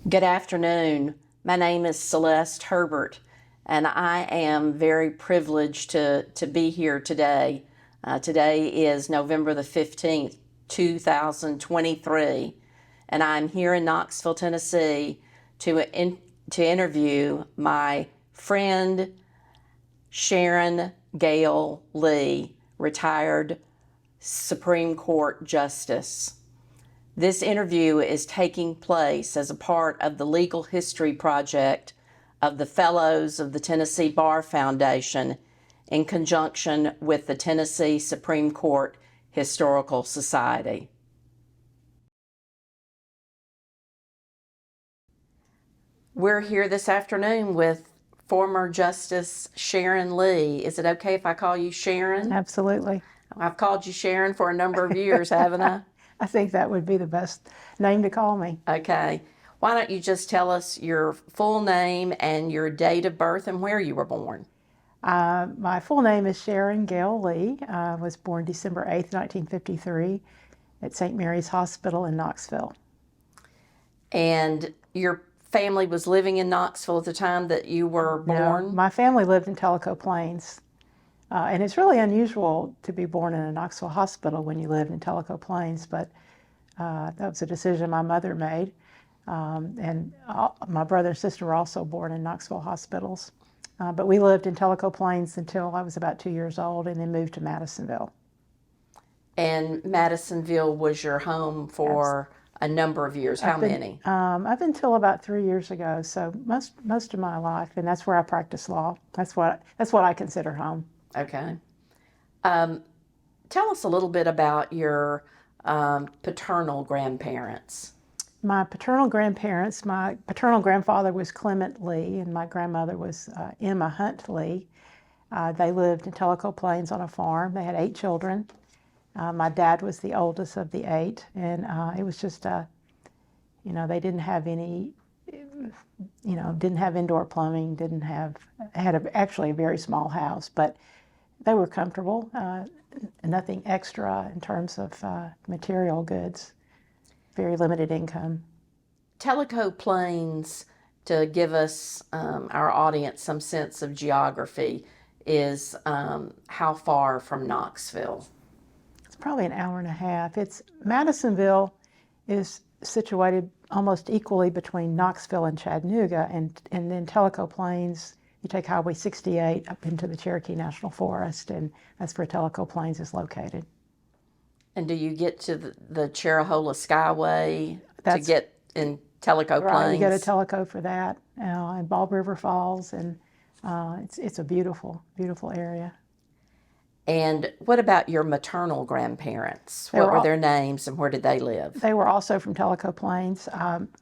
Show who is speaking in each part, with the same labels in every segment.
Speaker 1: Good afternoon. My name is Celeste Herbert, and I am very privileged to be here today. Today is November the 15th, 2023, and I'm here in Knoxville, Tennessee to interview my friend Sharon Gale Lee, retired Supreme Court Justice. This interview is taking place as a part of the Legal History Project of the Fellows of the Tennessee Bar Foundation in conjunction with the Tennessee Supreme Court Historical Society. We're here this afternoon with former Justice Sharon Lee. Is it okay if I call you Sharon?
Speaker 2: Absolutely.
Speaker 1: I've called you Sharon for a number of years, haven't I?
Speaker 2: I think that would be the best name to call me.
Speaker 1: Okay. Why don't you just tell us your full name and your date of birth and where you were born?
Speaker 2: My full name is Sharon Gale Lee. I was born December 8th, 1953 at St. Mary's Hospital in Knoxville.
Speaker 1: And your family was living in Knoxville at the time that you were born?
Speaker 2: No, my family lived in Tellico Plains. And it's really unusual to be born in a Knoxville hospital when you lived in Tellico Plains, but that was a decision my mother made. My brother and sister were also born in Knoxville hospitals. But we lived in Tellico Plains until I was about 2 years old and then moved to Madisonville.
Speaker 1: And Madisonville was your home for a number of years. How many?
Speaker 2: Up until about 3 years ago, so most of my life, and that's where I practice law. That's what I consider home.
Speaker 1: Okay. Tell us a little bit about your paternal grandparents.
Speaker 2: My paternal grandfather was Clement Lee, and my grandmother was Emma Hunt Lee. They lived in Tellico Plains on a farm. They had 8 children. My dad was the oldest of the 8, and it was just, they didn't have any, didn't have indoor plumbing, actually a very small house, but they were comfortable, nothing extra in terms of material goods, very limited income.
Speaker 1: Tellico Plains, to give us, our audience, some sense of geography, is how far from Knoxville?
Speaker 2: It's probably an hour and a half. Madisonville is situated almost equally between Knoxville and Chattanooga, and then Tellico Plains, you take Highway 68 up into the Cherokee National Forest, and that's where Tellico Plains is located.
Speaker 1: And do you get to the Cherhola Skyway to get in Tellico Plains?
Speaker 2: Right, you go to Tellico for that, and Bald River Falls, and it's a beautiful, beautiful area.
Speaker 1: And what about your maternal grandparents? What were their names and where did they live?
Speaker 2: They were also from Tellico Plains.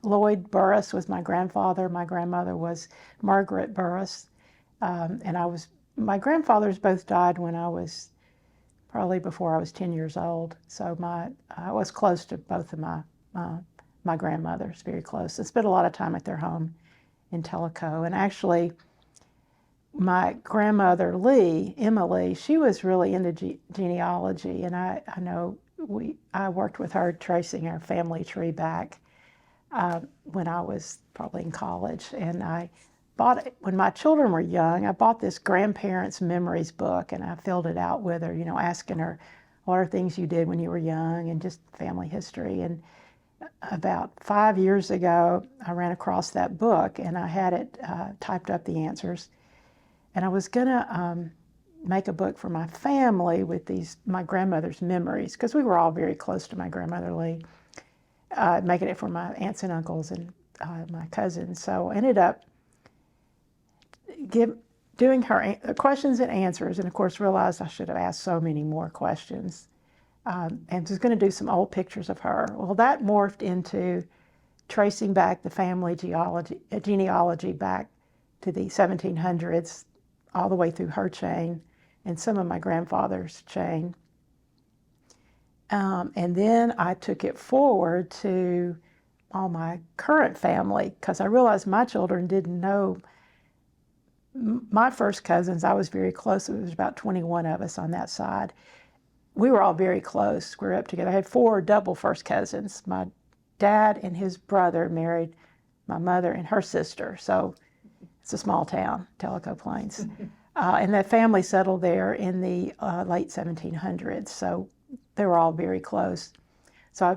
Speaker 2: Lloyd Burris was my grandfather. My grandmother was Margaret Burris. My grandfathers both died when I was probably before I was 10 years old. So I was close to both of my grandmothers, very close. I spent a lot of time at their home in Tellico. And actually, my grandmother Lee, Emma Lee, she was really into genealogy, and I know I worked with her tracing our family tree back when I was probably in college. And I bought it when my children were young. I bought this grandparents' memories book, and I filled it out with her, asking her what are things you did when you were young and just family history. And about 5 years ago, I ran across that book, and I had it typed up the answers. And I was going to make a book for my family with my grandmother's memories, because we were all very close to my grandmother Lee, making it for my aunts and uncles and my cousins. So I ended up doing her questions and answers, and of course realized I should have asked so many more questions. And was going to do some old pictures of her. Well, that morphed into tracing back the family genealogy back to the 1700s, all the way through her chain and some of my grandfather's chain. And then I took it forward to all my current family, because I realized my children didn't know my first cousins. I was very close. There was about 21 of us on that side. We were all very close, grew up together. I had 4 double first cousins. My dad and his brother married my mother and her sister. So it's a small town, Tellico Plains. And that family settled there in the late 1700s. So they were all very close. So I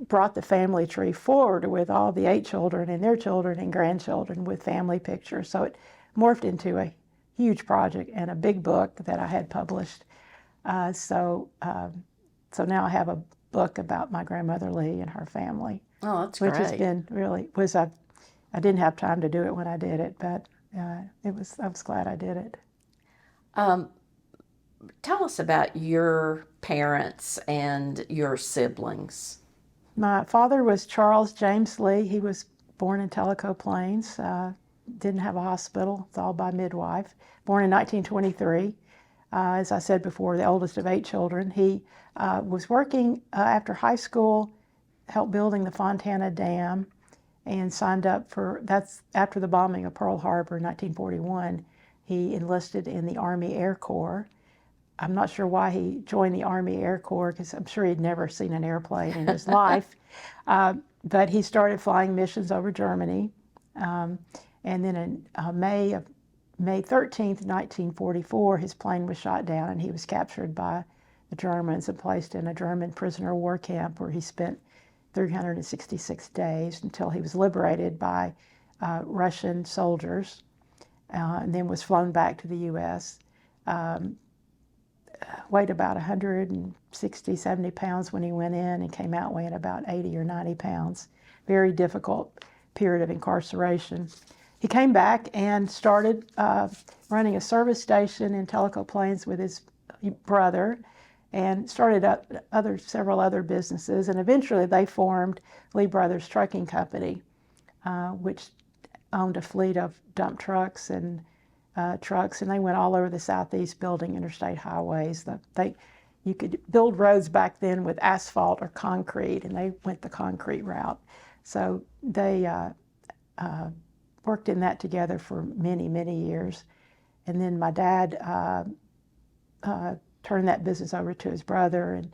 Speaker 2: brought the family tree forward with all the 8 children and their children and grandchildren with family pictures. So it morphed into a huge project and a big book that I had published. So now I have a book about my grandmother Lee and her family.
Speaker 1: Oh, that's
Speaker 2: which
Speaker 1: great.
Speaker 2: has been really I didn't have time to do it when I did it, but I was glad I did it.
Speaker 1: Tell us about your parents and your siblings.
Speaker 2: My father was Charles James Lee. He was born in Tellico Plains. Didn't have a hospital. It's all by midwife. Born in 1923. As I said before, the oldest of 8 children. He was working after high school, helped building the Fontana Dam, and signed up that's after the bombing of Pearl Harbor in 1941. He enlisted in the Army Air Corps. I'm not sure why he joined the Army Air Corps, because I'm sure he'd never seen an airplane in his life. But he started flying missions over Germany. And then in May 13th, 1944, his plane was shot down and he was captured by the Germans and placed in a German prisoner of war camp where he spent 366 days until he was liberated by Russian soldiers, and then was flown back to the U.S. Weighed about 160, 70 pounds when he went in and came out weighing about 80 or 90 pounds. Very difficult period of incarceration. He came back and started running a service station in Tellico Plains with his brother, and started up several other businesses, and eventually they formed Lee Brothers Trucking Company, which owned a fleet of dump trucks and trucks, and they went all over the Southeast building interstate highways. You could build roads back then with asphalt or concrete, and they went the concrete route. So they worked in that together for many, many years. And then my dad turned that business over to his brother and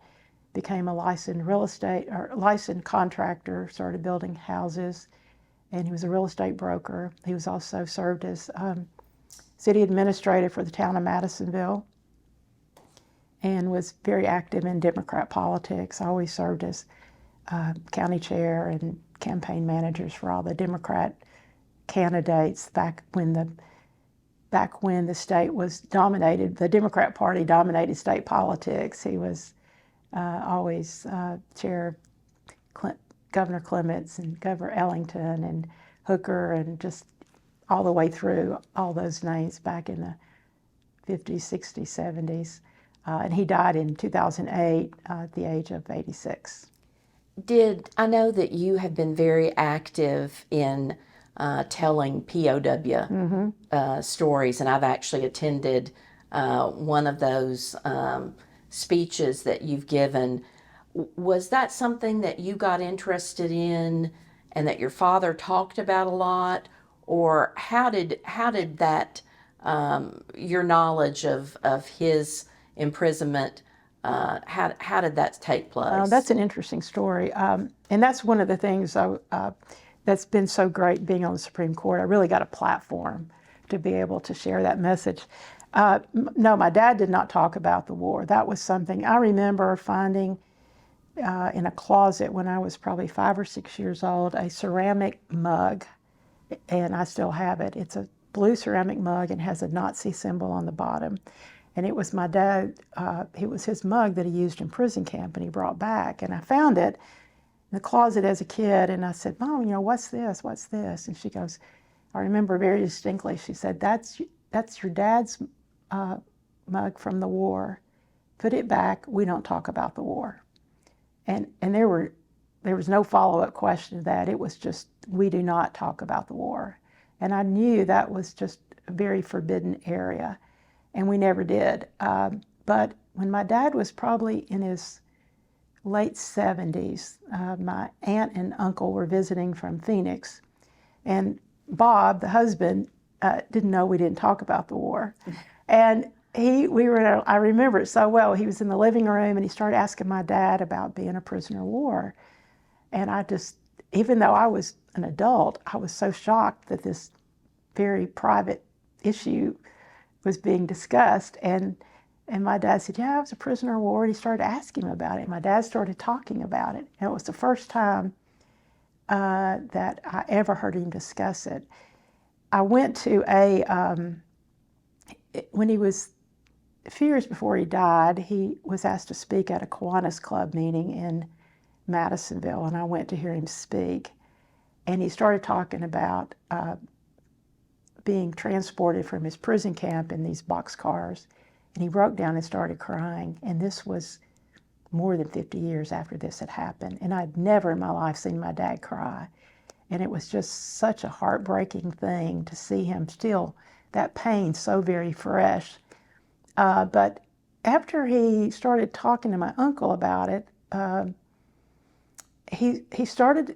Speaker 2: became a licensed contractor, started building houses, and he was a real estate broker. He was also served as city administrator for the town of Madisonville and was very active in Democrat politics. Always served as county chair and campaign managers for all the Democrat candidates back when the state was dominated, the Democrat Party dominated state politics. He was always chair of Governor Clements and Governor Ellington and Hooker, and just all the way through all those names back in the 50s, 60s, 70s. And he died in 2008 at the age of 86.
Speaker 1: I know that you have been very active in telling POW stories, and I've actually attended one of those speeches that you've given. Was that something that you got interested in and that your father talked about a lot, or how did that your knowledge of his imprisonment, how did that take place?
Speaker 2: That's an interesting story, and that's one of the things that's been so great being on the Supreme Court. I really got a platform to be able to share that message. No, my dad did not talk about the war. That was something I remember finding in a closet when I was probably 5 or 6 years old, a ceramic mug, and I still have it. It's a blue ceramic mug and has a Nazi symbol on the bottom. And it was my dad, it was his mug that he used in prison camp and he brought back. And I found it in the closet as a kid, and I said, "Mom, what's this? What's this?" And she goes, I remember very distinctly, she said, that's your dad's mug from the war. Put it back. We don't talk about the war. And there was no follow-up question to that. It was just, we do not talk about the war. And I knew that was just a very forbidden area, and we never did. But when my dad was probably in his late 70s, my aunt and uncle were visiting from Phoenix, and Bob, the husband, didn't know we didn't talk about the war. And I remember it so well. He was in the living room and he started asking my dad about being a prisoner of war. And even though I was an adult, I was so shocked that this very private issue was being discussed. And my dad said, yeah, I was a prisoner of war. And he started asking him about it. My dad started talking about it. And it was the first time that I ever heard him discuss it. I went to when he was, a few years before he died, he was asked to speak at a Kiwanis Club meeting in Madisonville, and I went to hear him speak. And he started talking about being transported from his prison camp in these boxcars. And he broke down and started crying. And this was more than 50 years after this had happened. And I'd never in my life seen my dad cry. And it was just such a heartbreaking thing to see him still, that pain so very fresh. But after he started talking to my uncle about it, he started,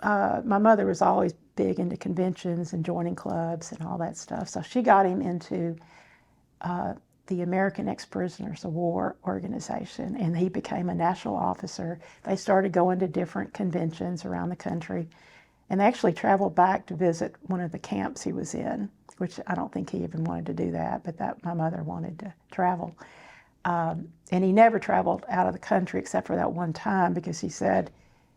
Speaker 2: my mother was always big into conventions and joining clubs and all that stuff. So she got him into the American Ex-Prisoners of War organization, and he became a national officer. They started going to different conventions around the country, and they actually traveled back to visit one of the camps he was in, which I don't think he even wanted to do that, but that my mother wanted to travel. And he never traveled out of the country except for that one time, because he said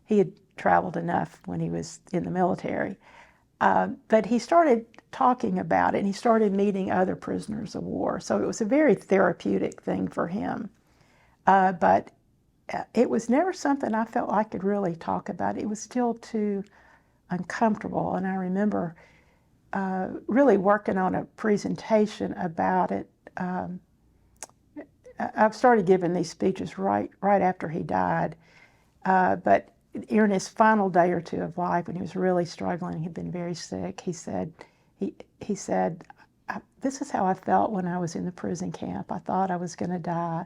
Speaker 2: he had traveled enough when he was in the military. But he started talking about it, and he started meeting other prisoners of war. So it was a very therapeutic thing for him. But it was never something I felt I could really talk about. It was still too uncomfortable. And I remember really working on a presentation about it. I've started giving these speeches right after he died. But in his final day or two of life, when he was really struggling, he'd been very sick, he said, this is how I felt when I was in the prison camp. I thought I was going to die,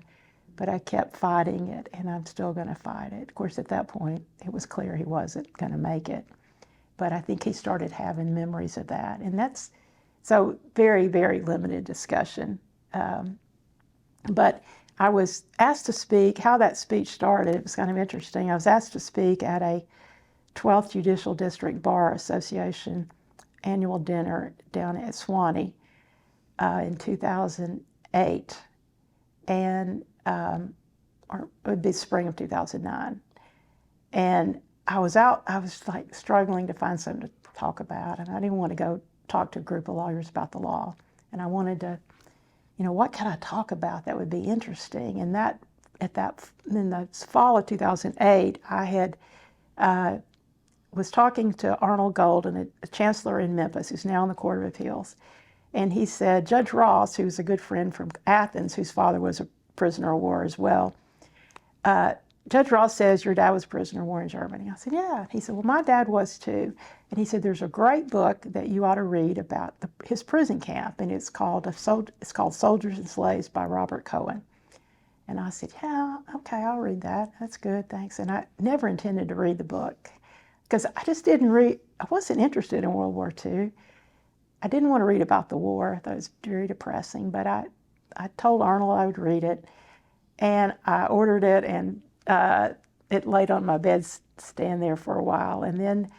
Speaker 2: but I kept fighting it, and I'm still going to fight it. Of course, at that point, it was clear he wasn't going to make it. But I think he started having memories of that. And that's, so very, very limited discussion. But I was asked to speak. How that speech started, it was kind of interesting. I was asked to speak at a 12th Judicial District Bar Association annual dinner down at Swanee in 2008, and or it would be spring of 2009. And I was like struggling to find something to talk about, and I didn't want to go talk to a group of lawyers about the law. And I wanted to, what could I talk about that would be interesting? And in the fall of 2008, I had was talking to Arnold Golden, a chancellor in Memphis, who's now in the Court of Appeals. And he said, Judge Ross, who's a good friend from Athens, whose father was a prisoner of war as well, Judge Ross says your dad was a prisoner of war in Germany. I said, yeah. He said, well, my dad was too. And he said, there's a great book that you ought to read about his prison camp, and it's called Soldiers and Slaves by Robert Cohen. And I said, yeah, okay, I'll read that. That's good, thanks. And I never intended to read the book, because I just didn't read, I wasn't interested in World War II. I didn't want to read about the war. I thought it was very depressing, but I told Arnold I would read it, and I ordered it, and it laid on my bedstand there for a while. And then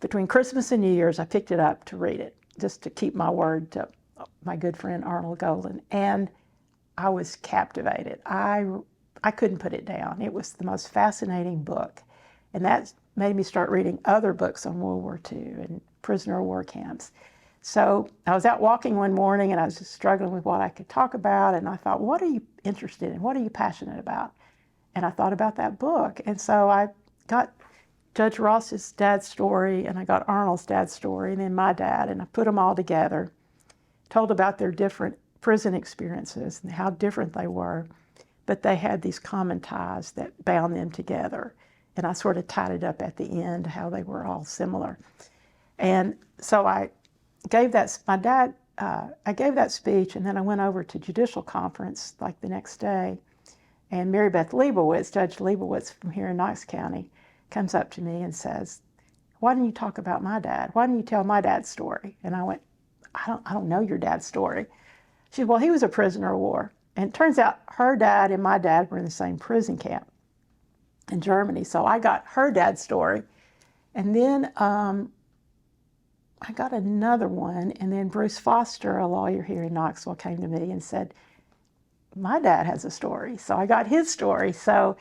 Speaker 2: between Christmas and New Year's, I picked it up to read it, just to keep my word to my good friend Arnold Golden. And I was captivated. I couldn't put it down. It was the most fascinating book. And that made me start reading other books on World War II and prisoner of war camps. So I was out walking one morning, and I was just struggling with what I could talk about. And I thought, what are you interested in? What are you passionate about? And I thought about that book. And so I got Judge Ross's dad's story, and I got Arnold's dad's story, and then my dad, and I put them all together, told about their different prison experiences and how different they were, but they had these common ties that bound them together. And I sort of tied it up at the end, how they were all similar. And so I gave that, I gave that speech, and then I went over to judicial conference like the next day. And Mary Beth Leibowitz, Judge Leibowitz from here in Knox County, comes up to me and says, why didn't you talk about my dad? Why didn't you tell my dad's story? And I went, I don't know your dad's story. She said, well, he was a prisoner of war. And it turns out her dad and my dad were in the same prison camp in Germany. So I got her dad's story. And then I got another one, and then Bruce Foster, a lawyer here in Knoxville, came to me and said, my dad has a story. So I got his story. So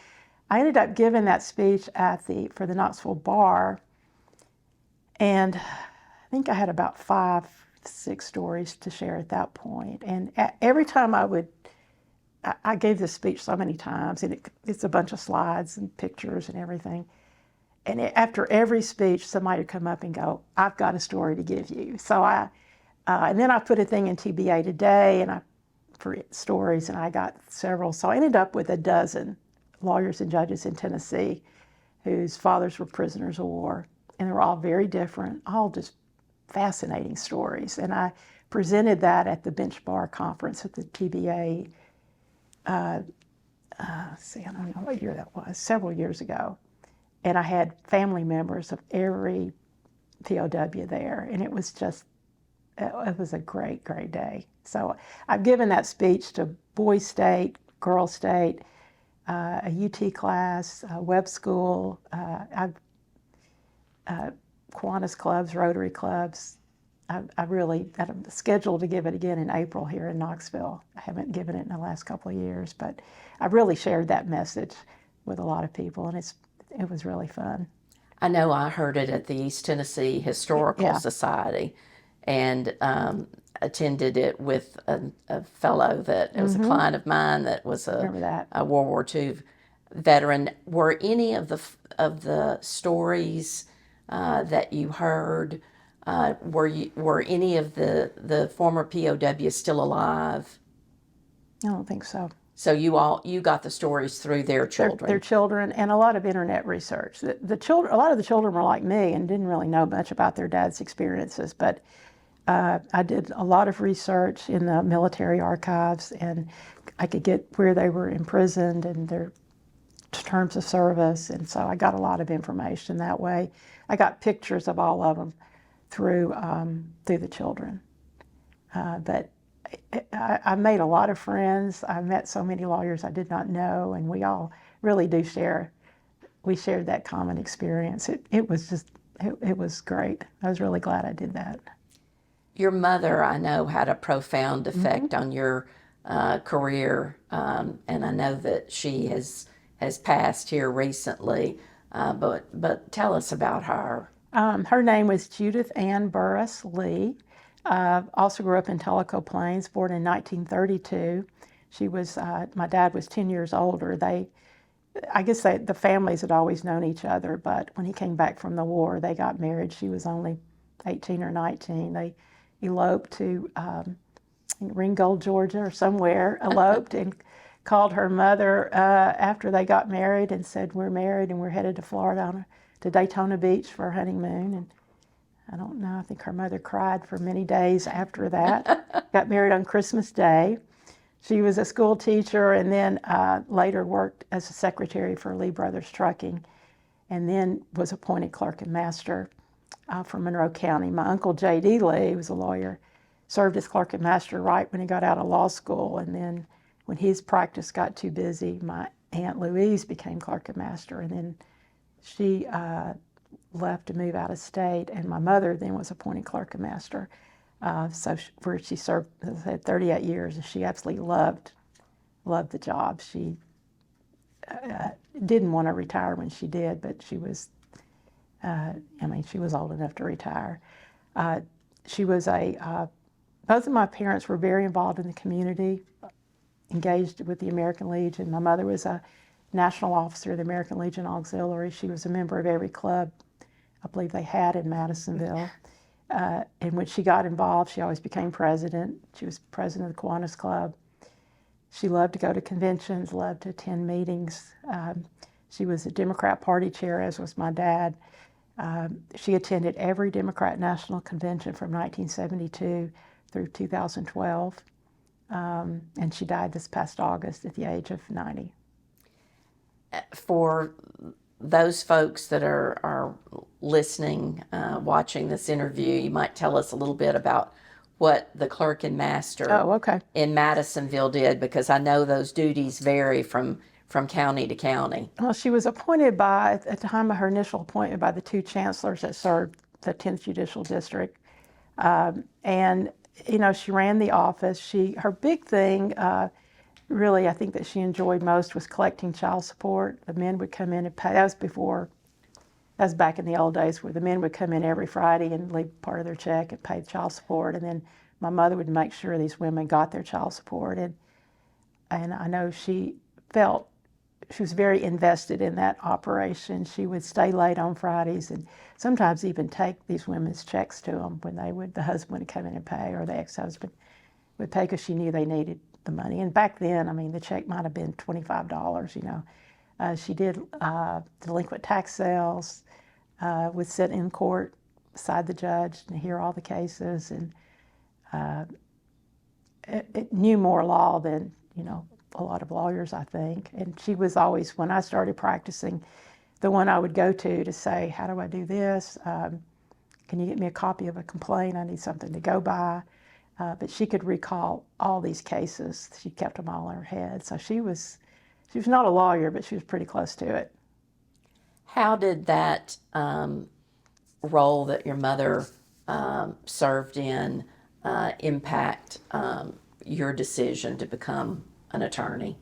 Speaker 2: I ended up giving that speech for the Knoxville bar, and I think I had about 5, 6 stories to share at that point. And every time I gave this speech so many times, and it's a bunch of slides and pictures and everything. And after every speech, somebody would come up and go, I've got a story to give you. So and then I put a thing in TBA Today for stories, and I got several. So I ended up with a dozen lawyers and judges in Tennessee whose fathers were prisoners of war. And they were all very different, all just fascinating stories. And I presented that at the Bench Bar Conference at the TBA, I don't know what year that was, several years ago. And I had family members of every POW there. And it was a great, great day. So I've given that speech to Boys State, Girls State, a UT class, web school, Kiwanis clubs, Rotary clubs. I'm scheduled to give it again in April here in Knoxville. I haven't given it in the last couple of years, but I've really shared that message with a lot of people, and it was really fun.
Speaker 1: I know I heard it at the East Tennessee Historical Society, and attended it with a fellow that it was a client of mine that was a World War II veteran. Were any of the stories that you heard, were any of the former POWs still alive?
Speaker 2: I don't think so.
Speaker 1: So you got the stories through their children.
Speaker 2: Their children, and a lot of internet research. The children, a lot of the children were like me and didn't really know much about their dad's experiences, but I did a lot of research in the military archives, and I could get where they were imprisoned and their terms of service, and so I got a lot of information that way. I got pictures of all of them through the children. But I made a lot of friends. I met so many lawyers I did not know, and we all really do we shared that common experience. It was great. I was really glad I did that.
Speaker 1: Your mother, I know, had a profound effect on your career, and I know that she has passed here recently, but tell us about her.
Speaker 2: Her name was Judith Ann Burris Lee. Also grew up in Tellico Plains, born in 1932. She was, my dad was 10 years older. I guess the families had always known each other, but when he came back from the war, they got married. She was only 18 or 19. They eloped to Ringgold, Georgia, or somewhere, eloped, and called her mother after they got married and said, we're married and we're headed to Florida, to Daytona Beach for our honeymoon. And I don't know, I think her mother cried for many days after that. Got married on Christmas Day. She was a school teacher, and then later worked as a secretary for Lee Brothers Trucking, and then was appointed clerk and master for Monroe County. My uncle J.D. Lee was a lawyer, served as clerk and master right when he got out of law school, and then when his practice got too busy, my Aunt Louise became clerk and master, and then she left to move out of state, and my mother then was appointed clerk and master. Where she served, as I said, 38 years, and she absolutely loved the job. She didn't want to retire when she did, but she was, she was old enough to retire. She was both of my parents were very involved in the community, engaged with the American Legion. My mother was a national officer of the American Legion Auxiliary. She was a member of every club I believe they had in Madisonville. And when she got involved, she always became president. She was president of the Kiwanis Club. She loved to go to conventions, loved to attend meetings. She was a Democrat Party chair, as was my dad. She attended every Democrat National Convention from 1972 through 2012. And she died this past August at the age of 90.
Speaker 1: For those folks that are listening, watching this interview, you might tell us a little bit about what the clerk and master in Madisonville did, because I know those duties vary from from county to county?
Speaker 2: Well, she was appointed by, at the time of her initial appointment, by the two chancellors that served the 10th Judicial District. And, you know, she ran the office. Her big thing, really, I think that she enjoyed most was collecting child support. The men would come in and pay. That was back in the old days where the men would come in every Friday and leave part of their check and pay child support. And then my mother would make sure these women got their child support. And I know she was very invested in that operation. She would stay late on Fridays and sometimes even take these women's checks to them when the husband would come in and pay, or the ex-husband would pay, because she knew they needed the money. And back then, I mean, the check might have been $25, you know. She did delinquent tax sales, would sit in court beside the judge and hear all the cases, and it knew more law than, you know, a lot of lawyers, I think. And she was always, when I started practicing, the one I would go to say, how do I do this? Can you get me a copy of a complaint? I need something to go by. But she could recall all these cases. She kept them all in her head. So she was not a lawyer, but she was pretty close to it.
Speaker 1: How did that role that your mother served in impact your decision to become an attorney?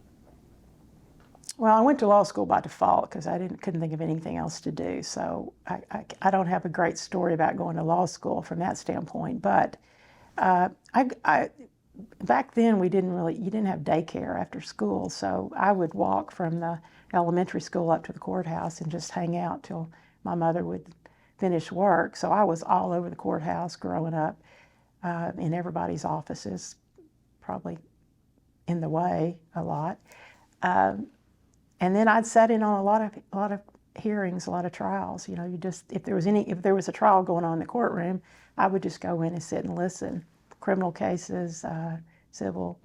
Speaker 2: Well, I went to law school by default because I couldn't think of anything else to do. So I don't have a great story about going to law school from that standpoint. But back then you didn't have daycare after school. So I would walk from the elementary school up to the courthouse and just hang out till my mother would finish work. So I was all over the courthouse growing up, in everybody's offices, probably in the way a lot. And then I'd sat in on a lot of hearings, a lot of trials. You know, if there was a trial going on in the courtroom, I would just go in and sit and listen. Criminal cases, civil,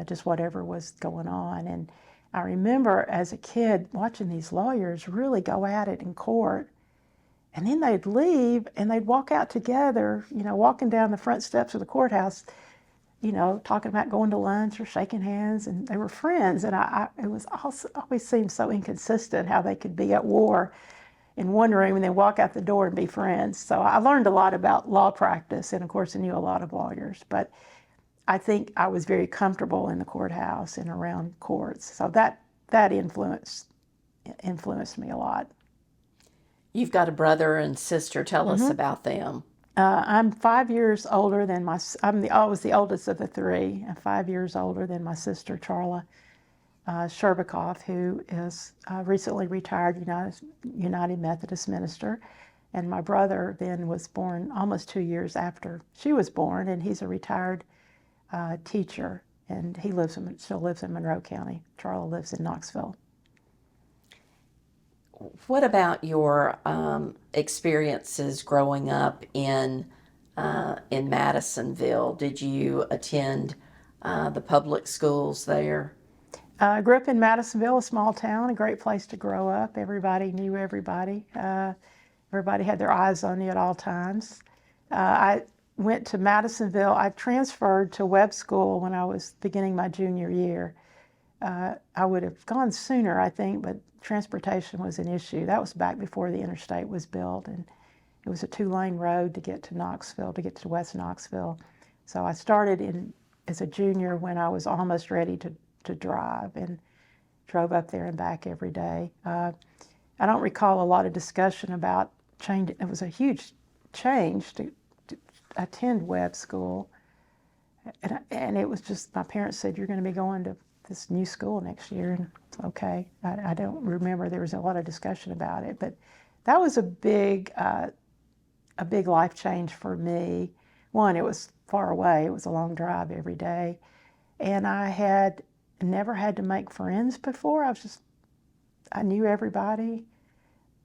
Speaker 2: just whatever was going on. And I remember as a kid watching these lawyers really go at it in court, and then they'd leave and they'd walk out together, you know, walking down the front steps of the courthouse, you know, talking about going to lunch or shaking hands, and they were friends. And it was always seemed so inconsistent how they could be at war in one room and then walk out the door and be friends. So I learned a lot about law practice, and of course I knew a lot of lawyers, but I think I was very comfortable in the courthouse and around courts. So that influenced me a lot.
Speaker 1: You've got a brother and sister. Tell us about them.
Speaker 2: I'm 5 years older than I was the oldest of the three. I'm 5 years older than my sister, Charla Sherbikoff, who is recently retired United Methodist minister. And my brother then was born almost 2 years after she was born, and he's a retired teacher, and he still lives in Monroe County. Charla lives in Knoxville.
Speaker 1: What about your experiences growing up in Madisonville? Did you attend the public schools there?
Speaker 2: I grew up in Madisonville, a small town, a great place to grow up. Everybody knew everybody. Everybody had their eyes on you at all times. I went to Madisonville. I transferred to Webb School when I was beginning my junior year. I would have gone sooner, I think, but transportation was an issue. That was back before the interstate was built, and it was a 2-lane road to get to Knoxville, to get to West Knoxville. So I started as a junior when I was almost ready to drive, and drove up there and back every day. I don't recall a lot of discussion about change. It was a huge change to attend Webb School, and it was just, my parents said, you're going to be going to this new school next year, and okay. I don't remember there was a lot of discussion about it, but that was a big life change for me. One, it was far away. It was a long drive every day, and I had never had to make friends before. I knew everybody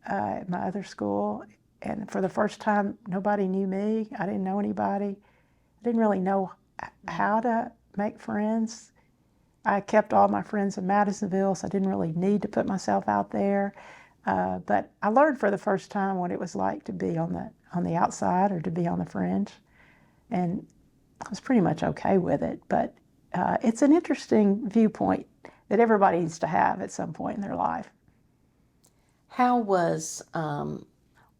Speaker 2: at my other school, and for the first time, nobody knew me. I didn't know anybody. I didn't really know how to make friends. I kept all my friends in Madisonville, so I didn't really need to put myself out there. But I learned for the first time what it was like to be on the outside, or to be on the fringe, and I was pretty much okay with it. But it's an interesting viewpoint that everybody needs to have at some point in their life.
Speaker 1: How was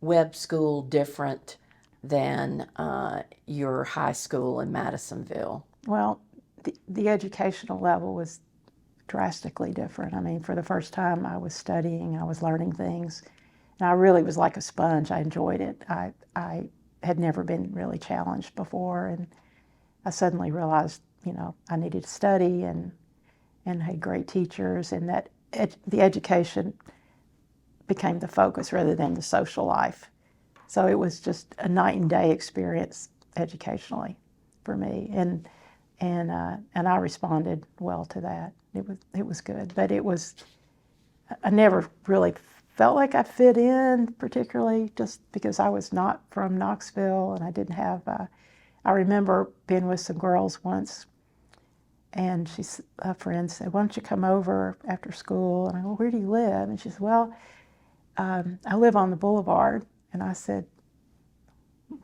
Speaker 1: web school different than your high school in Madisonville?
Speaker 2: Well, the educational level was drastically different. I mean, for the first time I was studying, I was learning things, and I really was like a sponge. I enjoyed it. I had never been really challenged before, and I suddenly realized, I needed to study and had great teachers, and that the education became the focus rather than the social life. So it was just a night and day experience educationally for me, and I responded well to that. It was good, but I never really felt like I fit in, particularly just because I was not from Knoxville, and I didn't have. I remember being with some girls once, and a friend said, "Why don't you come over after school?" And I go, "Where do you live?" And she said, "Well, I live on the boulevard." And I said,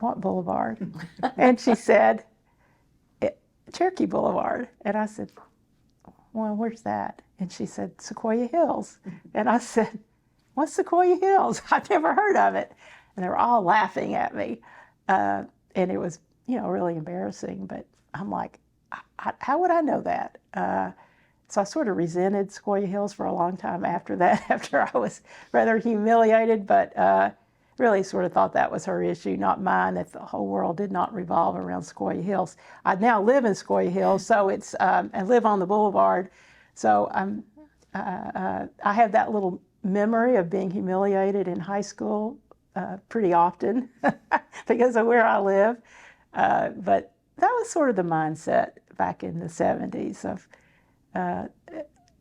Speaker 2: "What boulevard?" And she said, "Cherokee Boulevard." And I said, "Well, where's that?" And she said, "Sequoia Hills." And I said, "What's Sequoia Hills? I've never heard of it." And they were all laughing at me. And it was, really embarrassing. But I'm like, how would I know that? So I sort of resented Sequoia Hills for a long time after that, after I was rather humiliated, but really sort of thought that was her issue, not mine, that the whole world did not revolve around Sequoia Hills. I now live in Sequoia Hills, so it's I live on the boulevard, so I have that little memory of being humiliated in high school pretty often because of where I live. But that was sort of the mindset back in the 70s of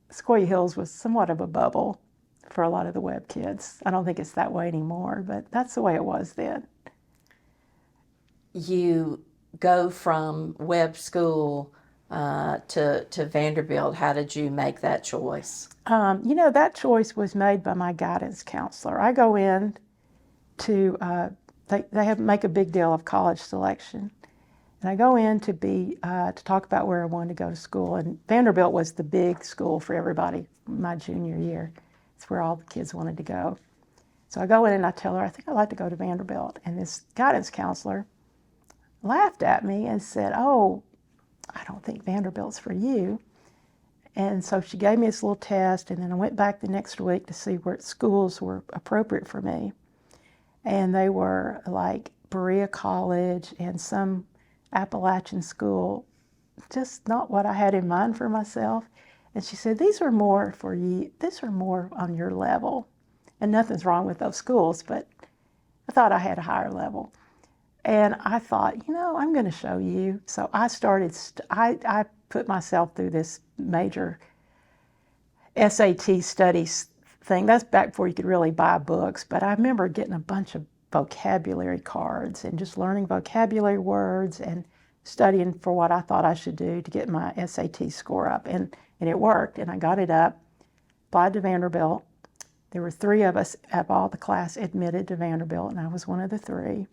Speaker 2: Sequoia Hills was somewhat of a bubble for a lot of the web kids. I don't think it's that way anymore, but that's the way it was then.
Speaker 1: You go from web school to Vanderbilt. How did you make that choice?
Speaker 2: That choice was made by my guidance counselor. I go in to, they make a big deal of college selection. And I go in to talk about where I wanted to go to school. And Vanderbilt was the big school for everybody my junior year. It's where all the kids wanted to go. So I go in and I tell her, I think I'd like to go to Vanderbilt. And this guidance counselor laughed at me and said, "Oh, I don't think Vanderbilt's for you." And so she gave me this little test, and then I went back the next week to see what schools were appropriate for me. And they were like Berea College and some Appalachian school, just not what I had in mind for myself. And she said, "These are more for you, these are more on your level." And nothing's wrong with those schools, but I thought I had a higher level. And I thought, I'm going to show you. So I started, I put myself through this major SAT studies thing. That's back before you could really buy books, but I remember getting a bunch of vocabulary cards and just learning vocabulary words and studying for what I thought I should do to get my SAT score up. And it worked, and I got it up, applied to Vanderbilt. There were 3 of us of all the class admitted to Vanderbilt, and I was one of the 3.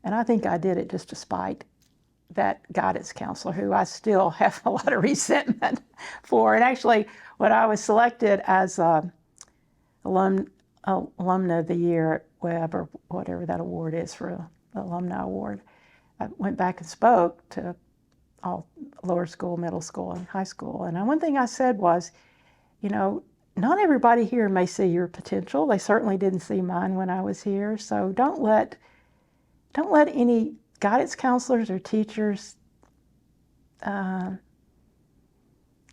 Speaker 2: And I think I did it just to spite that guidance counselor, who I still have a lot of resentment for. And actually, when I was selected as alumna of the year at Webb, or whatever that award is for an alumni award, I went back and spoke to all lower school, middle school, and high school. And one thing I said was, not everybody here may see your potential. They certainly didn't see mine when I was here. So don't let any guidance counselors or teachers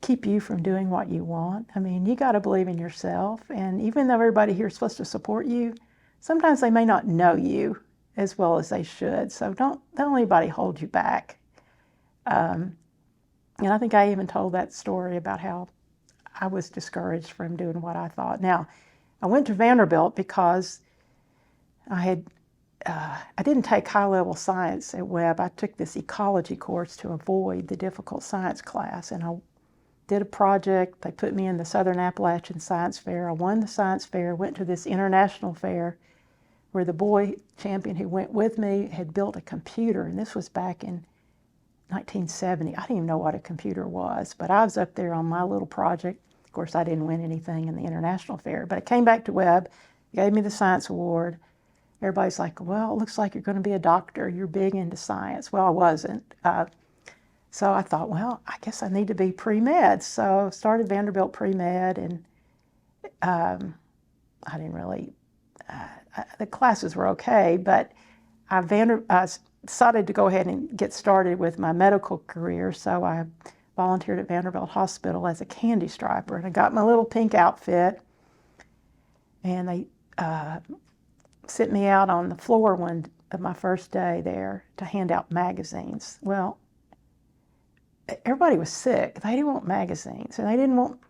Speaker 2: keep you from doing what you want. I mean, you got to believe in yourself. And even though everybody here is supposed to support you, sometimes they may not know you as well as they should. So don't let anybody hold you back. And I think I even told that story about how I was discouraged from doing what I thought. Now, I went to Vanderbilt because I didn't take high-level science at Webb. I took this ecology course to avoid the difficult science class, and I did a project. They put me in the Southern Appalachian Science Fair. I won the science fair, went to this international fair where the boy champion who went with me had built a computer, and this was back in 1970. I didn't even know what a computer was, but I was up there on my little project course, I didn't win anything in the international fair, but I came back to Webb, gave me the science award. Everybody's like, well, it looks like you're going to be a doctor. You're big into science. Well, I wasn't. So I thought, well, I guess I need to be pre-med. So I started Vanderbilt pre-med, and I didn't really, the classes were okay, but I decided to go ahead and get started with my medical career. So I volunteered at Vanderbilt Hospital as a candy striper, and I got my little pink outfit, and they sent me out on the floor one of my first day there to hand out magazines. Well, everybody was sick. They didn't want magazines, and they didn't want,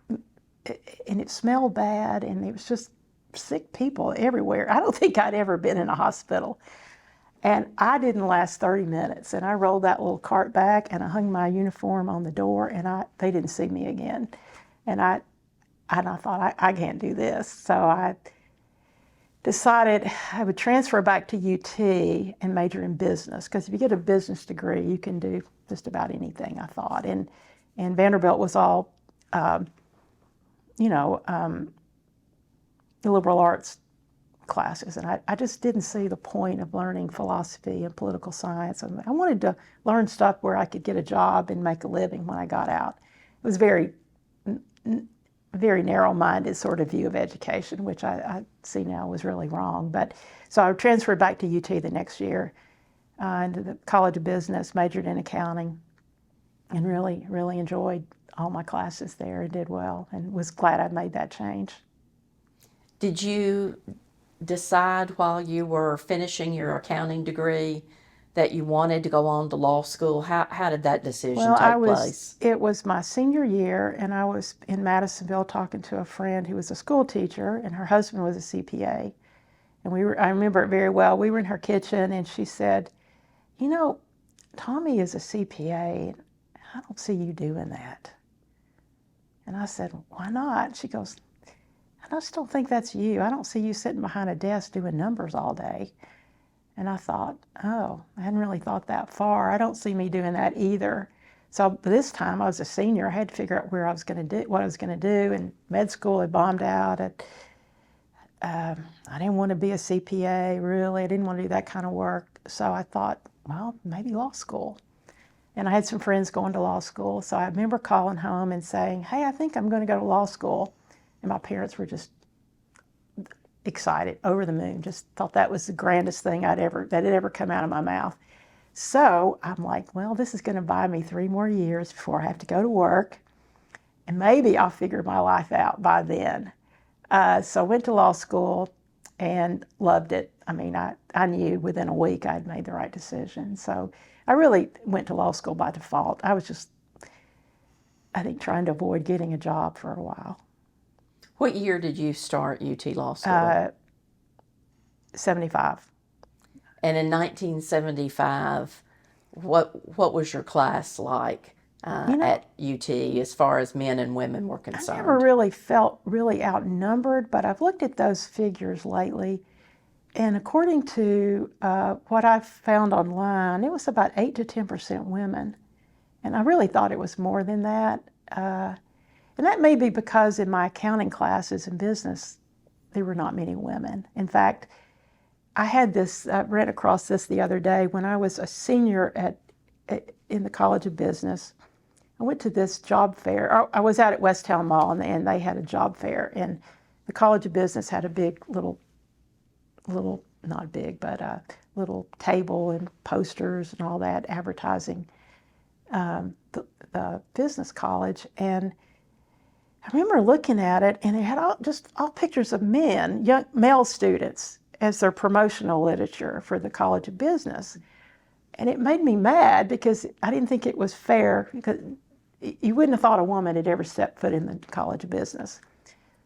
Speaker 2: and it smelled bad, and it was just sick people everywhere. I don't think I'd ever been in a hospital. And I didn't last 30 minutes, and I rolled that little cart back, and I hung my uniform on the door, and they didn't see me again. And I thought, I can't do this. So I decided I would transfer back to UT and major in business, because if you get a business degree, you can do just about anything, I thought. And Vanderbilt was all, liberal arts classes, and I just didn't see the point of learning philosophy and political science. And I wanted to learn stuff where I could get a job and make a living when I got out. It was very narrow-minded sort of view of education, which I see now was really wrong. But so I transferred back to UT the next year into the College of Business, majored in accounting, and really, really enjoyed all my classes there and did well, and was glad I made that change.
Speaker 1: Did you decide while you were finishing your accounting degree that you wanted to go on to law school? How did that decision take place?
Speaker 2: It was my senior year, and I was in Madisonville talking to a friend who was a school teacher, and her husband was a CPA. And I remember it very well. We were in her kitchen, and she said, Tommy is a CPA, and I don't see you doing that. And I said, why not? She goes, I just don't think that's you. I don't see you sitting behind a desk doing numbers all day. And I thought, oh, I hadn't really thought that far. I don't see me doing that either. So this time I was a senior. I had to figure out what I was going to do. And med school had bombed out. I didn't want to be a CPA, really. I didn't want to do that kind of work. So I thought, well, maybe law school. And I had some friends going to law school. So I remember calling home and saying, hey, I think I'm going to go to law school. And my parents were just excited, over the moon, just thought that was the grandest thing that had ever come out of my mouth. So I'm like, well, this is going to buy me 3 more years before I have to go to work, and maybe I'll figure my life out by then. So I went to law school and loved it. I mean, I knew within a week I'd made the right decision. So I really went to law school by default. I was just, I think, trying to avoid getting a job for a while.
Speaker 1: What year did you start UT Law School?
Speaker 2: 75.
Speaker 1: And in 1975, what was your class like at UT as far as men and women were concerned?
Speaker 2: I never really felt really outnumbered, but I've looked at those figures lately, and according to what I've found online, it was about 8 to 10% women, and I really thought it was more than that. And that may be because in my accounting classes in business, there were not many women. In fact, I had this, I ran across this the other day when I was a senior in the College of Business. I went to this job fair. I was out at West Town Mall, and they had a job fair. And the College of Business had a big little, not big, but a little table and posters and all that advertising the business college. And I remember looking at it, and it had all pictures of men, young male students, as their promotional literature for the College of Business. And it made me mad because I didn't think it was fair, because you wouldn't have thought a woman had ever stepped foot in the College of Business.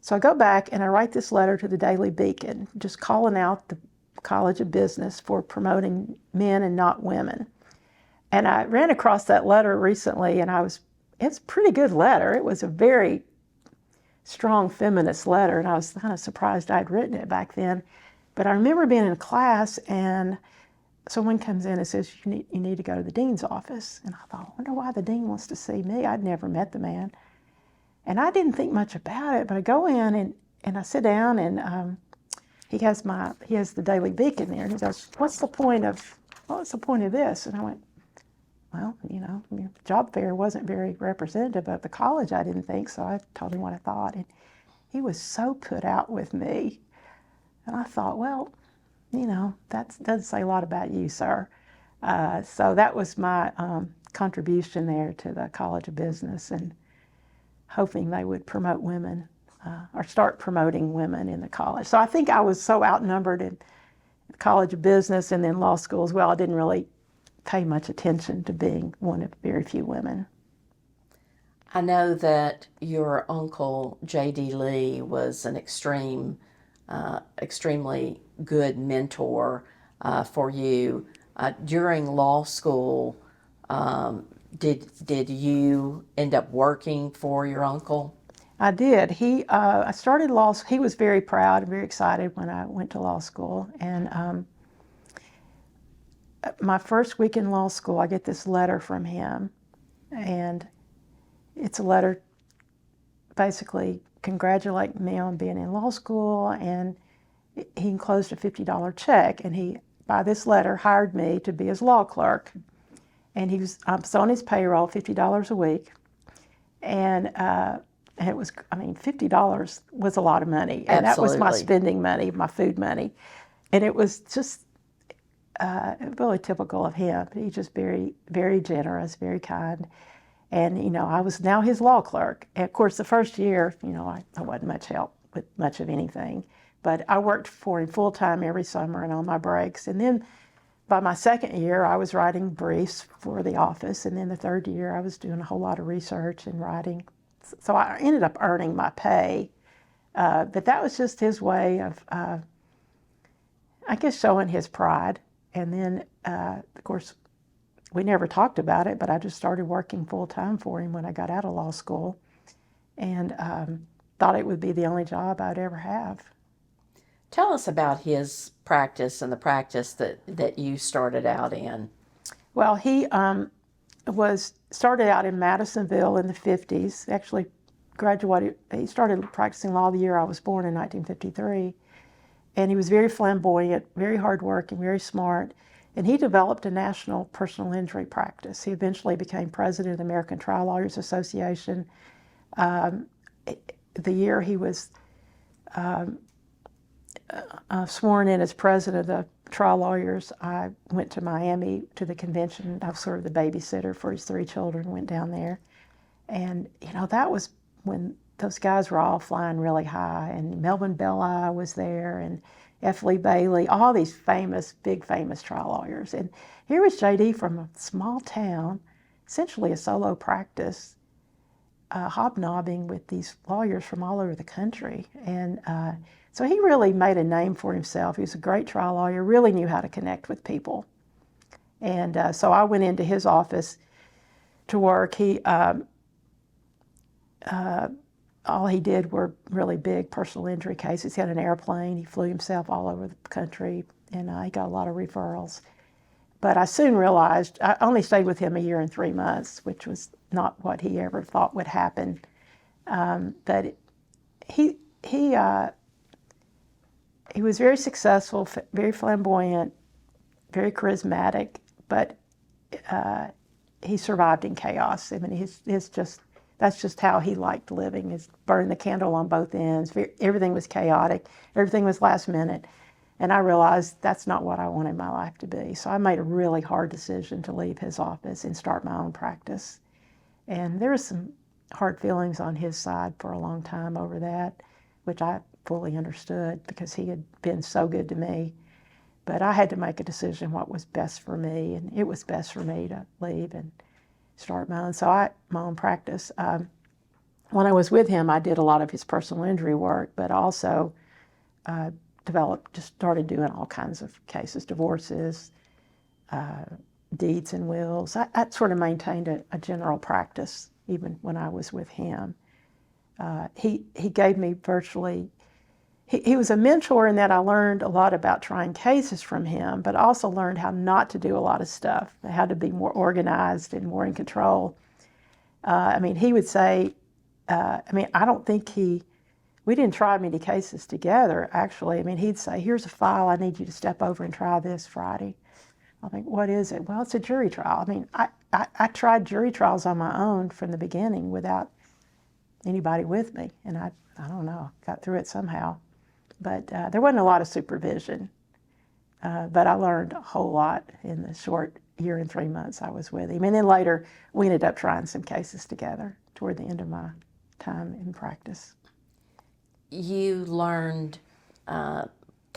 Speaker 2: So I go back and I write this letter to the Daily Beacon, just calling out the College of Business for promoting men and not women. And I ran across that letter recently, and it's a pretty good letter. It was a very strong feminist letter, and I was kind of surprised I'd written it back then. But I remember being in a class, and someone comes in and says, you need to go to the dean's office. And I thought, I wonder why the dean wants to see me. I'd never met the man. And I didn't think much about it, but I go in and I sit down, and he has the Daily Beacon there, and he goes, what's the point of this? And I went, well, your job fair wasn't very representative of the college, I didn't think, so I told him what I thought. And he was so put out with me. And I thought, well, that doesn't say a lot about you, sir. So that was my contribution there to the College of Business, and hoping they would promote women or start promoting women in the college. So I think I was so outnumbered in the College of Business and then law school as well, I didn't really pay much attention to being one of very few women.
Speaker 1: I know that your uncle, J.D. Lee, was an extremely good mentor for you. During law school, did you end up working for your uncle?
Speaker 2: I did. I started law school. He was very proud and very excited when I went to law school. And my first week in law school, I get this letter from him. And it's a letter basically congratulating me on being in law school. And he enclosed a $50 check. And he, by this letter, hired me to be his law clerk. And he was on his payroll, $50 a week. And it was, $50 was a lot of money. And
Speaker 1: Absolutely.
Speaker 2: that was my spending money, my food money. And it was just really typical of him. He's just very, very generous, very kind. And, I was now his law clerk. And of course, the first year, I wasn't much help with much of anything. But I worked for him full-time every summer and on my breaks. And then by my second year, I was writing briefs for the office. And then the third year, I was doing a whole lot of research and writing. So I ended up earning my pay. But that was just his way of, I guess, showing his pride. And then, of course, we never talked about it, but I just started working full-time for him when I got out of law school, and thought it would be the only job I'd ever have.
Speaker 1: Tell us about his practice and the practice that you started out in.
Speaker 2: Well, he started out in Madisonville in the 50s. Actually graduated, he started practicing law the year I was born in 1953. And he was very flamboyant, very hardworking, very smart. And he developed a national personal injury practice. He eventually became president of the American Trial Lawyers Association. The year he was sworn in as president of the trial lawyers, I went to Miami to the convention. I was sort of the babysitter for his 3 children, went down there. And, that was when those guys were all flying really high. And Melvin Belli was there, and F. Lee Bailey, all these big famous trial lawyers. And here was J.D. from a small town, essentially a solo practice, hobnobbing with these lawyers from all over the country. And so he really made a name for himself. He was a great trial lawyer, really knew how to connect with people. And so I went into his office to work. All he did were really big personal injury cases. He had an airplane. He flew himself all over the country, and he got a lot of referrals. But I soon realized, I only stayed with him a year and 3 months, which was not what he ever thought would happen. But he was very successful, very flamboyant, very charismatic, but he survived in chaos. That's just how he liked living, is burn the candle on both ends. Everything was chaotic. Everything was last minute. And I realized that's not what I wanted my life to be. So I made a really hard decision to leave his office and start my own practice. And there was some hard feelings on his side for a long time over that, which I fully understood because he had been so good to me. But I had to make a decision what was best for me, and it was best for me to leave and start my own practice. When I was with him, I did a lot of his personal injury work, but also started doing all kinds of cases, divorces, deeds and wills. I sort of maintained a general practice even when I was with him. He gave me he was a mentor in that I learned a lot about trying cases from him, but also learned how not to do a lot of stuff, how to be more organized and more in control. He would say, I mean, I don't think we didn't try many cases together, actually. I mean, he'd say, here's a file, I need you to step over and try this Friday. I think, what is it? Well, it's a jury trial. I mean, I tried jury trials on my own from the beginning without anybody with me, and I don't know, got through it somehow. But there wasn't a lot of supervision, but I learned a whole lot in the short year and 3 months I was with him. And then later, we ended up trying some cases together toward the end of my time in practice.
Speaker 1: You learned kind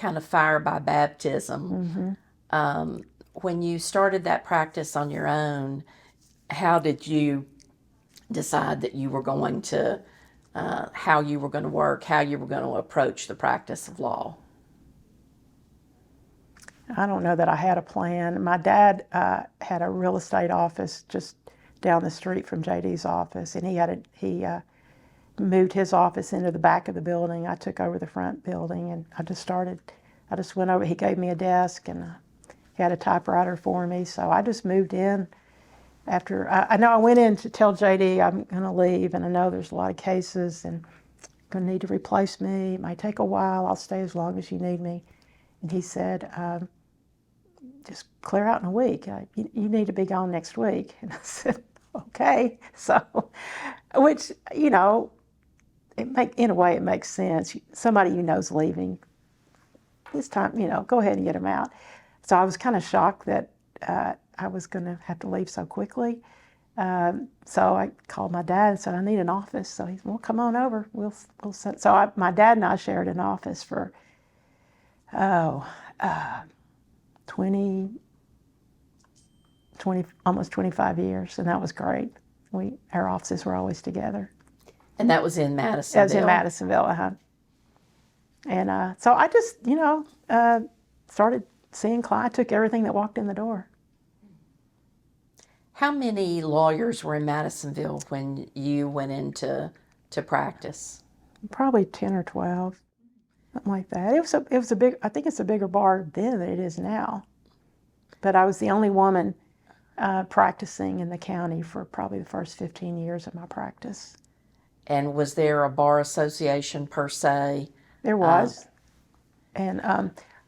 Speaker 1: of fire by baptism. When you started that practice on your own, how did you decide that you were going to, how you were going to work, how you were going to approach the practice of law?
Speaker 2: I don't know that I had a plan. My dad had a real estate office just down the street from JD's office, and he moved his office into the back of the building. I took over the front building, and I just went over. He gave me a desk, and he had a typewriter for me, so I just moved in. After I know I went in to tell JD I'm going to leave, and I know there's a lot of cases, and going to need to replace me. It might take a while. I'll stay as long as you need me. And he said, just clear out in a week. You need to be gone next week. And I said, okay. So, which, you know, in a way it makes sense. Somebody you know is leaving. This time, you know, go ahead and get him out. So I was kind of shocked that I was going to have to leave so quickly. So I called my dad and said, I need an office. So he said, well, come on over. We'll set. So my dad and I shared an office for, 20, almost 25 years, and that was great. Our offices were always together.
Speaker 1: And that was in Madisonville?
Speaker 2: That was in Madisonville, And so I just, you know, started seeing clients. I took everything that walked in the door.
Speaker 1: How many lawyers were in Madisonville when you went into practice?
Speaker 2: Probably 10 or 12, something like that. It was a big. I think it's a bigger bar then than it is now. But I was the only woman practicing in the county for probably the first 15 years of my practice.
Speaker 1: And was there a bar association per se?
Speaker 2: There was. And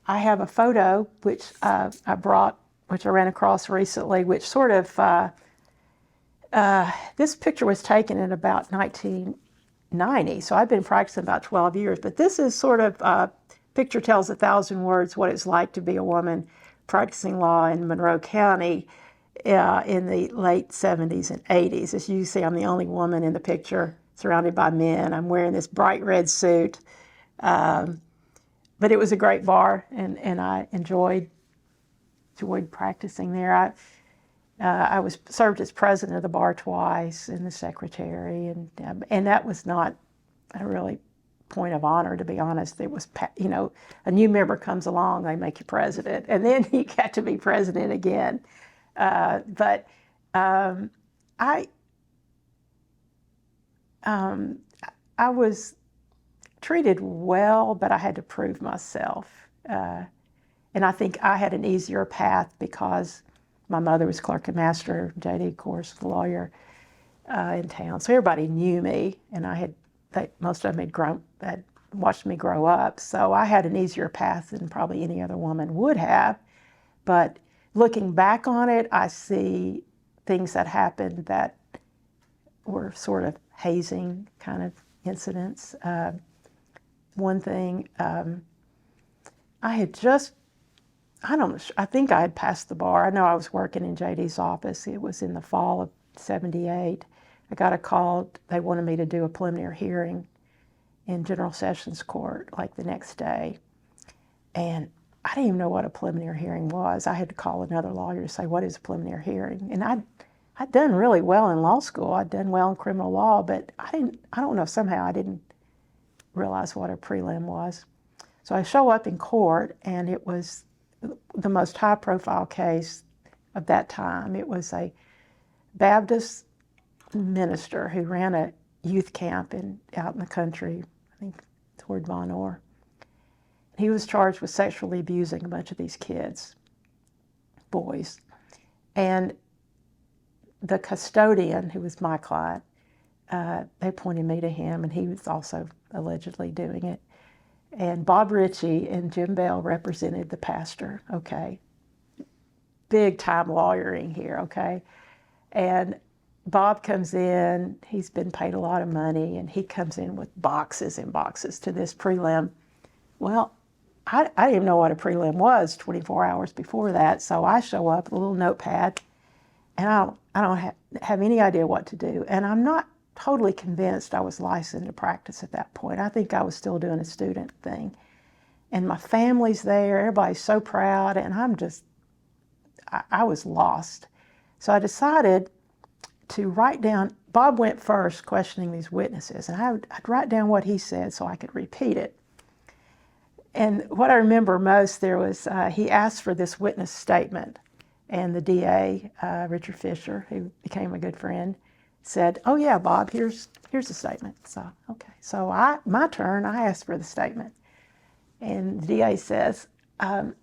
Speaker 2: I have a photo which I brought, which I ran across recently, which sort of, this picture was taken in about 1990. So I've been practicing about 12 years. But this is sort of, picture tells 1,000 words what it's like to be a woman practicing law in Monroe County in the late 70s and 80s. As you see, I'm the only woman in the picture surrounded by men. I'm wearing this bright red suit. But it was a great bar, and I enjoyed practicing there. I was served as president of the bar twice and the secretary, and that was not a really point of honor, to be honest. It was, you know, a new member comes along, they make you president, and then you get to be president again. But I was treated well, but I had to prove myself. And I think I had an easier path because my mother was clerk and master, JD, of course, the lawyer in town. So everybody knew me, and most of them had watched me grow up. So I had an easier path than probably any other woman would have. But looking back on it, I see things that happened that were sort of hazing kind of incidents. One thing, I think I had passed the bar. I know I was working in JD's office. It was in the fall of '78. I got a call. They wanted me to do a preliminary hearing in General Sessions Court like the next day. And I didn't even know what a preliminary hearing was. I had to call another lawyer to say, what is a preliminary hearing? And I'd done really well in law school. I'd done well in criminal law, but I don't know, somehow I didn't realize what a prelim was. So I show up in court, and it was the most high-profile case of that time. It was a Baptist minister who ran a youth camp out in the country, I think toward Von Orr. He was charged with sexually abusing a bunch of these kids, boys. And the custodian, who was my client, they pointed me to him, and he was also allegedly doing it. And Bob Ritchie and Jim Bell represented the pastor, okay? Big time lawyering here, okay? And Bob comes in, he's been paid a lot of money, and he comes in with boxes and boxes to this prelim. Well, I didn't even know what a prelim was 24 hours before that, so I show up with a little notepad, and I don't have any idea what to do. And I'm not totally convinced I was licensed to practice at that point. I think I was still doing a student thing. And my family's there, everybody's so proud, and I was lost. So I decided to write down, Bob went first questioning these witnesses, and I'd write down what he said so I could repeat it. And what I remember most, there was, he asked for this witness statement, and the DA, Richard Fisher, who became a good friend, said, "Oh yeah, Bob, here's the statement." So, okay. So my turn, I asked for the statement. And the DA says, I'm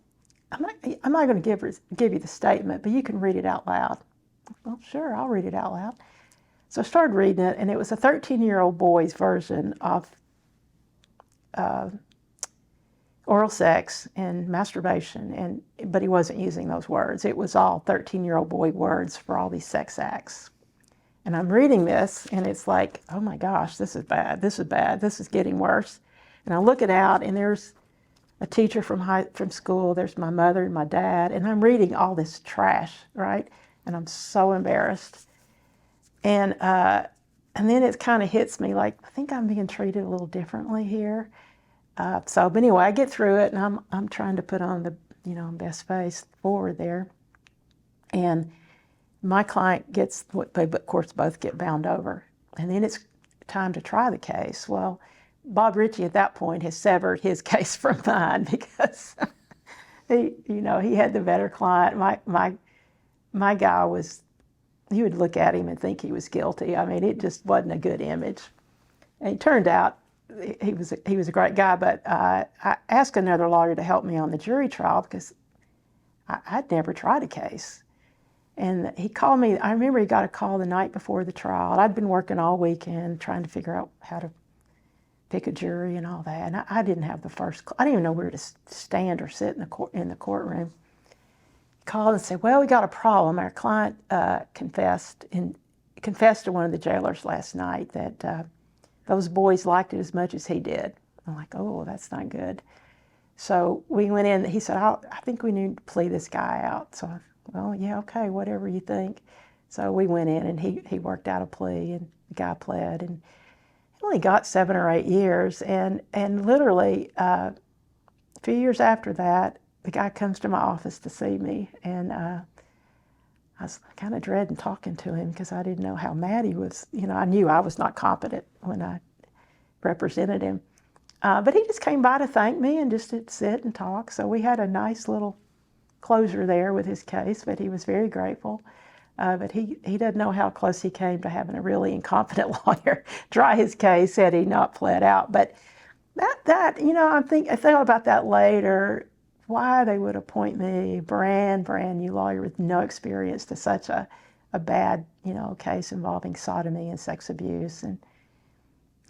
Speaker 2: not going to give you the statement, but you can read it out loud. Well, sure, I'll read it out loud. So I started reading it, and it was a 13-year-old boy's version of oral sex and masturbation, but he wasn't using those words. It was all 13-year-old boy words for all these sex acts. And I'm reading this, and it's like, oh my gosh, this is bad, this is bad, this is getting worse. And I'm looking out, and there's a teacher from school, there's my mother and my dad, and I'm reading all this trash, right? And I'm so embarrassed. And then it kind of hits me like, I think I'm being treated a little differently here. But anyway, I get through it, and I'm trying to put on the best face forward there. And my client gets, they of course both get bound over. And then it's time to try the case. Well, Bob Ritchie at that point has severed his case from mine because he had the better client. My guy was, you would look at him and think he was guilty. I mean, it just wasn't a good image. And it turned out he was a great guy, but I asked another lawyer to help me on the jury trial because I'd never tried a case. And he called me. I remember he got a call the night before the trial. I'd been working all weekend trying to figure out how to pick a jury and all that. And I didn't have I didn't even know where to stand or sit in the courtroom. He called and said, "Well, we got a problem. Our client confessed to one of the jailers last night that those boys liked it as much as he did." I'm like, "Oh, that's not good." So we went in. He said, "I think we need to plea this guy out." So, well, yeah, okay, whatever you think. So we went in, and he worked out a plea, and the guy pled, and he only got 7 or 8 years. And literally a few years after that, the guy comes to my office to see me, and I was kind of dreading talking to him because I didn't know how mad he was. I knew I was not competent when I represented him. But he just came by to thank me and just to sit and talk. So we had a nice little closure there with his case, but he was very grateful. But he doesn't know how close he came to having a really incompetent lawyer try his case had he not pled out. But I think about that later, why they would appoint me, brand new lawyer with no experience, to such a bad, case involving sodomy and sex abuse. And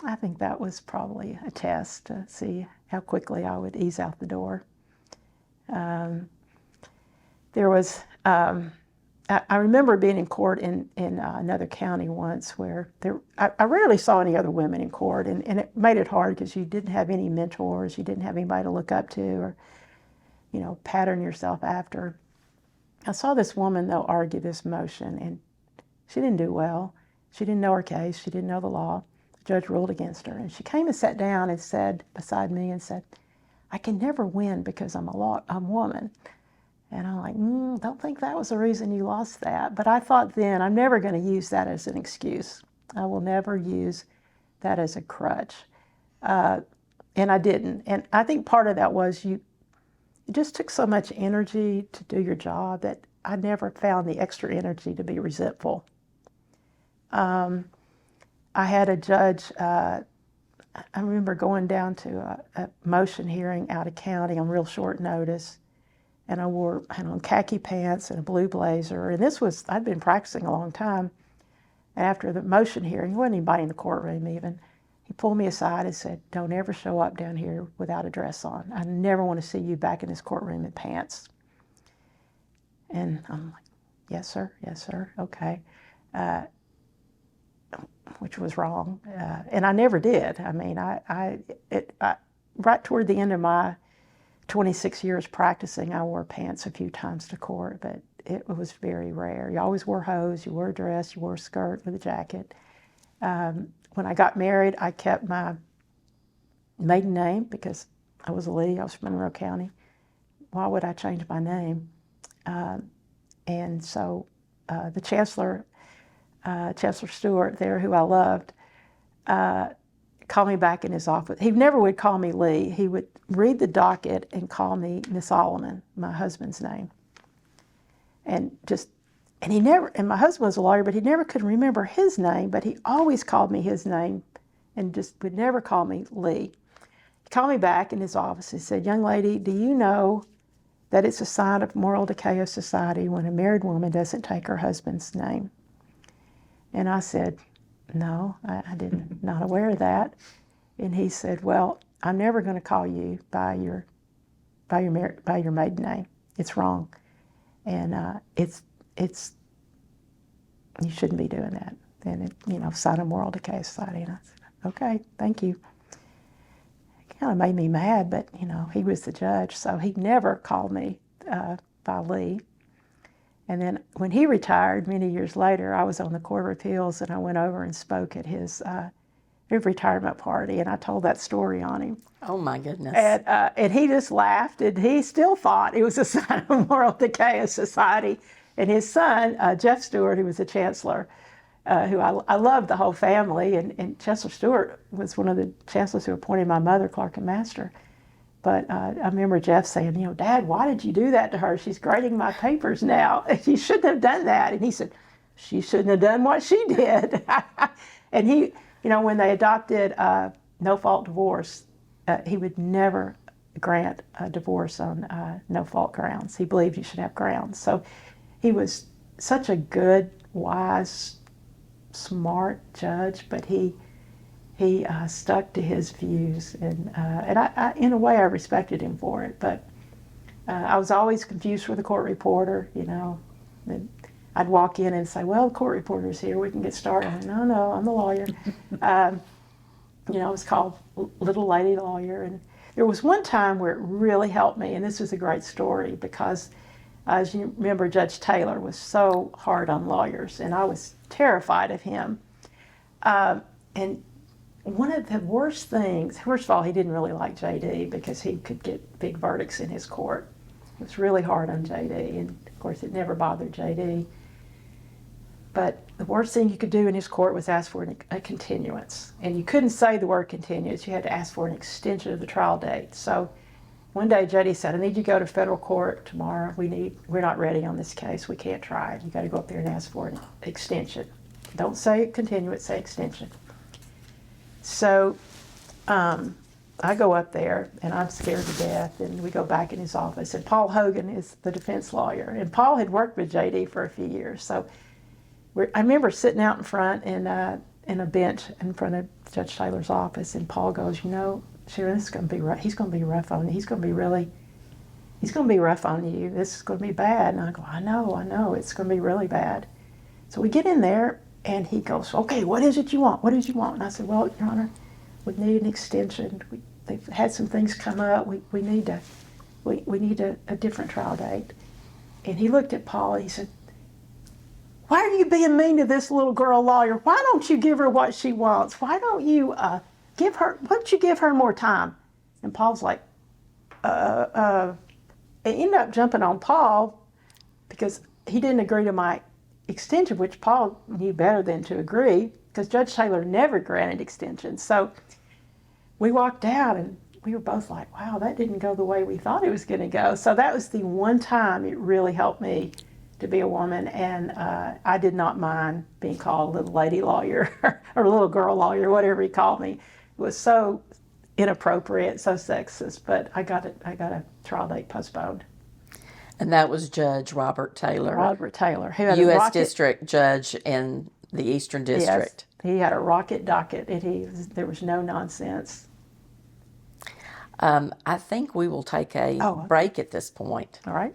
Speaker 2: I think that was probably a test to see how quickly I would ease out the door. There was, I remember being in court in another county once where I rarely saw any other women in court, and it made it hard because you didn't have any mentors, you didn't have anybody to look up to or, pattern yourself after. I saw this woman, though, argue this motion, and she didn't do well. She didn't know her case, she didn't know the law. The judge ruled against her, and she came and sat down and said, beside me, and said, "I can never win because I'm a woman." And I'm like, don't think that was the reason you lost that. But I thought then, I'm never going to use that as an excuse. I will never use that as a crutch. And I didn't. And I think part of that was it just took so much energy to do your job that I never found the extra energy to be resentful. I had a judge, I remember going down to a motion hearing out of county on real short notice. And I had on khaki pants and a blue blazer. And I'd been practicing a long time. And after the motion hearing, there wasn't anybody in the courtroom even, he pulled me aside and said, "Don't ever show up down here without a dress on. I never want to see you back in this courtroom in pants." And I'm like, yes, sir, okay. Which was wrong. And I never did. I mean, right toward the end of my 26 years practicing, I wore pants a few times to court, but it was very rare. You always wore hose, you wore a dress, you wore a skirt with a jacket. When I got married, I kept my maiden name because I was Lee, I was from Monroe County. Why would I change my name? And so the Chancellor Stewart there, who I loved, called me back in his office. He never would call me Lee. He would read the docket and call me Miss Alleman, my husband's name. And my husband was a lawyer, but he never could remember his name, but he always called me his name and just would never call me Lee. He called me back in his office and said, "Young lady, do you know that it's a sign of moral decay of society when a married woman doesn't take her husband's name?" And I said, "No, I didn't, not aware of that." And he said, "Well, I'm never going to call you by your maiden name. It's wrong, and it's you shouldn't be doing that. And it, sign of moral decay of society." And I said, "Okay, thank you." It kind of made me mad, but he was the judge, so he never called me by Lee. And then when he retired many years later, I was on the Court of Appeals, and I went over and spoke at his retirement party, and I told that story on him.
Speaker 1: Oh, my goodness.
Speaker 2: And he just laughed, and he still thought it was a sign of moral decay of society. And his son, Jeff Stewart, who was a chancellor, who I loved the whole family, and Chancellor Stewart was one of the chancellors who appointed my mother, Clerk and Master. But I remember Jeff saying, "Dad, why did you do that to her? She's grading my papers now. She shouldn't have done that." And he said, "She shouldn't have done what she did." And he, when they adopted no-fault divorce, he would never grant a divorce on no-fault grounds. He believed you should have grounds. So he was such a good, wise, smart judge, but he stuck to his views, and I, in a way, I respected him for it. But I was always confused with the court reporter. And I'd walk in and say, "Well, the court reporter's here. We can get started." I'm like, No, I'm the lawyer. I was called Little Lady Lawyer. And there was one time where it really helped me, and this was a great story because, as you remember, Judge Taylor was so hard on lawyers, and I was terrified of him. And one of the worst things, first of all, he didn't really like J.D. because he could get big verdicts in his court. It was really hard on J.D., and of course it never bothered J.D. But the worst thing you could do in his court was ask for a continuance. And you couldn't say the word continuance, you had to ask for an extension of the trial date. So one day J.D. said, "I need you to go to federal court tomorrow. We're not ready on this case, we can't try it. You got to go up there and ask for an extension. Don't say continuance, say extension." So I go up there, and I'm scared to death, and we go back in his office, and Paul Hogan is the defense lawyer, and Paul had worked with J.D. for a few years. So I remember sitting out in front in a bench in front of Judge Taylor's office, and Paul goes, "Sharon, this is going to be rough. He's going to be rough on you. He's going to be rough on you. This is going to be bad." And I go, I know, it's going to be really bad." So we get in there, and he goes, "Okay, what is it you want? What did you want?" And I said, "Well, Your Honor, we need an extension. They've had some things come up. We need a different trial date." And he looked at Paul, and he said, "Why are you being mean to this little girl lawyer? Why don't you give her what she wants? Why don't you give her more time?" And Paul's like, It ended up jumping on Paul because he didn't agree to my extension, which Paul knew better than to agree, because Judge Taylor never granted extensions. So we walked out, and we were both like, wow, that didn't go the way we thought it was going to go. So that was the one time it really helped me to be a woman, and I did not mind being called little lady lawyer or little girl lawyer, whatever he called me. It was so inappropriate, so sexist, but I got a trial date postponed.
Speaker 1: And that was Judge Robert Taylor.
Speaker 2: Robert Taylor, who had
Speaker 1: U.S. District Judge in the Eastern
Speaker 2: Yes,
Speaker 1: District.
Speaker 2: he had a rocket docket. There was no nonsense.
Speaker 1: I think we will take a
Speaker 2: Oh, okay.
Speaker 1: break at this point.
Speaker 2: All right.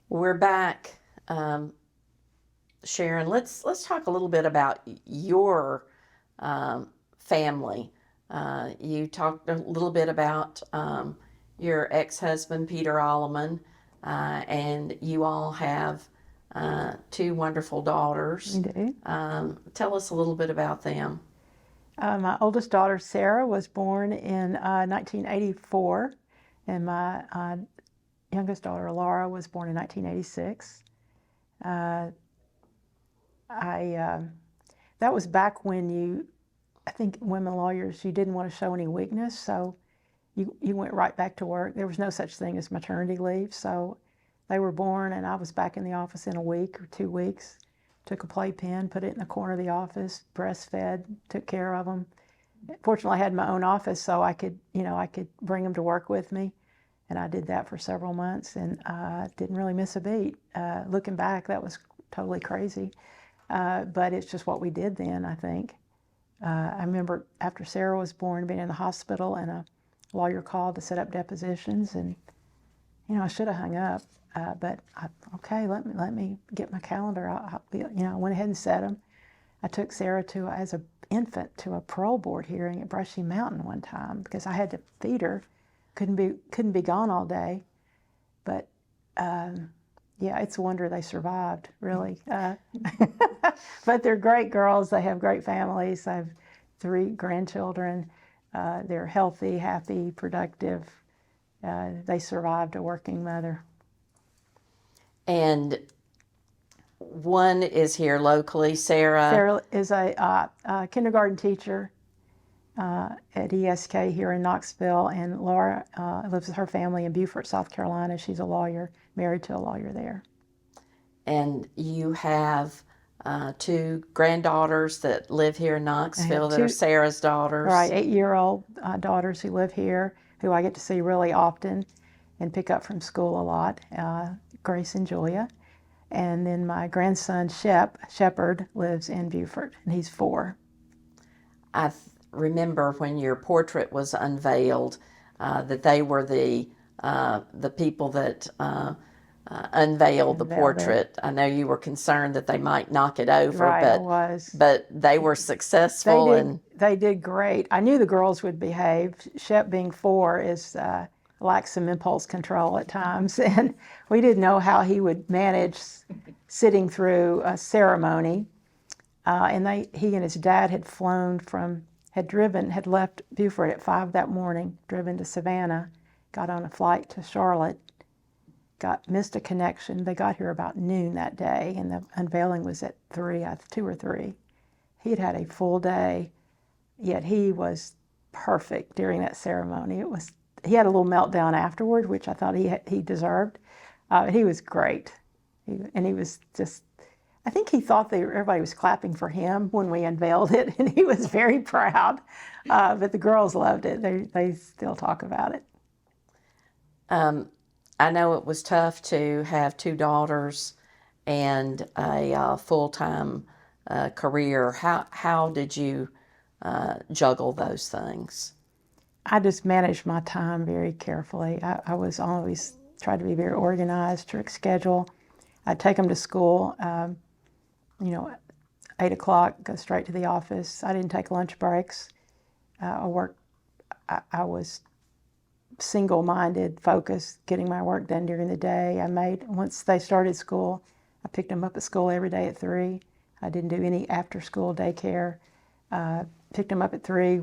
Speaker 1: We're back. Sharon, let's talk a little bit about your family. You talked a little bit about your ex-husband, Peter Alleman, and you all have two wonderful daughters.
Speaker 2: We do.
Speaker 1: Tell us a little bit about them.
Speaker 2: My oldest daughter, Sarah, was born in 1984, and my youngest daughter, Laura, was born in 1986. That was back when I think women lawyers, you didn't want to show any weakness, so you went right back to work. There was no such thing as maternity leave, so they were born, and I was back in the office in a week or 2 weeks. Took a playpen, put it in the corner of the office, breastfed, took care of them. Fortunately, I had my own office, so I could bring them to work with me, and I did that for several months, and didn't really miss a beat. Looking back, that was totally crazy, but it's just what we did then, I think. I remember after Sarah was born, being in the hospital, and a lawyer called to set up depositions, and I should have hung up, but okay, let me get my calendar. I went ahead and set them. I took Sarah as an infant to a parole board hearing at Brushy Mountain one time because I had to feed her. Couldn't be gone all day, but yeah, it's a wonder they survived, really. But they're great girls. They have great families. I have 3 grandchildren. They're healthy, happy, productive. They survived a working mother.
Speaker 1: And one is here locally, Sarah.
Speaker 2: Sarah is a kindergarten teacher at ESK here in Knoxville, and Laura lives with her family in Beaufort, South Carolina. She's a lawyer, married to a lawyer there.
Speaker 1: And you have 2 granddaughters that live here in Knoxville that are Sarah's daughters.
Speaker 2: Right, 8-year-old daughters who live here, who I get to see really often and pick up from school a lot, Grace and Julia. And then my grandson, Shepherd, lives in Beaufort, and he's 4.
Speaker 1: I remember when your portrait was unveiled that they were the people that unveiled the portrait. I know you were concerned that they might knock it over,
Speaker 2: right, I was.
Speaker 1: But they were successful.
Speaker 2: They did great. I knew the girls would behave. Shep, being 4, lacks some impulse control at times, and we didn't know how he would manage sitting through a ceremony. And he and his dad had left Beaufort at 5 that morning, driven to Savannah, got on a flight to Charlotte, missed a connection. They got here about noon that day, and the unveiling was at 2 or 3. He'd had a full day, yet he was perfect during that ceremony. He had a little meltdown afterward, which I thought he deserved. He was great, and he was just. I think he thought everybody was clapping for him when we unveiled it, and he was very proud. But the girls loved it. They still talk about it.
Speaker 1: I know it was tough to have 2 daughters and a full-time career. How did you juggle those things?
Speaker 2: I just managed my time very carefully. I was always tried to be very organized, strict schedule. I'd take them to school, 8 o'clock, go straight to the office. I didn't take lunch breaks. I was single-minded, focused, getting my work done during the day. Once they started school, I picked them up at school every day at 3. I didn't do any after-school daycare. Picked them up at 3.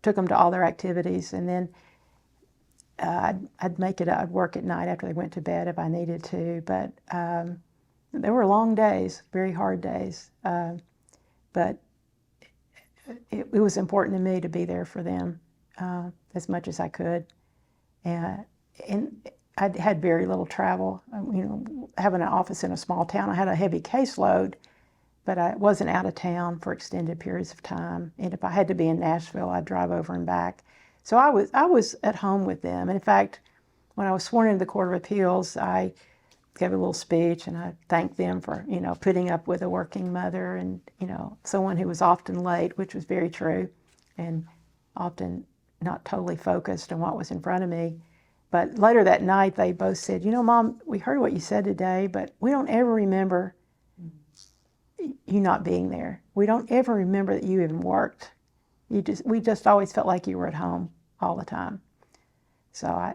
Speaker 2: Took them to all their activities, and then I'd work at night after they went to bed if I needed to. But there were long days, very hard days. But it was important to me to be there for them as much as I could. And I had very little travel. Having an office in a small town, I had a heavy caseload, but I wasn't out of town for extended periods of time. And if I had to be in Nashville, I'd drive over and back. So I was at home with them. And in fact, when I was sworn into the Court of Appeals, I gave a little speech, and I thanked them for, putting up with a working mother and, someone who was often late, which was very true, and often not totally focused on what was in front of me. But later that night, they both said, Mom, we heard what you said today, but we don't ever remember you not being there. We don't ever remember that you even worked. We just always felt like you were at home all the time. So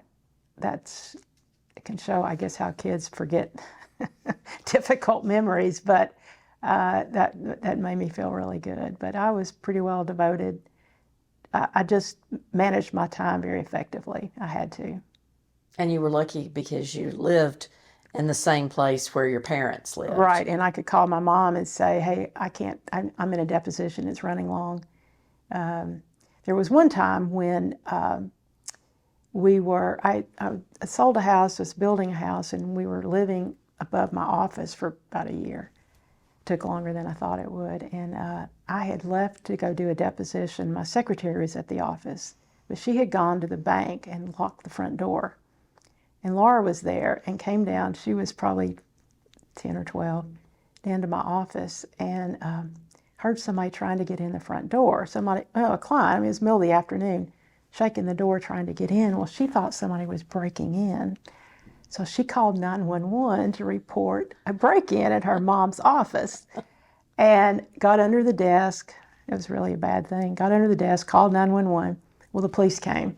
Speaker 2: it can show, I guess, how kids forget difficult memories, but that made me feel really good. But I was pretty well devoted. I just managed my time very effectively. I had to.
Speaker 1: And you were lucky because you lived in the same place where your parents lived.
Speaker 2: Right, and I could call my mom and say, hey, I can't, I'm in a deposition, it's running long. There was one time when I sold a house, was building a house, and we were living above my office for about a year. It took longer than I thought it would. And I had left to go do a deposition. My secretary was at the office, but she had gone to the bank and locked the front door. And Laura was there and came down. She was probably 10 or 12, down to my office and heard somebody trying to get in the front door. A client, it was middle of the afternoon, shaking the door trying to get in. Well, she thought somebody was breaking in. So she called 911 to report a break-in at her mom's office and got under the desk. It was really a bad thing. Got under the desk, called 911. Well, the police came.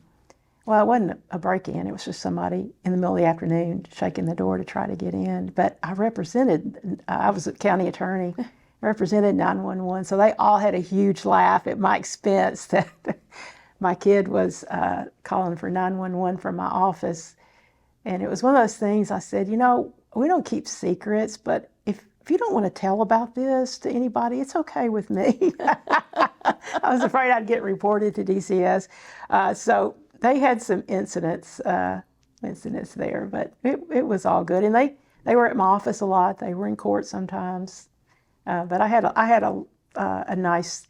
Speaker 2: Well, it wasn't a break-in. It was just somebody in the middle of the afternoon shaking the door to try to get in. But I was a county attorney, represented 911. So they all had a huge laugh at my expense that my kid was calling for 911 from my office. And it was one of those things I said, we don't keep secrets, but if you don't want to tell about this to anybody, it's okay with me. I was afraid I'd get reported to DCS. So they had some incidents there, but it was all good. And they were at my office a lot. They were in court sometimes. But I had a nice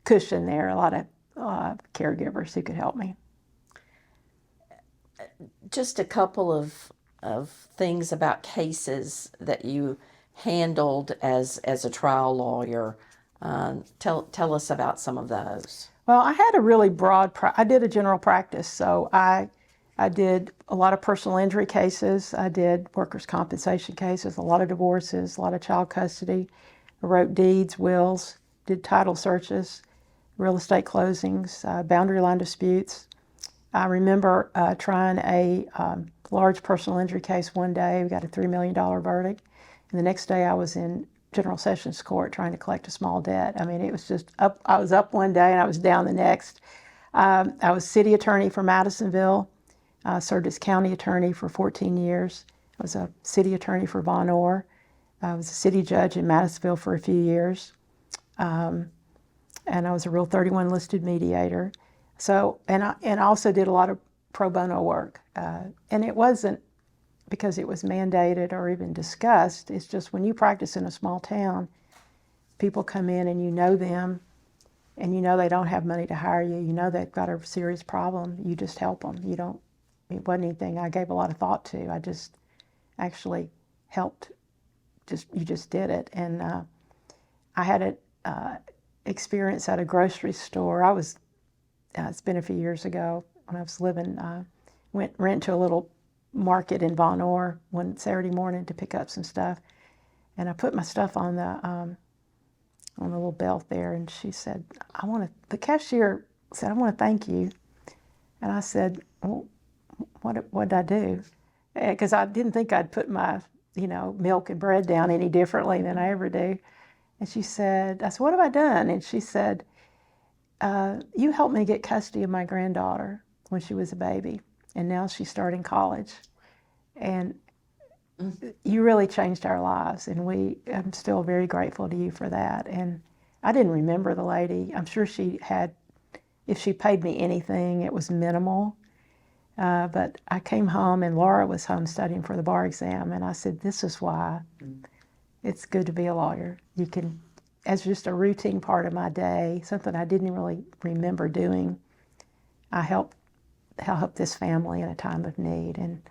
Speaker 2: cushion there, a lot of caregivers who could help me.
Speaker 1: Just a couple of things about cases that you handled as a trial lawyer. Tell us about some of those.
Speaker 2: Well, I had a really I did a general practice, so I did a lot of personal injury cases. I did workers' compensation cases, a lot of divorces, a lot of child custody. I wrote deeds, wills, did title searches, real estate closings, boundary line disputes. I remember trying a large personal injury case one day. We got a $3 million verdict. And the next day I was in General Sessions Court trying to collect a small debt. I mean, it was just up. I was up one day and I was down the next. I was city attorney for Madisonville. I served as county attorney for 14 years. I was a city attorney for Von Orr. I was a city judge in Madisonville for a few years. And I was a Rule 31 listed mediator. So, and I also did a lot of pro bono work. And it wasn't because it was mandated or even discussed. It's just when you practice in a small town, people come in and you know them, and you know they don't have money to hire you. You know they've got a serious problem. You just help them. It wasn't anything I gave a lot of thought to. I just actually helped. You just did it. And I had an experience at a grocery store. It's been a few years ago when I was living, went to a little market in Von Orr one Saturday morning to pick up some stuff. And I put my stuff on the little belt there, and she said, the cashier said, I want to thank you. And I said, well, what did I do? Because I didn't think I'd put my, milk and bread down any differently than I ever do. And I said, what have I done? And she said, you helped me get custody of my granddaughter when she was a baby, and now she's starting college. And you really changed our lives, and I'm still very grateful to you for that. And I didn't remember the lady. I'm sure if she paid me anything, it was minimal. But I came home, and Laura was home studying for the bar exam, and I said, this is why it's good to be a lawyer. You can, as just a routine part of my day, something I didn't really remember doing, I helped this family in a time of need. And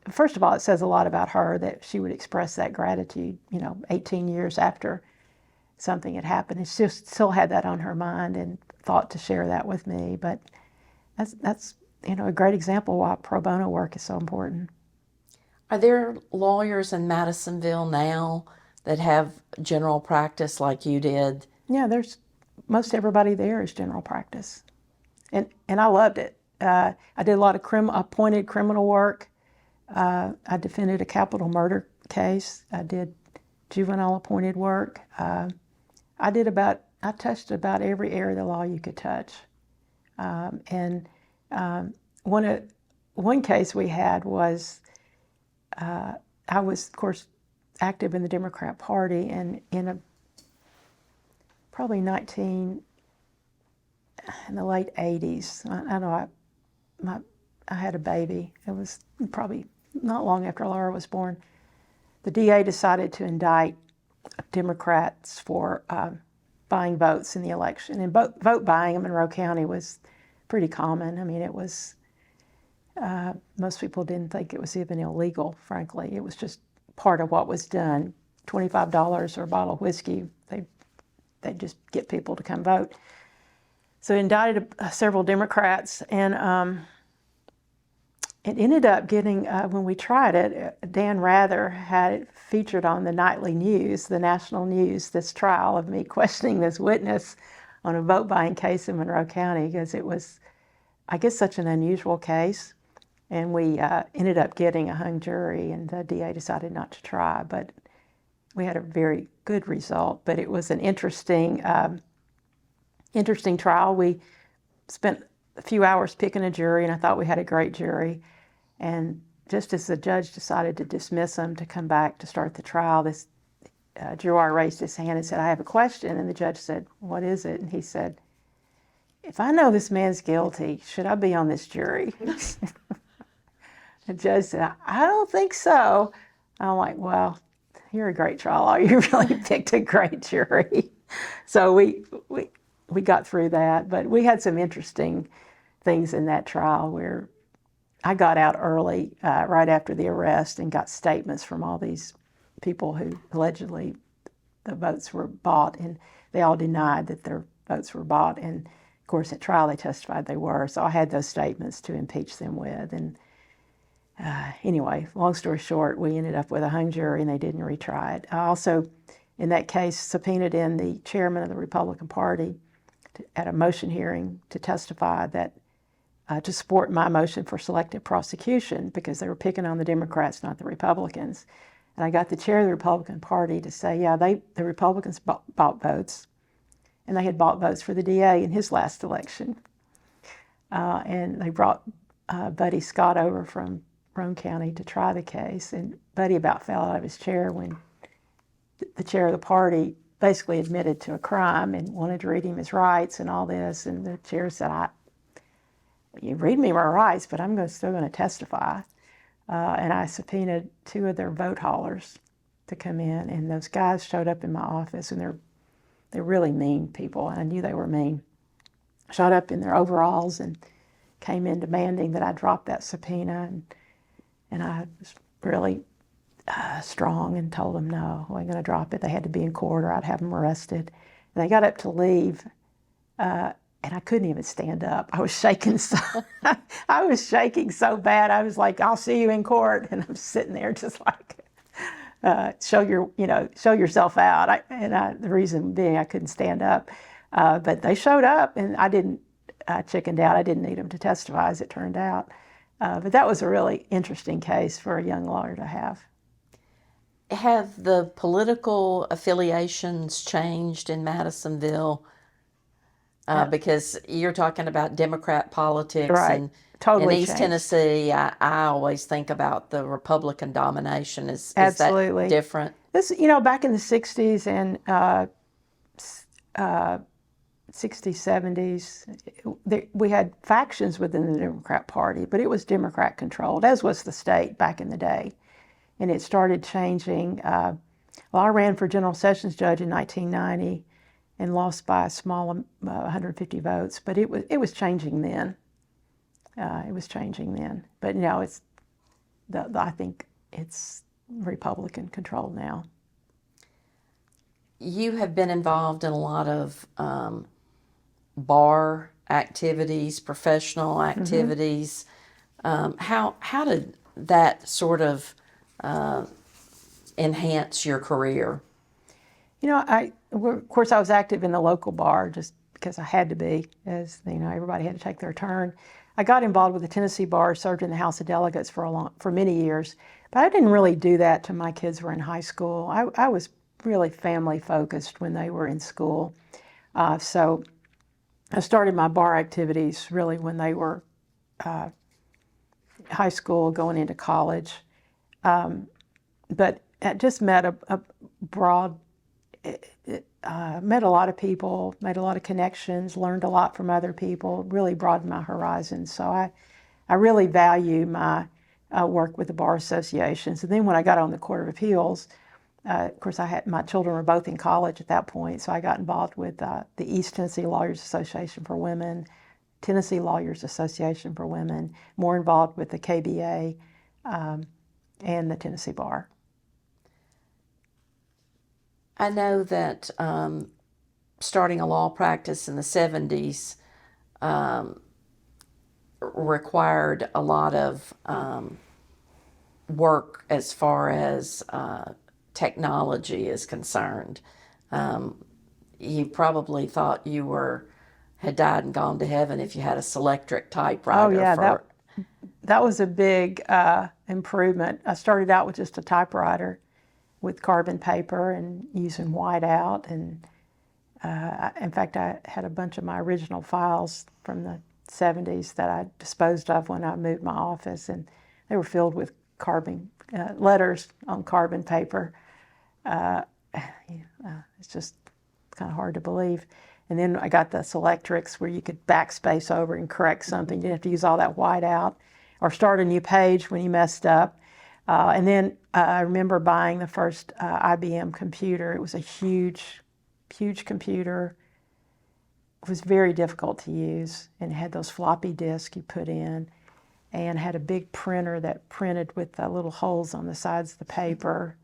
Speaker 2: first of all, it says a lot about her that she would express that gratitude, 18 years after something had happened. And she still had that on her mind and thought to share that with me. But that's a great example why pro bono work is so important.
Speaker 1: Are there lawyers in Madisonville now that have general practice like you did?
Speaker 2: Yeah, there's most everybody there is general practice. And I loved it. I did a lot of appointed criminal work. I defended a capital murder case. I did juvenile appointed work. I touched about every area of the law you could touch. One case we had was, I was, of course, active in the Democrat Party, and probably in the late 80s, I know I had a baby. It was probably not long after Laura was born. The DA decided to indict Democrats for buying votes in the election. And vote buying in Monroe County was pretty common. I mean, it was, most people didn't think it was even illegal, frankly. It was just part of what was done. $25 or a bottle of whiskey, they'd just get people to come vote. So it indicted several Democrats, and it ended up getting, when we tried it, Dan Rather had it featured on the nightly news, the national news, this trial of me questioning this witness on a vote buying case in Monroe County, because it was, I guess, such an unusual case. And we ended up getting a hung jury, and the DA decided not to try, but we had a very good result. But it was an interesting trial. We spent a few hours picking a jury, and I thought we had a great jury. And just as the judge decided to dismiss them to come back to start the trial, this juror raised his hand and said, "I have a question." And the judge said, "What is it?" And he said, "If I know this man's guilty, should I be on this jury?" The judge said, "I don't think so." I'm like, "Well, you're a great trial lawyer. You really picked a great jury." So we got through that, but we had some interesting things in that trial where I got out early, right after the arrest, and got statements from all these people who allegedly the votes were bought, and they all denied that their votes were bought. And of course, at trial, they testified they were. So I had those statements to impeach them with. And anyway, long story short, we ended up with a hung jury, and they didn't retry it. I also, in that case, subpoenaed in the chairman of the Republican Party at a motion hearing to testify that to support my motion for selective prosecution, because they were picking on the Democrats, not the Republicans. And I got the chair of the Republican Party to say, yeah, the Republicans bought votes, and they had bought votes for the DA in his last election. And they brought Buddy Scott over from Roane County to try the case, and Buddy about fell out of his chair when the chair of the party basically admitted to a crime and wanted to read him his rights and all this. And the chair said, "You read me my rights, but I'm still going to testify." And I subpoenaed 2 of their vote haulers to come in, and those guys showed up in my office, and they're really mean people, and I knew they were mean. Showed up in their overalls and came in demanding that I drop that subpoena, and I was really strong and told them no, I wasn't going to drop it. They had to be in court or I'd have them arrested. And they got up to leave, and I couldn't even stand up. I was shaking so I was shaking so bad. I was like, "I'll see you in court," and I'm sitting there just like, show yourself out. The reason being I couldn't stand up, but they showed up, and I didn't chickened out. I didn't need them to testify, as it turned out. But that was a really interesting case for a young lawyer to have.
Speaker 1: Have the political affiliations changed in Madisonville? Because you're talking about Democrat politics,
Speaker 2: Right.
Speaker 1: and
Speaker 2: Totally
Speaker 1: in East
Speaker 2: changed.
Speaker 1: Tennessee, I always think about the Republican domination. Is
Speaker 2: Absolutely.
Speaker 1: that different?
Speaker 2: This, back in the 60s and 60s, 70s, we had factions within the Democrat Party, but it was Democrat controlled, as was the state back in the day. And it started changing. Well, I ran for General Sessions Judge in 1990 and lost by a small 150 votes, but it was changing then. It was changing then. But I think it's Republican controlled now.
Speaker 1: You have been involved in a lot of bar activities, professional activities. How did that sort of enhance your career?
Speaker 2: You know, of course, I was active in the local bar just because I had to be, as you know, everybody had to take their turn. I got involved with the Tennessee bar, served in the House of Delegates for many years, but I didn't really do that till my kids were in high school. I was really family focused when they were in school, so I started my bar activities really when they were high school, going into college. But I just met a broad. Met a lot of people, made a lot of connections, learned a lot from other people, really broadened my horizons. So I really value my work with the bar associations. And then when I got on the Court of Appeals, of course, my children were both in college at that point, so I got involved with the East Tennessee Lawyers Association for Women, Tennessee Lawyers Association for Women, more involved with the KBA and the Tennessee Bar.
Speaker 1: I know that starting a law practice in the 70s required a lot of work as far as technology is concerned. You probably thought you had died and gone to heaven if you had a Selectric typewriter.
Speaker 2: Oh yeah, that was a big improvement. I started out with just a typewriter with carbon paper and using whiteout, and in fact I had a bunch of my original files from the 70s that I disposed of when I moved my office, and they were filled with carbon letters on carbon paper. It's just kind of hard to believe. And then I got the Selectrics where you could backspace over and correct something. You didn't have to use all that whiteout or start a new page when you messed up. And then I remember buying the first IBM computer. It was a huge, huge computer. It was very difficult to use, and it had those floppy disks you put in, and had a big printer that printed with the little holes on the sides of the paper.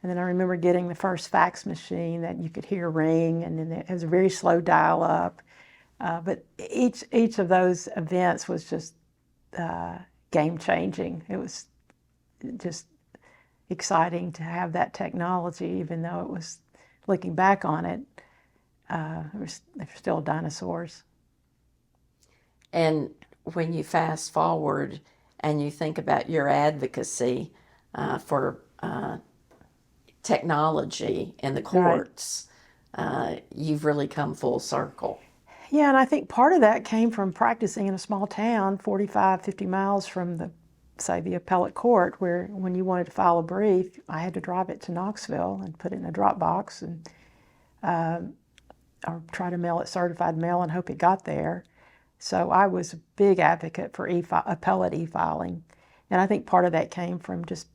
Speaker 2: And then I remember getting the first fax machine that you could hear ring, and then it was a very slow dial-up. But each of those events was just game-changing. It was just exciting to have that technology, even though it was, looking back on it, they're still dinosaurs.
Speaker 1: And when you fast forward and you think about your advocacy for technology in the courts, you've really come full circle.
Speaker 2: Yeah, and I think part of that came from practicing in a small town, 45, 50 miles from the appellate court, where when you wanted to file a brief, I had to drive it to Knoxville and put it in a drop box, and or try to mail it certified mail and hope it got there. So I was a big advocate for appellate e-filing. And I think part of that came from just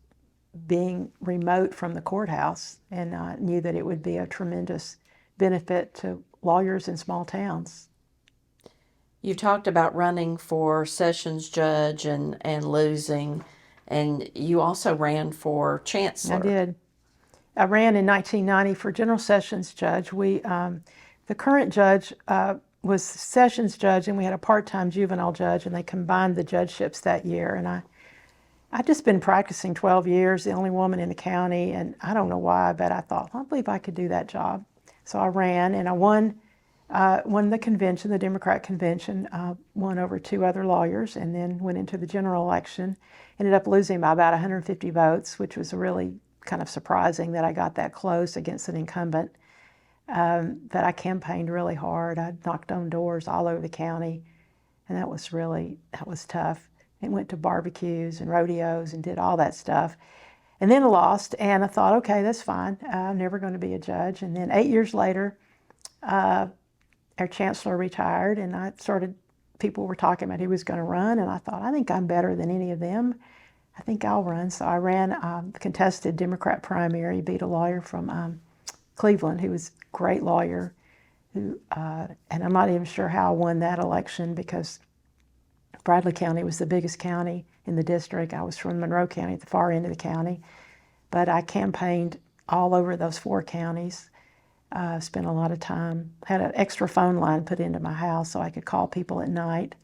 Speaker 2: being remote from the courthouse, and I knew that it would be a tremendous benefit to lawyers in small towns.
Speaker 1: You talked about running for sessions judge and losing, and you also ran for chancellor.
Speaker 2: I did. I ran in 1990 for general sessions judge. The current judge was sessions judge, and we had a part-time juvenile judge, and they combined the judgeships that year. And I'd just been practicing 12 years, the only woman in the county, and I don't know why, but I thought, I believe I could do that job. So I ran, and I won the convention, the Democrat convention, won over 2 other lawyers, and then went into the general election. Ended up losing by about 150 votes, which was really kind of surprising that I got that close against an incumbent. That I campaigned really hard. I knocked on doors all over the county, and that was tough. And went to barbecues and rodeos and did all that stuff. And then I lost, and I thought, okay, that's fine. I'm never going to be a judge. And then 8 years later, our chancellor retired, and people were talking about who was going to run, and I thought, I think I'm better than any of them. I think I'll run. So I ran the contested Democrat primary, beat a lawyer from Cleveland, who was a great lawyer, and I'm not even sure how I won that election, because Bradley County was the biggest county in the district. I was from Monroe County at the far end of the county. But I campaigned all over those 4 counties. Spent a lot of time, had an extra phone line put into my house so I could call people at night.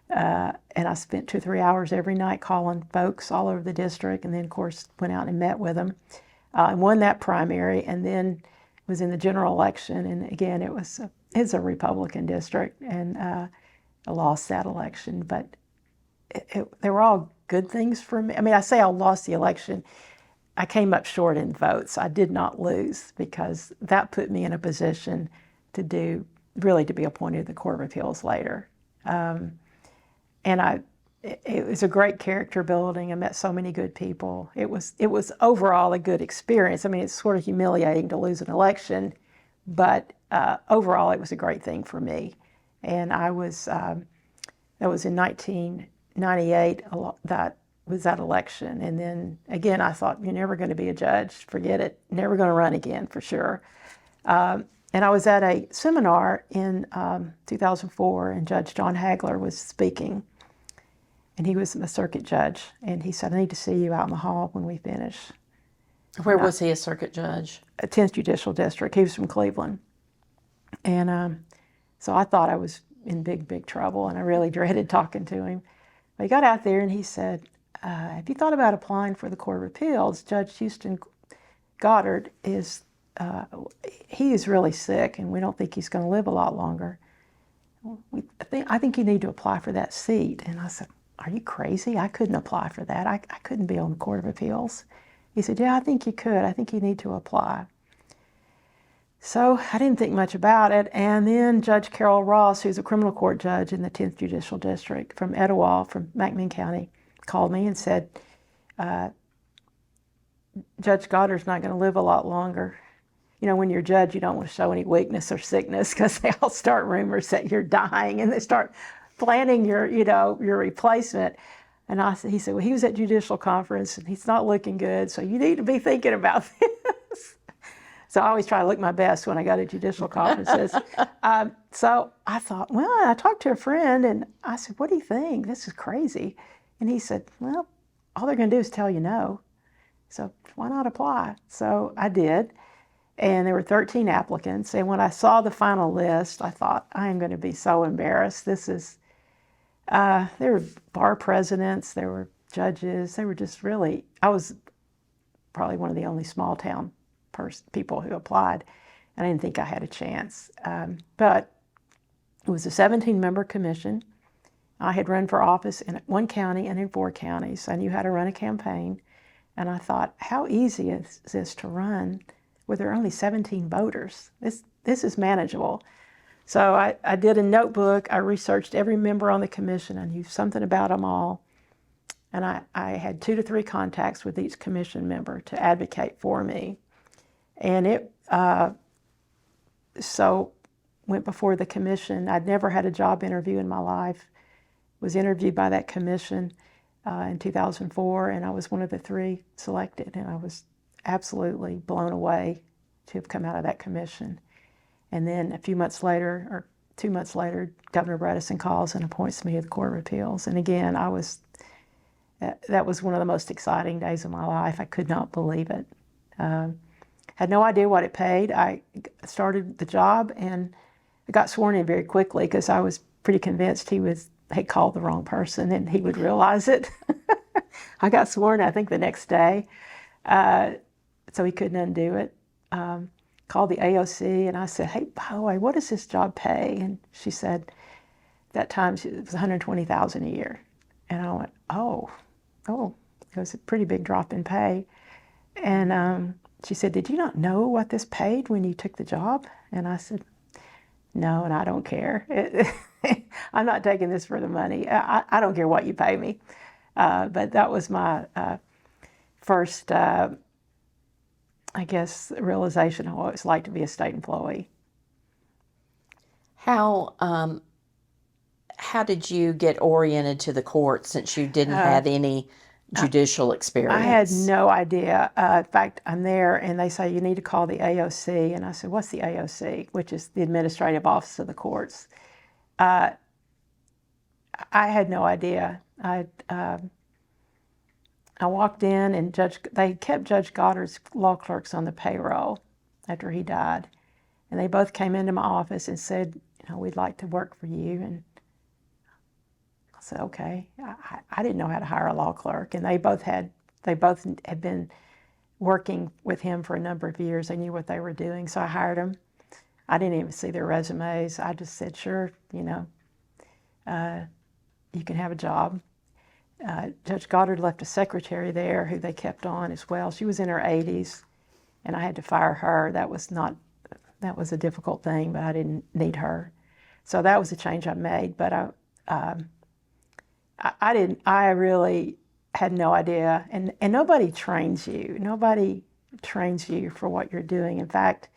Speaker 2: And I spent 2 or 3 hours every night calling folks all over the district, and then, of course, went out and met with them. And won that primary, and then was in the general election. And again, it's a Republican district, and I lost that election. But they were all good things for me. I mean, I say I lost the election. I came up short in votes. I did not lose, because that put me in a position to be appointed to the Court of Appeals later. And it was a great character building. I met so many good people. It was overall a good experience. I mean, it's sort of humiliating to lose an election, but overall it was a great thing for me. And that was in 1998, that was that election. And then again, I thought, you're never going to be a judge. Forget it. Never going to run again, for sure. And I was at a seminar in 2004, and Judge John Hagler was speaking. And he was a circuit judge. And he said, I need to see you out in the hall when we finish.
Speaker 1: Where was he a circuit judge?
Speaker 2: 10th Judicial District. He was from Cleveland. And so I thought I was in big trouble, and I really dreaded talking to him. But he got out there and he said, have you thought about applying for the Court of Appeals? Judge Houston Goddard he is really sick, and we don't think he's going to live a lot longer. I think you need to apply for that seat. And I said, are you crazy? I couldn't apply for that. I couldn't be on the Court of Appeals. He said, yeah, I think you could. I think you need to apply. So I didn't think much about it. And then Judge Carol Ross, who's a criminal court judge in the 10th Judicial District from Etowah, from McMinn County, called me and said, Judge Goddard's not going to live a lot longer. You know, when you're a judge, you don't want to show any weakness or sickness, because they all start rumors that you're dying, and they start planning your replacement. And he said, well, he was at judicial conference and he's not looking good, so you need to be thinking about this. So I always try to look my best when I go to judicial conferences. So I thought, well, I talked to a friend and I said, what do you think? This is crazy. And he said, well, all they're going to do is tell you no. So why not apply? So I did. And there were 13 applicants. And when I saw the final list, I thought, I am going to be so embarrassed. There were bar presidents, there were judges, they were just really, I was probably one of the only small town people who applied, and I didn't think I had a chance. But it was a 17-member commission. I had run for office in 1 county and in 4 counties. I knew how to run a campaign, and I thought, how easy is this to run where there are only 17 voters? This is manageable. So I did a notebook. I researched every member on the commission. I knew something about them all. And I had 2 to 3 contacts with each commission member to advocate for me. And so went before the commission. I'd never had a job interview in my life. Was interviewed by that commission in 2004, and I was one of the 3 selected. And I was absolutely blown away to have come out of that commission. And then a few months later, or 2 months later, Governor Bredesen calls and appoints me to the Court of Appeals. And again, that was one of the most exciting days of my life. I could not believe it. Had no idea what it paid. I started the job and I got sworn in very quickly, because I was pretty convinced he called the wrong person and he would realize it. I got sworn, I think, the next day, so he couldn't undo it. Called the AOC and I said, hey, by the way, what does this job pay? And she said, that time it was $120,000 a year. And I went, oh, it was a pretty big drop in pay. And she said, did you not know what this paid when you took the job? And I said, no, and I don't care. I'm not taking this for the money. I don't care what you pay me. But that was my first, I guess, realization of what it's like to be a state employee.
Speaker 1: How did you get oriented to the court, since you didn't have any judicial experience?
Speaker 2: I had no idea. In fact, I'm there and they say, you need to call the AOC. And I said, what's the AOC? Which is the Administrative Office of the Courts. I had no idea. I walked in and they kept Judge Goddard's law clerks on the payroll after he died. And they both came into my office and said, we'd like to work for you. And I said, okay. I didn't know how to hire a law clerk. And they both had been working with him for a number of years. They knew what they were doing. So I hired them. I didn't even see their resumes. I just said, sure, you can have a job. Judge Goddard left a secretary there who they kept on as well. She was in her 80s, and I had to fire her. That was a difficult thing, but I didn't need her. So that was a change I made. But I really had no idea. And nobody trains you. Nobody trains you for what you're doing. In fact,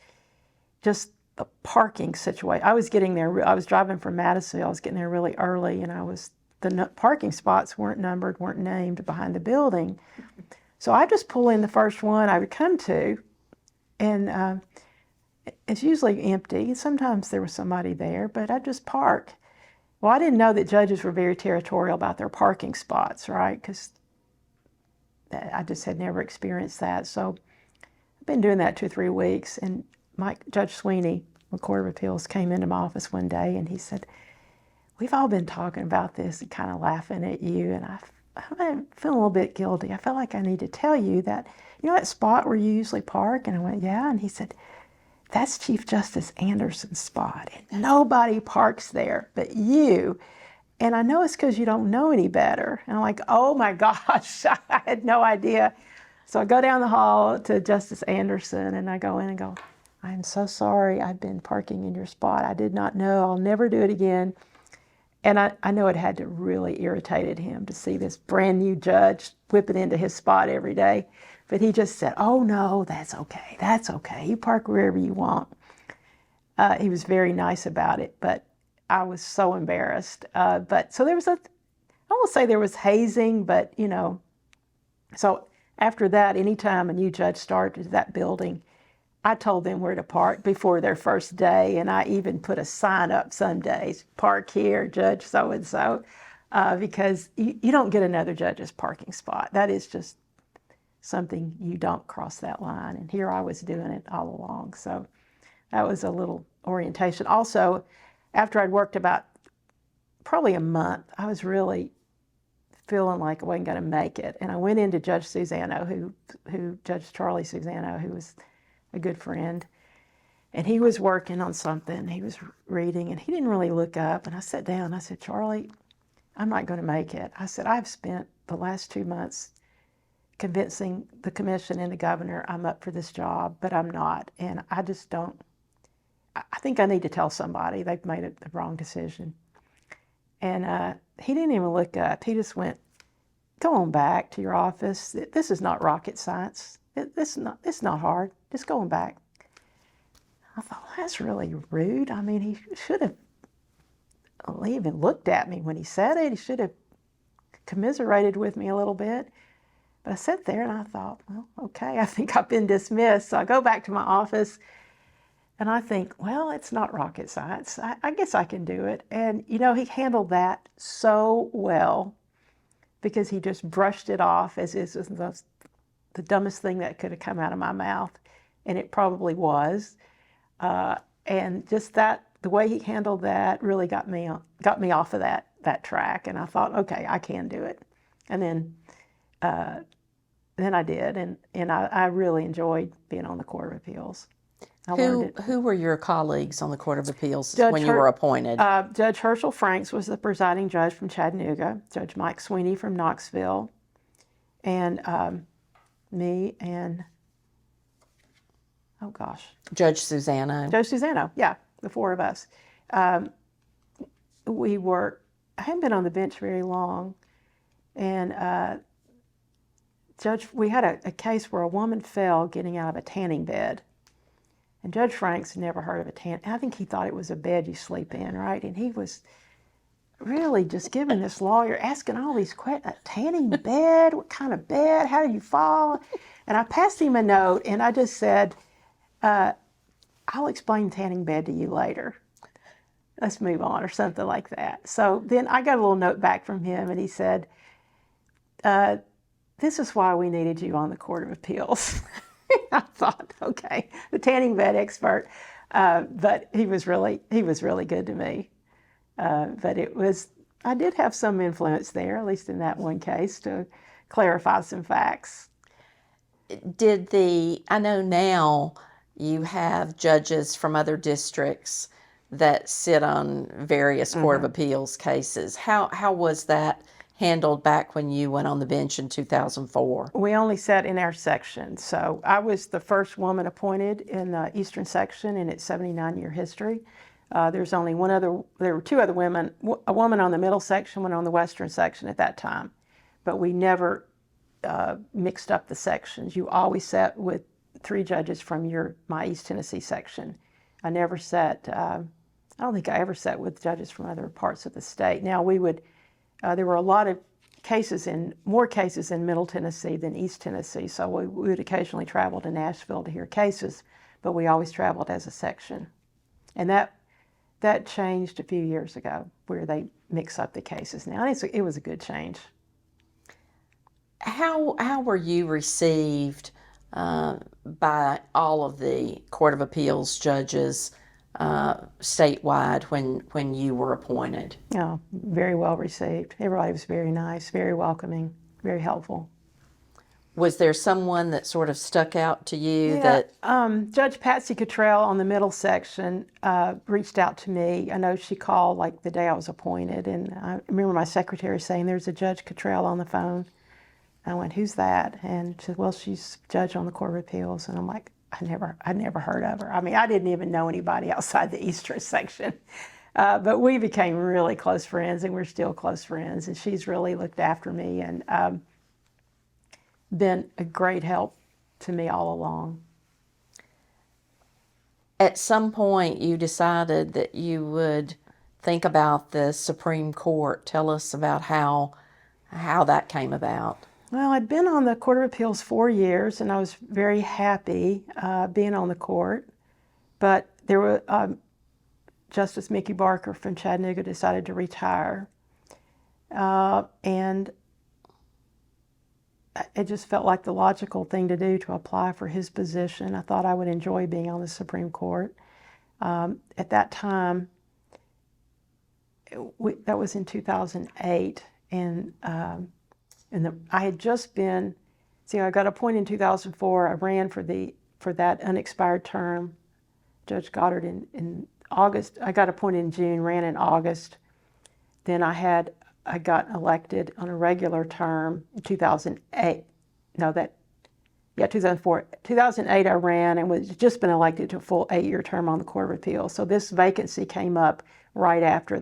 Speaker 2: just the parking situation. I was driving from Madisonville. I was getting there really early, and the parking spots weren't numbered, weren't named behind the building. So I just pull in the first one I would come to, and it's usually empty. Sometimes there was somebody there, but I just park. Well, I didn't know that judges were very territorial about their parking spots, right? Because I just had never experienced that. So I've been doing that 2 or 3 weeks, and Judge Sweeney, the Court of Appeals, came into my office one day, and he said, we've all been talking about this and kind of laughing at you, and I'm feeling a little bit guilty. I felt like I need to tell you that, that spot where you usually park? And I went, yeah. And he said, that's Chief Justice Anderson's spot, and nobody parks there but you. And I know it's because you don't know any better. And I'm like, oh my gosh, I had no idea. So I go down the hall to Justice Anderson, and I go in and go, I'm so sorry I've been parking in your spot. I did not know. I'll never do it again. And I know it had to really irritated him to see this brand new judge whipping into his spot every day. But he just said, oh no, that's okay. That's okay. You park wherever you want. He was very nice about it, but I was so embarrassed. But so there was I won't say there was hazing, but so after that, anytime a new judge started that building, I told them where to park before their first day, and I even put a sign up some days, park here, Judge so-and-so, because you don't get another judge's parking spot. That is just something, you don't cross that line, and here I was doing it all along. So that was a little orientation. Also, after I'd worked about probably a month, I was really feeling like I wasn't going to make it, and I went into Judge Susano, Judge Charlie Susano, who was a good friend, and he was working on something. He was reading, and he didn't really look up. And I sat down. I said, Charlie, I'm not going to make it. I said, I've spent the last 2 months convincing the commission and the governor I'm up for this job, but I'm not. And I just don't. I think I need to tell somebody they've made the wrong decision. And he didn't even look up. He just went, go on back to your office. This is not rocket science. It's not hard. Just going back. I thought, well, that's really rude. I mean, he should have even looked at me when he said it. He should have commiserated with me a little bit. But I sat there and I thought, well, okay, I think I've been dismissed. So I go back to my office and I think, well, it's not rocket science. I guess I can do it. And, he handled that so well because he just brushed it off as is the dumbest thing that could have come out of my mouth, and it probably was. And just the way he handled that really got me off of that track, and I thought, okay, I can do it. And then I did, and I really enjoyed being on the Court of Appeals.
Speaker 1: Who were your colleagues on the Court of Appeals when you were appointed?
Speaker 2: Judge Herschel Franks was the presiding judge from Chattanooga, Judge Mike Sweeney from Knoxville, and me and,
Speaker 1: Judge Susano.
Speaker 2: Judge Susano, yeah, the 4 of us. I hadn't been on the bench very long, and we had a case where a woman fell getting out of a tanning bed. And Judge Franks never heard of a tanning. I think he thought it was a bed you sleep in, right? And he was really just giving this lawyer, asking all these questions. A tanning bed? What kind of bed? How did you fall? And I passed him a note, and I just said, I'll explain tanning bed to you later. let's move on, or something like that. So then I got a little note back from him, and he said, this is why we needed you on the Court of Appeals. I thought, okay, the tanning bed expert, but he was really good to me. But I did have some influence there, at least in that one case, to clarify some facts.
Speaker 1: I know now you have judges from other districts that sit on various Court of Appeals cases. How was that handled back when you went on the bench in 2004?
Speaker 2: We only sat in our section. So I was the first woman appointed in the Eastern section in its 79-year history. There's only there were two other women, a woman on the middle section, one on the Western section at that time. But we never mixed up the sections. You always sat with 3 judges from my East Tennessee section. I never sat, I don't think I ever sat with judges from other parts of the state. Now there were a lot of more cases in Middle Tennessee than East Tennessee, so we would occasionally travel to Nashville to hear cases, but we always traveled as a section. And that changed a few years ago, where they mix up the cases now. And it was a good change.
Speaker 1: How were you received by all of the Court of Appeals judges statewide when you were appointed?
Speaker 2: Oh, very well received. Everybody was very nice, very welcoming, very helpful.
Speaker 1: Was there someone that sort of stuck out to you?
Speaker 2: Judge Patsy Cottrell on the middle section reached out to me. I know she called like the day I was appointed, and I remember my secretary saying, "There's a Judge Cottrell on the phone." I went, "Who's that?" And she said, "Well, she's judge on the Court of Appeals." And I'm like, I'd never heard of her. I mean, I didn't even know anybody outside the Eastern section. But we became really close friends, and we're still close friends. And she's really looked after me and been a great help to me all along.
Speaker 1: At some point, you decided that you would think about the Supreme Court. Tell us about how that came about.
Speaker 2: Well, I'd been on the Court of Appeals 4 years, and I was very happy being on the court. But there were Justice Mickey Barker from Chattanooga decided to retire, and it just felt like the logical thing to do to apply for his position. I thought I would enjoy being on the Supreme Court. At that time, that was in 2008, and I had just been, I got appointed in 2004. I ran for that unexpired term. Judge Goddard in August. I got appointed in June, ran in August. Then I got elected on a regular term in 2008. 2004. 2008 I ran and was just been elected to a full 8-year term on the Court of Appeals. So this vacancy came up right after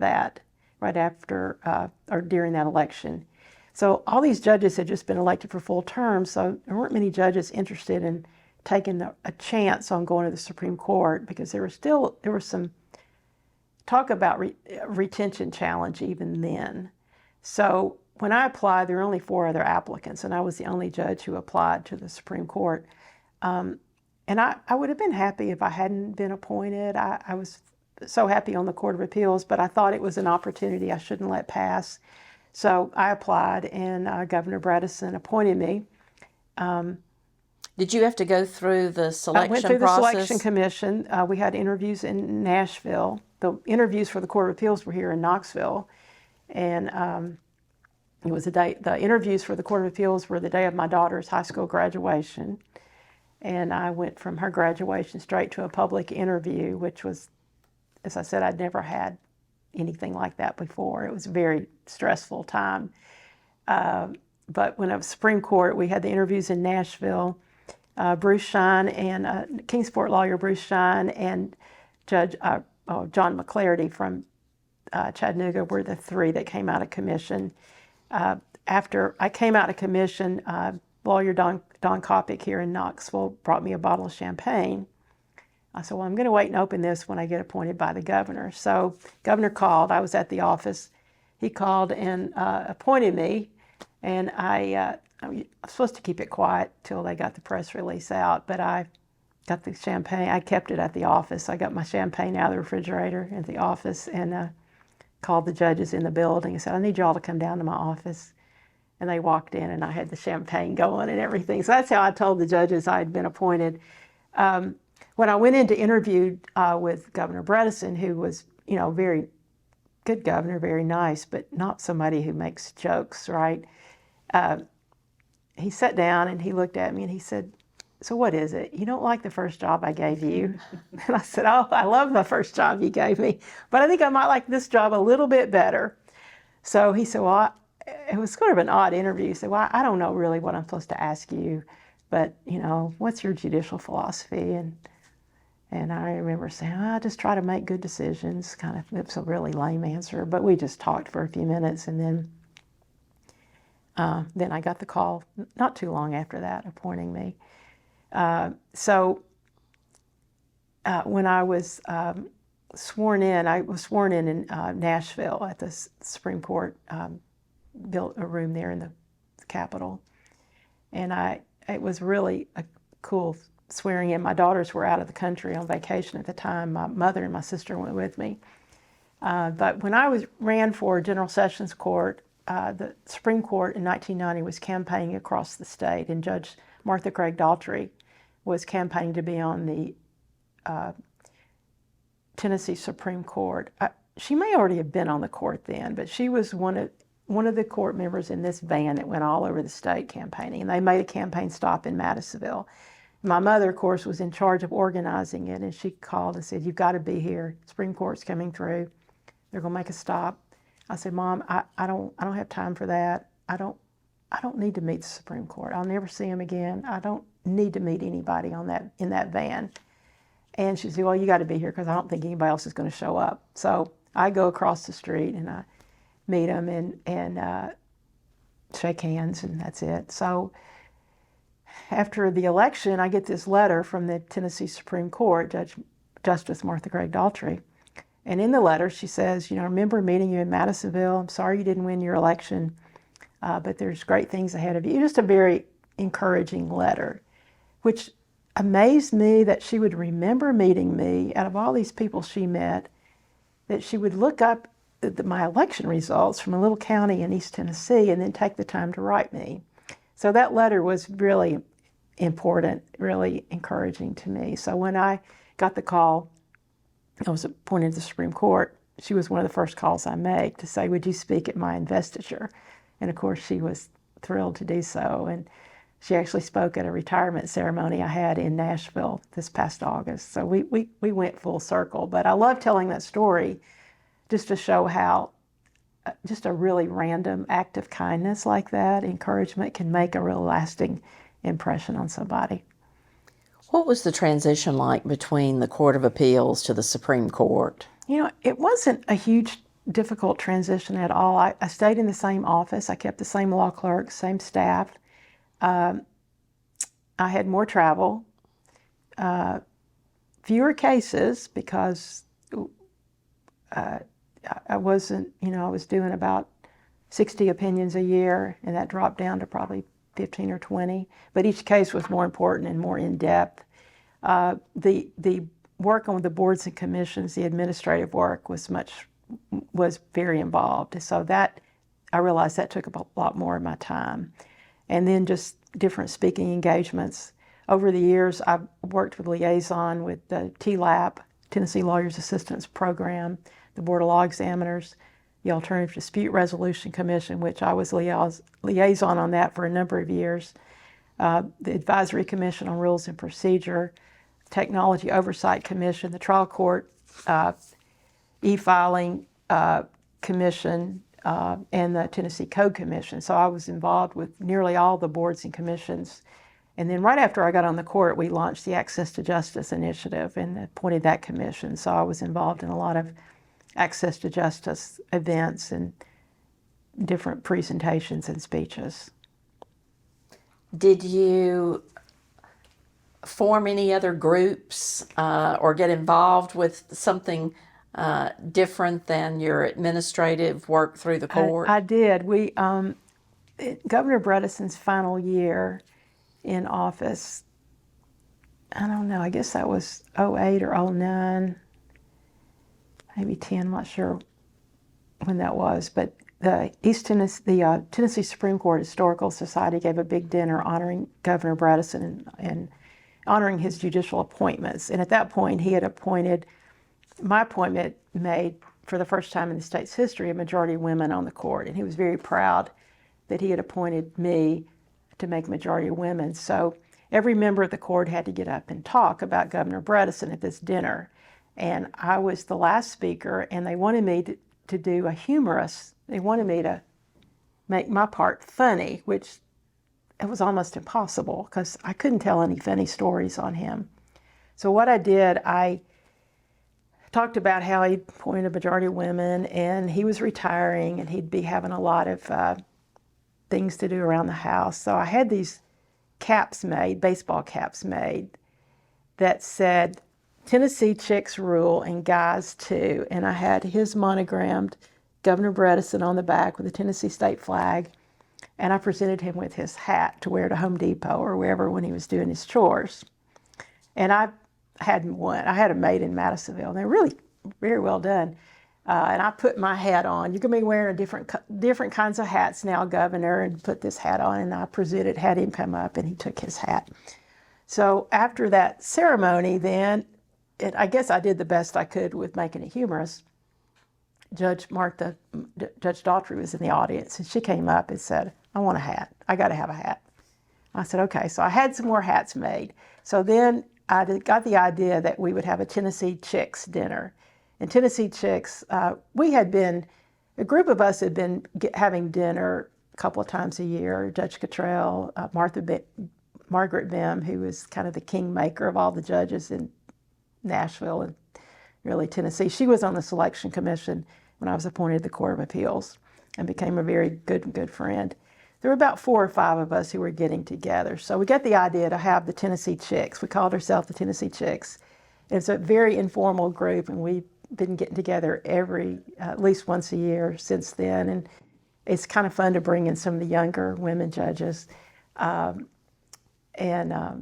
Speaker 2: or during that election. So all these judges had just been elected for full terms, so there weren't many judges interested in taking a chance on going to the Supreme Court, because there was some talk about retention challenge even then. So when I applied, there were only 4 other applicants, and I was the only judge who applied to the Supreme Court. And I would have been happy if I hadn't been appointed. I was so happy on the Court of Appeals, but I thought it was an opportunity I shouldn't let pass. So I applied, and Governor Bredesen appointed me.
Speaker 1: Did you have to go through the selection process?
Speaker 2: I went through the selection commission. We had interviews in Nashville. The interviews for the Court of Appeals were here in Knoxville. And it was the interviews for the Court of Appeals were the day of my daughter's high school graduation. And I went from her graduation straight to a public interview, which was, as I said, I'd never had anything like that before. It was a very stressful time. But when I was Supreme Court, we had the interviews in Nashville. Bruce Shine and Kingsport lawyer Bruce Shine and Judge John McClarty from Chattanooga were the 3 that came out of commission. After I came out of commission, lawyer Don Kopic here in Knoxville brought me a bottle of champagne. I said, well, I'm going to wait and open this when I get appointed by the governor. So governor called. I was at the office. He called and appointed me, and I was supposed to keep it quiet till they got the press release out, but I got the champagne. I kept it at the office. I got my champagne out of the refrigerator at the office and called the judges in the building and said, I need y'all to come down to my office. And they walked in and I had the champagne going and everything. So that's how I told the judges I had been appointed. When I went in to interview with Governor Bredesen, who was, very good governor, very nice, but not somebody who makes jokes, right? He sat down and he looked at me and he said, so what is it? You don't like the first job I gave you? And I said, oh, I love the first job you gave me, but I think I might like this job a little bit better. So he said, well, it was sort of an odd interview. He said, well, I don't know really what I'm supposed to ask you, but, what's your judicial philosophy? And I remember saying, I just try to make good decisions. It was a really lame answer, but we just talked for a few minutes, and then I got the call not too long after that appointing me. When I was sworn in, I was sworn in Nashville at the Supreme Court, built a room there in the Capitol. And it was really a cool swearing in. My daughters were out of the country on vacation at the time. My mother and my sister went with me. But when I ran for General Sessions Court, the Supreme Court in 1990 was campaigning across the state, and Judge Martha Craig Daltrey was campaigning to be on the Tennessee Supreme Court. She may already have been on the court then, but she was one of the court members in this van that went all over the state campaigning, and they made a campaign stop in Madisonville. My mother, of course, was in charge of organizing it, and she called and said, you've got to be here. Supreme Court's coming through. They're going to make a stop. I said, Mom, I don't have time for that. I don't need to meet the Supreme Court. I'll never see them again. I don't need to meet anybody in that van. And she said, well, you got to be here because I don't think anybody else is going to show up. So I go across the street and I meet them and shake hands, and that's it. So after the election, I get this letter from the Tennessee Supreme Court, Justice Martha Craig Daltrey. And in the letter, she says, I remember meeting you in Madisonville. I'm sorry you didn't win your election, but there's great things ahead of you. Just a very encouraging letter, which amazed me that she would remember meeting me. Out of all these people she met, that she would look up my election results from a little county in East Tennessee and then take the time to write me. So that letter was really important, really encouraging to me. So when I got the call, I was appointed to the Supreme Court, she was one of the first calls I made to say, would you speak at my investiture? And of course, she was thrilled to do so. And she actually spoke at a retirement ceremony I had in Nashville this past August. So we went full circle. But I love telling that story just to show how just a really random act of kindness like that, encouragement, can make a real lasting impression on somebody.
Speaker 1: What was the transition like between the Court of Appeals to the Supreme Court?
Speaker 2: It wasn't a huge, difficult transition at all. I stayed in the same office. I kept the same law clerk, same staff. I had more travel, fewer cases because I wasn't, I was doing about 60 opinions a year, and that dropped down to probably 15 or 20. But each case was more important and more in-depth. The work on the boards and commissions, the administrative work, was very involved. So that, I realized that took a lot more of my time. And then just different speaking engagements. Over the years, I've worked with liaison with the TLAP, Tennessee Lawyers Assistance Program, the Board of Law Examiners, the Alternative Dispute Resolution Commission, which I was liaison on that for a number of years, the Advisory Commission on Rules and Procedure, Technology Oversight Commission, the Trial Court E-Filing Commission, and the Tennessee Code Commission. So I was involved with nearly all the boards and commissions. And then right after I got on the court, we launched the Access to Justice Initiative and appointed that commission. So I was involved in a lot of access to justice events and different presentations and speeches.
Speaker 1: Did you form any other groups or get involved with something different than your administrative work through the court?
Speaker 2: I did. Governor Bredesen's final year in office, I don't know, I guess that was '08 or '09, maybe 10, I'm not sure when that was, but the Tennessee Supreme Court Historical Society gave a big dinner honoring Governor Bredesen and honoring his judicial appointments. And at that point, he had appointed, my appointment made for the first time in the state's history, a majority of women on the court. And he was very proud that he had appointed me to make a majority of women. So every member of the court had to get up and talk about Governor Bredesen at this dinner. And I was the last speaker, and they wanted me to do a humorous, they wanted me to make my part funny, which it was almost impossible because I couldn't tell any funny stories on him. So what I did, I talked about how he appointed a majority of women, and he was retiring, and he'd be having a lot of things to do around the house. So I had these caps made, baseball caps made, that said, Tennessee chicks rule and guys too. And I had his monogrammed Governor Bredesen on the back with the Tennessee state flag. And I presented him with his hat to wear to Home Depot or wherever when he was doing his chores. And I had one. I had them made in Madisonville. And they're really very well done. And I put my hat on. You're going to be wearing different kinds of hats now, Governor, and put this hat on. And I presented, had him come up, and he took his hat. So after that ceremony, then, I guess I did the best I could with making it humorous. Judge Daughtry was in the audience, and she came up and said, I want a hat. I got to have a hat. I said, okay. So I had some more hats made. So then I got the idea that we would have a Tennessee Chicks dinner. And Tennessee Chicks, a group of us had been having dinner a couple of times a year. Judge Cottrell, Margaret Bim, who was kind of the kingmaker of all the judges in Nashville and really Tennessee. She was on the selection commission when I was appointed to the Court of Appeals and became a very good friend. There were about 4 or 5 of us who were getting together. So we got the idea to have the Tennessee Chicks. We called ourselves the Tennessee Chicks. It's a very informal group, and we've been getting together at least once a year since then. And it's kind of fun to bring in some of the younger women judges.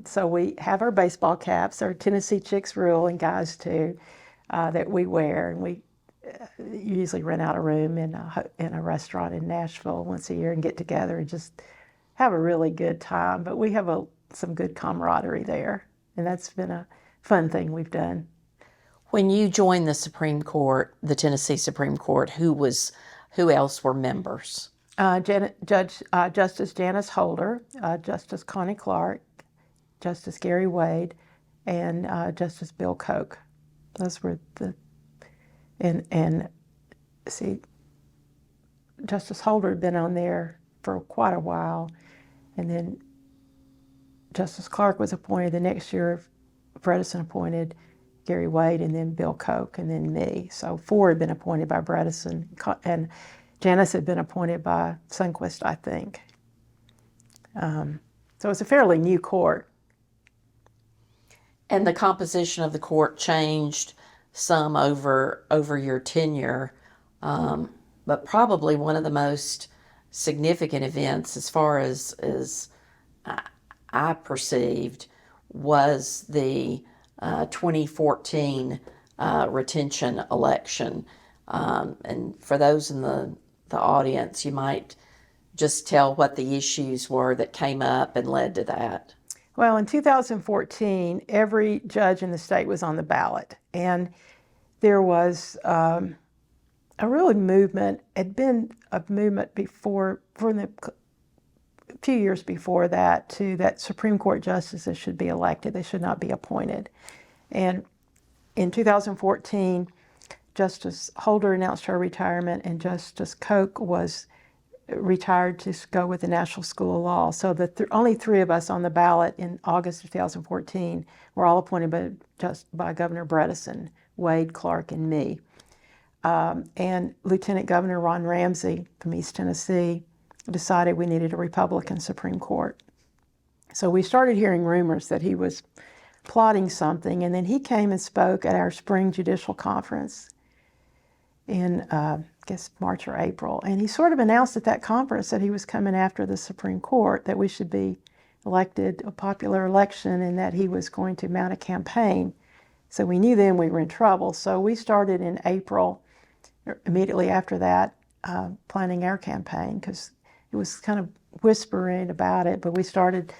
Speaker 2: So we have our baseball caps, our Tennessee Chicks rule, and guys too, that we wear. And we usually rent out a room in a restaurant in Nashville once a year and get together and just have a really good time. But we have some good camaraderie there, and that's been a fun thing we've done.
Speaker 1: When you joined the Supreme Court, the Tennessee Supreme Court, who else were members?
Speaker 2: Justice Janice Holder, Justice Connie Clark, Justice Gary Wade, and Justice Bill Koch. Those were Justice Holder had been on there for quite a while, and then Justice Clark was appointed the next year. Bredesen appointed Gary Wade, and then Bill Koch, and then me. So 4 had been appointed by Bredesen, and Janice had been appointed by Sundquist, I think. So it's a fairly new court.
Speaker 1: And the composition of the court changed some over your tenure, but probably one of the most significant events, as far as I perceived, was the 2014 retention election. And for those in the audience, you might just tell what the issues were that came up and led to that.
Speaker 2: Well, in 2014, every judge in the state was on the ballot, and there was a real movement. Had been a movement before, for a few years before that, that Supreme Court justices should be elected; they should not be appointed. And in 2014, Justice Holder announced her retirement, and Justice Koch was retired to go with the National School of Law. So the only 3 of us on the ballot in August of 2014 were all appointed by Governor Bredesen, Wade, Clark, and me. And Lieutenant Governor Ron Ramsey from East Tennessee decided we needed a Republican Supreme Court. So we started hearing rumors that he was plotting something, and then he came and spoke at our spring judicial conference in, I guess, March or April. And he sort of announced at that conference that he was coming after the Supreme Court, that we should be elected a popular election and that he was going to mount a campaign. So we knew then we were in trouble. So we started in April, immediately after that, planning our campaign, because it was kind of whispering about it, but we started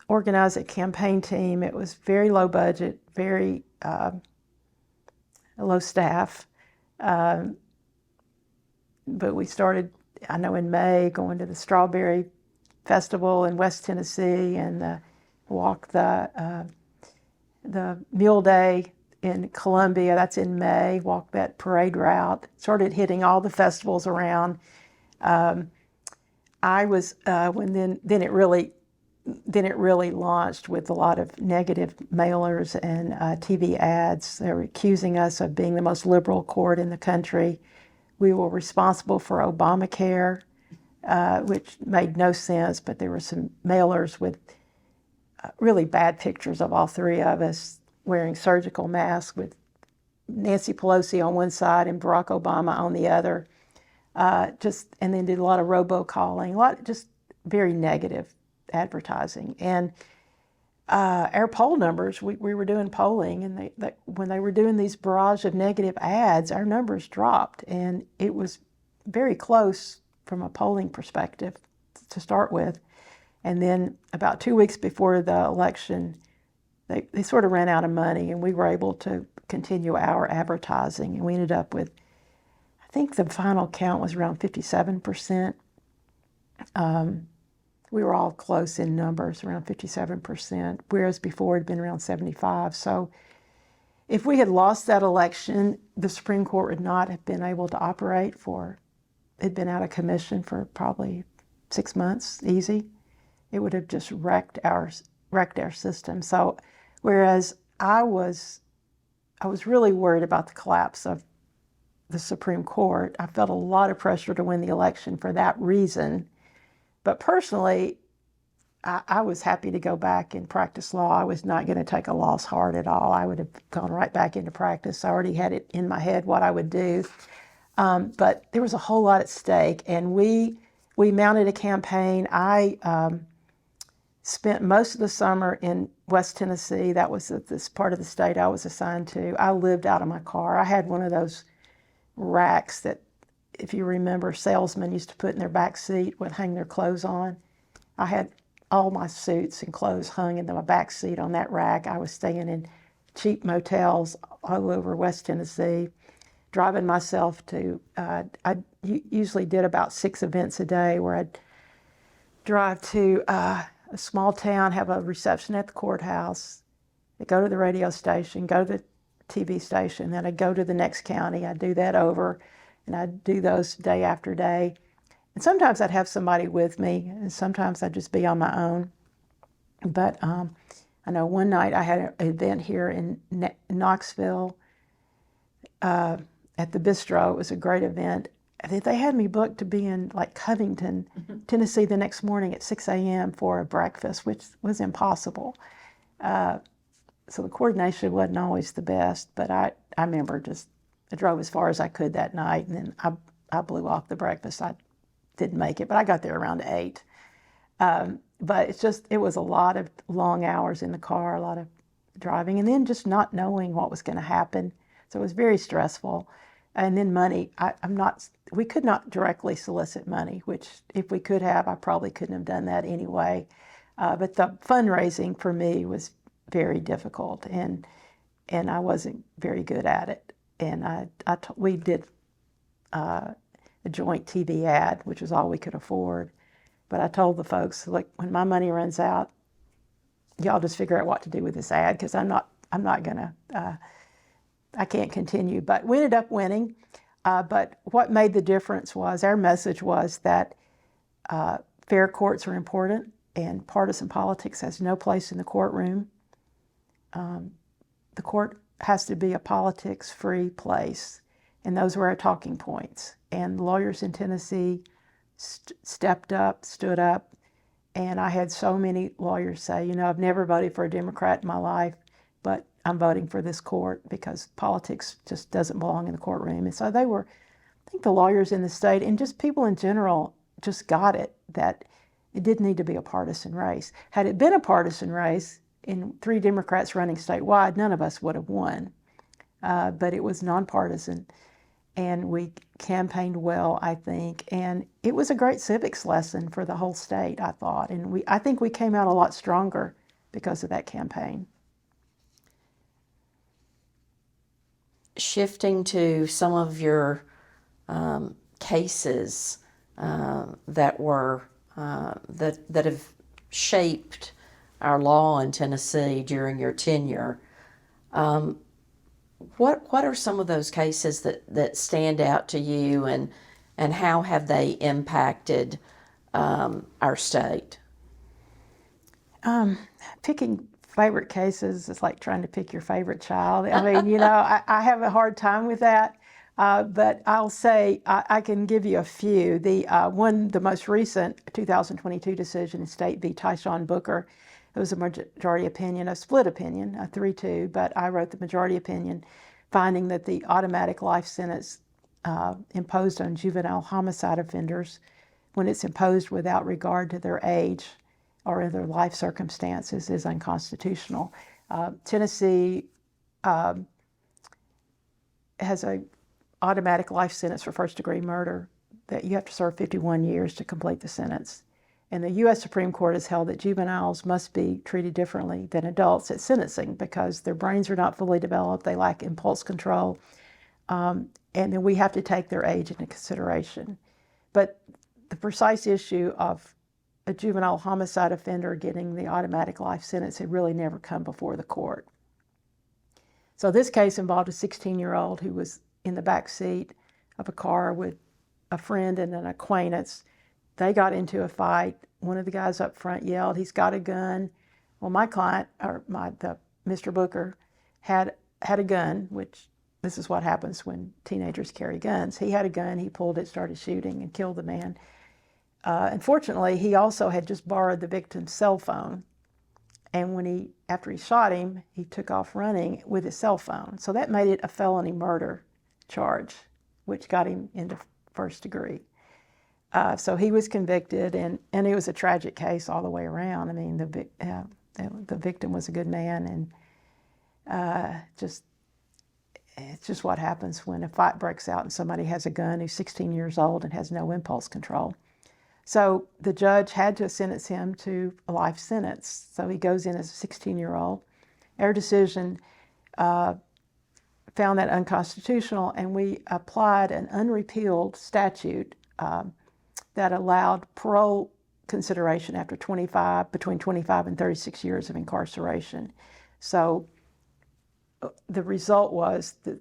Speaker 2: organize a campaign team. It was very low budget, very low staff. But we started, I know in May, going to the Strawberry Festival in West Tennessee and walk the Mule Day in Columbia. That's in May. Walk that parade route. Started hitting all the festivals around. I was then it really launched with a lot of negative mailers and TV ads. They were accusing us of being the most liberal court in the country. We were responsible for Obamacare, which made no sense, but there were some mailers with really bad pictures of all three of us wearing surgical masks with Nancy Pelosi on one side and Barack Obama on the other. And then did a lot of robocalling, a lot just very negative advertising. And our poll numbers, we were doing polling, and when they were doing these barrage of negative ads, our numbers dropped. And it was very close from a polling perspective to start with. And then about 2 weeks before the election, they sort of ran out of money, and we were able to continue our advertising. And we ended up with, I think the final count was around 57%. We were all close in numbers, around 57%, whereas before it had been around 75%. So if we had lost that election, the Supreme Court would not have been able to operate it'd been out of commission for probably 6 months, easy. It would have just wrecked our system. So whereas I was really worried about the collapse of the Supreme Court, I felt a lot of pressure to win the election for that reason. But personally, I was happy to go back and practice law. I was not going to take a loss hard at all. I would have gone right back into practice. I already had it in my head what I would do. But there was a whole lot at stake, and we mounted a campaign. I spent most of the summer in West Tennessee. That was this part of the state I was assigned to. I lived out of my car. I had one of those racks that, if you remember, salesmen used to put in their back seat, would hang their clothes on. I had all my suits and clothes hung in my back seat on that rack. I was staying in cheap motels all over West Tennessee, driving myself to, I usually did about 6 events a day where I'd drive to a small town, have a reception at the courthouse, go to the radio station, go to the TV station, then I'd go to the next county. I'd do that over, and I'd do those day after day. And sometimes I'd have somebody with me, and sometimes I'd just be on my own. But I know one night I had an event here in Knoxville at the Bistro. It was a great event. I think they had me booked to be in like Covington, Tennessee the next morning at 6 a.m. for a breakfast, which was impossible. So the coordination wasn't always the best, but I remember I drove as far as I could that night, and then I blew off the breakfast. I didn't make it, but I got there around 8. But it was a lot of long hours in the car, a lot of driving, and then just not knowing what was going to happen. So it was very stressful. And then money, we could not directly solicit money, which if we could have, I probably couldn't have done that anyway. But the fundraising for me was very difficult, and I wasn't very good at it. And we did a joint TV ad, which was all we could afford. But I told the folks, look, when my money runs out, y'all just figure out what to do with this ad, because I'm not gonna, I can't continue. But we ended up winning. But what made the difference was our message was that fair courts are important, and partisan politics has no place in the courtroom. The court has to be a politics-free place, and those were our talking points. And lawyers in Tennessee stepped up, stood up, and I had so many lawyers say, I've never voted for a Democrat in my life, but I'm voting for this court because politics just doesn't belong in the courtroom. And so I think the lawyers in the state and just people in general just got it, that it didn't need to be a partisan race. Had it been a partisan race, and 3 Democrats running statewide, none of us would have won. But it was nonpartisan, and we campaigned well, I think. And it was a great civics lesson for the whole state, I thought. And I think we came out a lot stronger because of that campaign.
Speaker 1: Shifting to some of your cases that have shaped our law in Tennessee during your tenure, what are some of those cases that stand out to you, and how have they impacted our state?
Speaker 2: Picking favorite cases is like trying to pick your favorite child. I mean, I have a hard time with that. But I'll say I can give you a few. The most recent 2022 decision in State v. Tyshawn Booker, it was a majority opinion, a split opinion, a 3-2, but I wrote the majority opinion, finding that the automatic life sentence imposed on juvenile homicide offenders, when it's imposed without regard to their age or their life circumstances, is unconstitutional. Tennessee has a automatic life sentence for first-degree murder that you have to serve 51 years to complete the sentence. And the U.S. Supreme Court has held that juveniles must be treated differently than adults at sentencing because their brains are not fully developed, they lack impulse control, and then we have to take their age into consideration. But the precise issue of a juvenile homicide offender getting the automatic life sentence had really never come before the court. So this case involved a 16-year-old who was in the back seat of a car with a friend and an acquaintance. They got into a fight. One of the guys up front yelled, "He's got a gun." Well, my client, or Mr. Booker, had a gun, which this is what happens when teenagers carry guns. He had a gun, he pulled it, started shooting, and killed the man. Unfortunately, he also had just borrowed the victim's cell phone. And after he shot him, he took off running with his cell phone. So that made it a felony murder charge, which got him into first degree. So he was convicted, and it was a tragic case all the way around. I mean, the victim was a good man, and it's just what happens when a fight breaks out and somebody has a gun who's 16 years old and has no impulse control. So the judge had to sentence him to a life sentence. So he goes in as a 16-year-old. Our decision found that unconstitutional, and we applied an unrepealed statute that allowed parole consideration after between 25 and 36 years of incarceration. So the result was that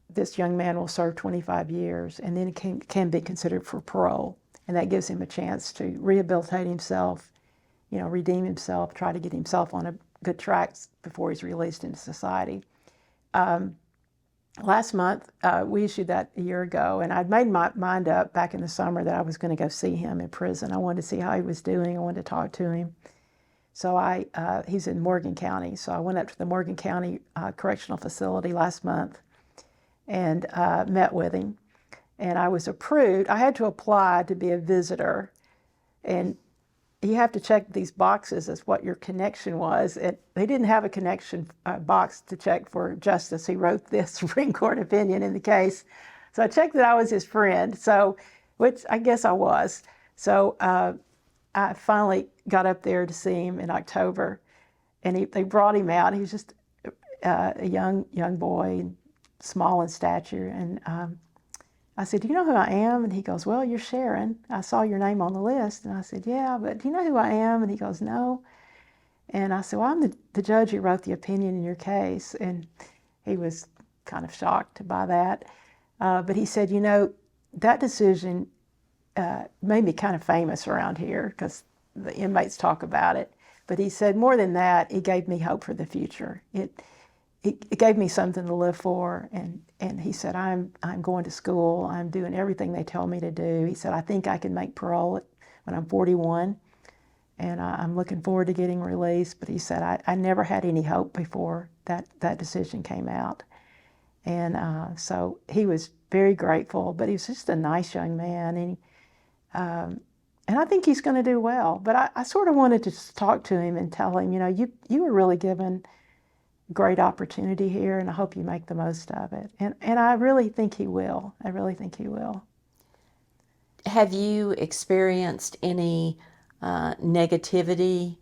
Speaker 2: this young man will serve 25 years and then can be considered for parole. And that gives him a chance to rehabilitate himself, redeem himself, try to get himself on a good track before he's released into society. Last month, we issued that a year ago, and I'd made my mind up back in the summer that I was going to go see him in prison. I wanted to see how he was doing. I wanted to talk to him. So he's in Morgan County. So I went up to the Morgan County Correctional Facility last month and met with him. And I was approved. I had to apply to be a visitor. And you have to check these boxes as what your connection was. They didn't have a connection box to check for justice. He wrote this Supreme Court opinion in the case. So I checked that I was his friend, which I guess I was. So I finally got up there to see him in October, and they brought him out. He was just a young boy, small in stature, and I said, "Do you know who I am?" And he goes, "Well, you're Sharon. I saw your name on the list." And I said, "Yeah, but do you know who I am?" And he goes, "No." And I said, "Well, I'm the judge who wrote the opinion in your case." And he was kind of shocked by that. But he said, that decision made me kind of famous around here because the inmates talk about it. But he said, more than that, it gave me hope for the future. It gave me something to live for, and he said, I'm going to school, I'm doing everything they tell me to do. He said, I think I can make parole when I'm 41, and I'm looking forward to getting released. But he said, I never had any hope before that decision came out. And so he was very grateful, but he was just a nice young man. And I think he's going to do well. But I sort of wanted to just talk to him and tell him, you were really given great opportunity here, and I hope you make the most of it. And I really think he will. I really think he will.
Speaker 1: Have you experienced any negativity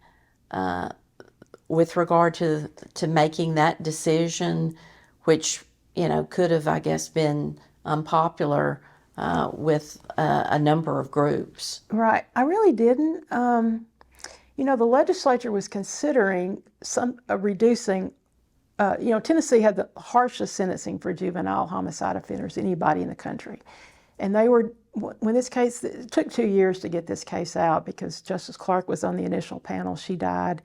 Speaker 1: with regard to making that decision, which could have, I guess, been unpopular with a number of groups?
Speaker 2: Right. I really didn't. The legislature was considering reducing. Tennessee had the harshest sentencing for juvenile homicide offenders anybody in the country, and when this case, it took 2 years to get this case out because Justice Clark was on the initial panel. She died,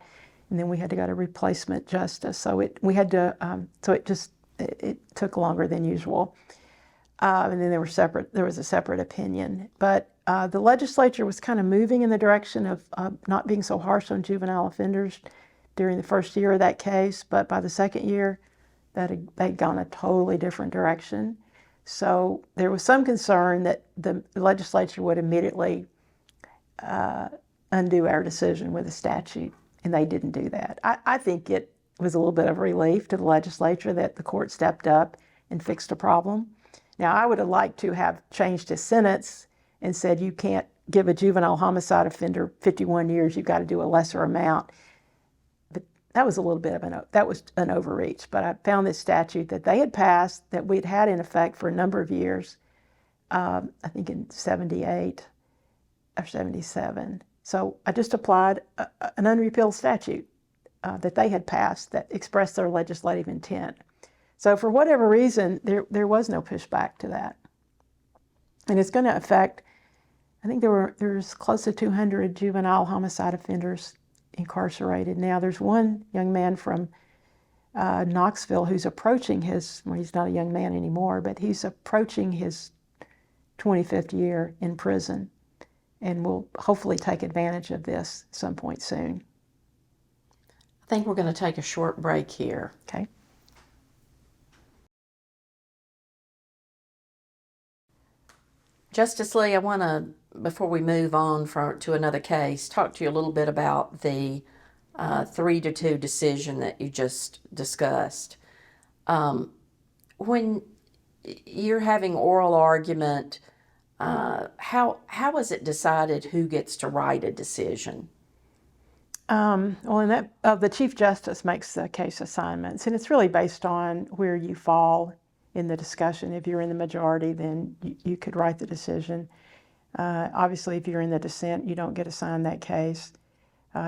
Speaker 2: and then we had to go to replacement justice. So it took longer than usual. And then there was a separate opinion. But the legislature was kind of moving in the direction of not being so harsh on juvenile offenders during the first year of that case. But by the second year, they'd gone a totally different direction. So there was some concern that the legislature would immediately undo our decision with a statute, and they didn't do that. I think it was a little bit of a relief to the legislature that the court stepped up and fixed a problem. Now, I would have liked to have changed his sentence and said you can't give a juvenile homicide offender 51 years, you've got to do a lesser amount. But that was a little bit of an overreach. But I found this statute that they had passed, that we'd had in effect for a number of years, I think in 78 or 77. So I just applied an unrepealed statute that they had passed that expressed their legislative intent. So for whatever reason, there was no pushback to that. And it's going to affect, I think there's close to 200 juvenile homicide offenders incarcerated now. There's one young man from Knoxville who's approaching he's not a young man anymore, but he's approaching his 25th year in prison and will hopefully take advantage of this at some point soon.
Speaker 1: I think we're going to take a short break here.
Speaker 2: Okay.
Speaker 1: Justice Lee, I want to, before we move on to another case, talk to you a little bit about the 3-2 decision that you just discussed. When you're having oral argument, how is it decided who gets to write a decision?
Speaker 2: The Chief Justice makes the case assignments, and it's really based on where you fall in the discussion. If you're in the majority, then you could write the decision. Obviously, if you're in the dissent, you don't get assigned that case.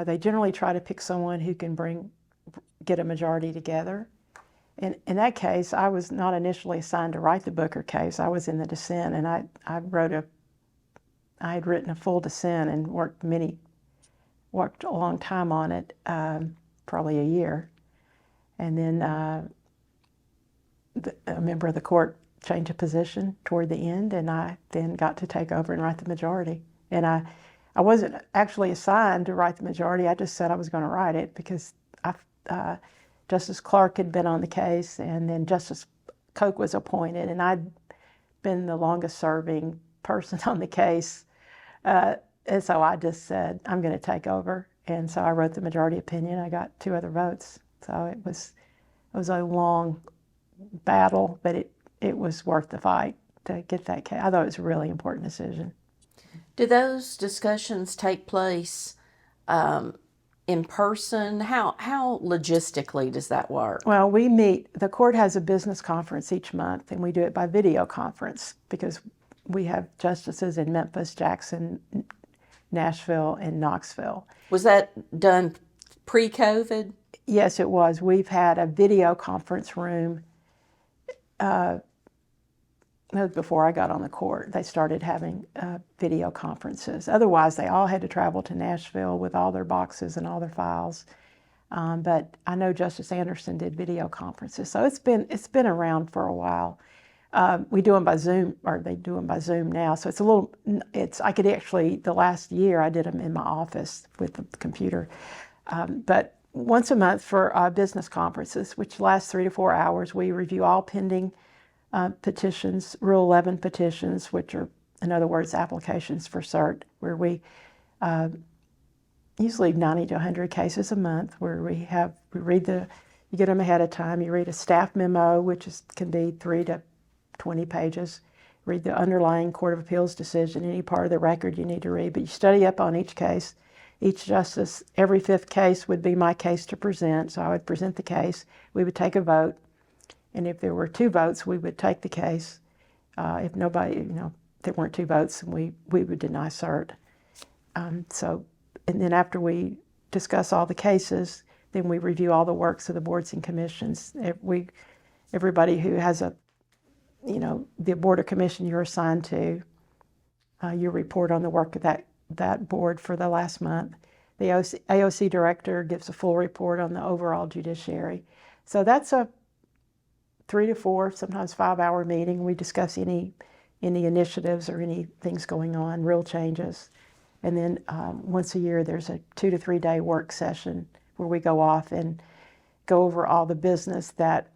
Speaker 2: They generally try to pick someone who can get a majority together. And in that case, I was not initially assigned to write the Booker case. I was in the dissent, and I had written a full dissent and worked a long time on it, probably a year. And then a member of the court changed a position toward the end, and I then got to take over and write the majority. And I wasn't actually assigned to write the majority. I just said I was going to write it because Justice Clark had been on the case, and then Justice Koch was appointed, and I'd been the longest serving person on the case. And so I just said, I'm going to take over. And so I wrote the majority opinion. I got 2 other votes. So it was a long battle, but it was worth the fight to get that case. I thought it was a really important decision.
Speaker 1: Do those discussions take place in person? How logistically does that work?
Speaker 2: Well, the court has a business conference each month, and we do it by video conference because we have justices in Memphis, Jackson, Nashville, and Knoxville.
Speaker 1: Was that done pre-COVID?
Speaker 2: Yes, it was. We've had a video conference room before I got on the court. They started having video conferences. Otherwise, they all had to travel to Nashville with all their boxes and all their files. But I know Justice Anderson did video conferences, so it's been around for a while. We do them by Zoom, or they do them by Zoom now. So I could actually, the last year I did them in my office with the computer. But once a month for business conferences, which last 3 to 4 hours, we review all pending petitions, Rule 11 petitions, which are in other words, applications for cert, where we usually 90 to 100 cases a month, where we read you get them ahead of time. You read a staff memo, which can be 3 to 20 pages. Read the underlying Court of Appeals decision, any part of the record you need to read, but you study up on each case. Each justice, every fifth case would be my case to present, so I would present the case. We would take a vote, and if there were 2 votes, we would take the case. If nobody, if there weren't 2 votes, we would deny cert. And then after we discuss all the cases, then we review all the works of the boards and commissions. Everybody who has the board or commission you're assigned to, you report on the work of that board for the last month. The AOC director gives a full report on the overall judiciary. So that's a 3 to 4, sometimes 5-hour meeting. We discuss any initiatives or any things going on, real changes. And then once a year, there's a 2 to 3 day work session where we go off and go over all the business that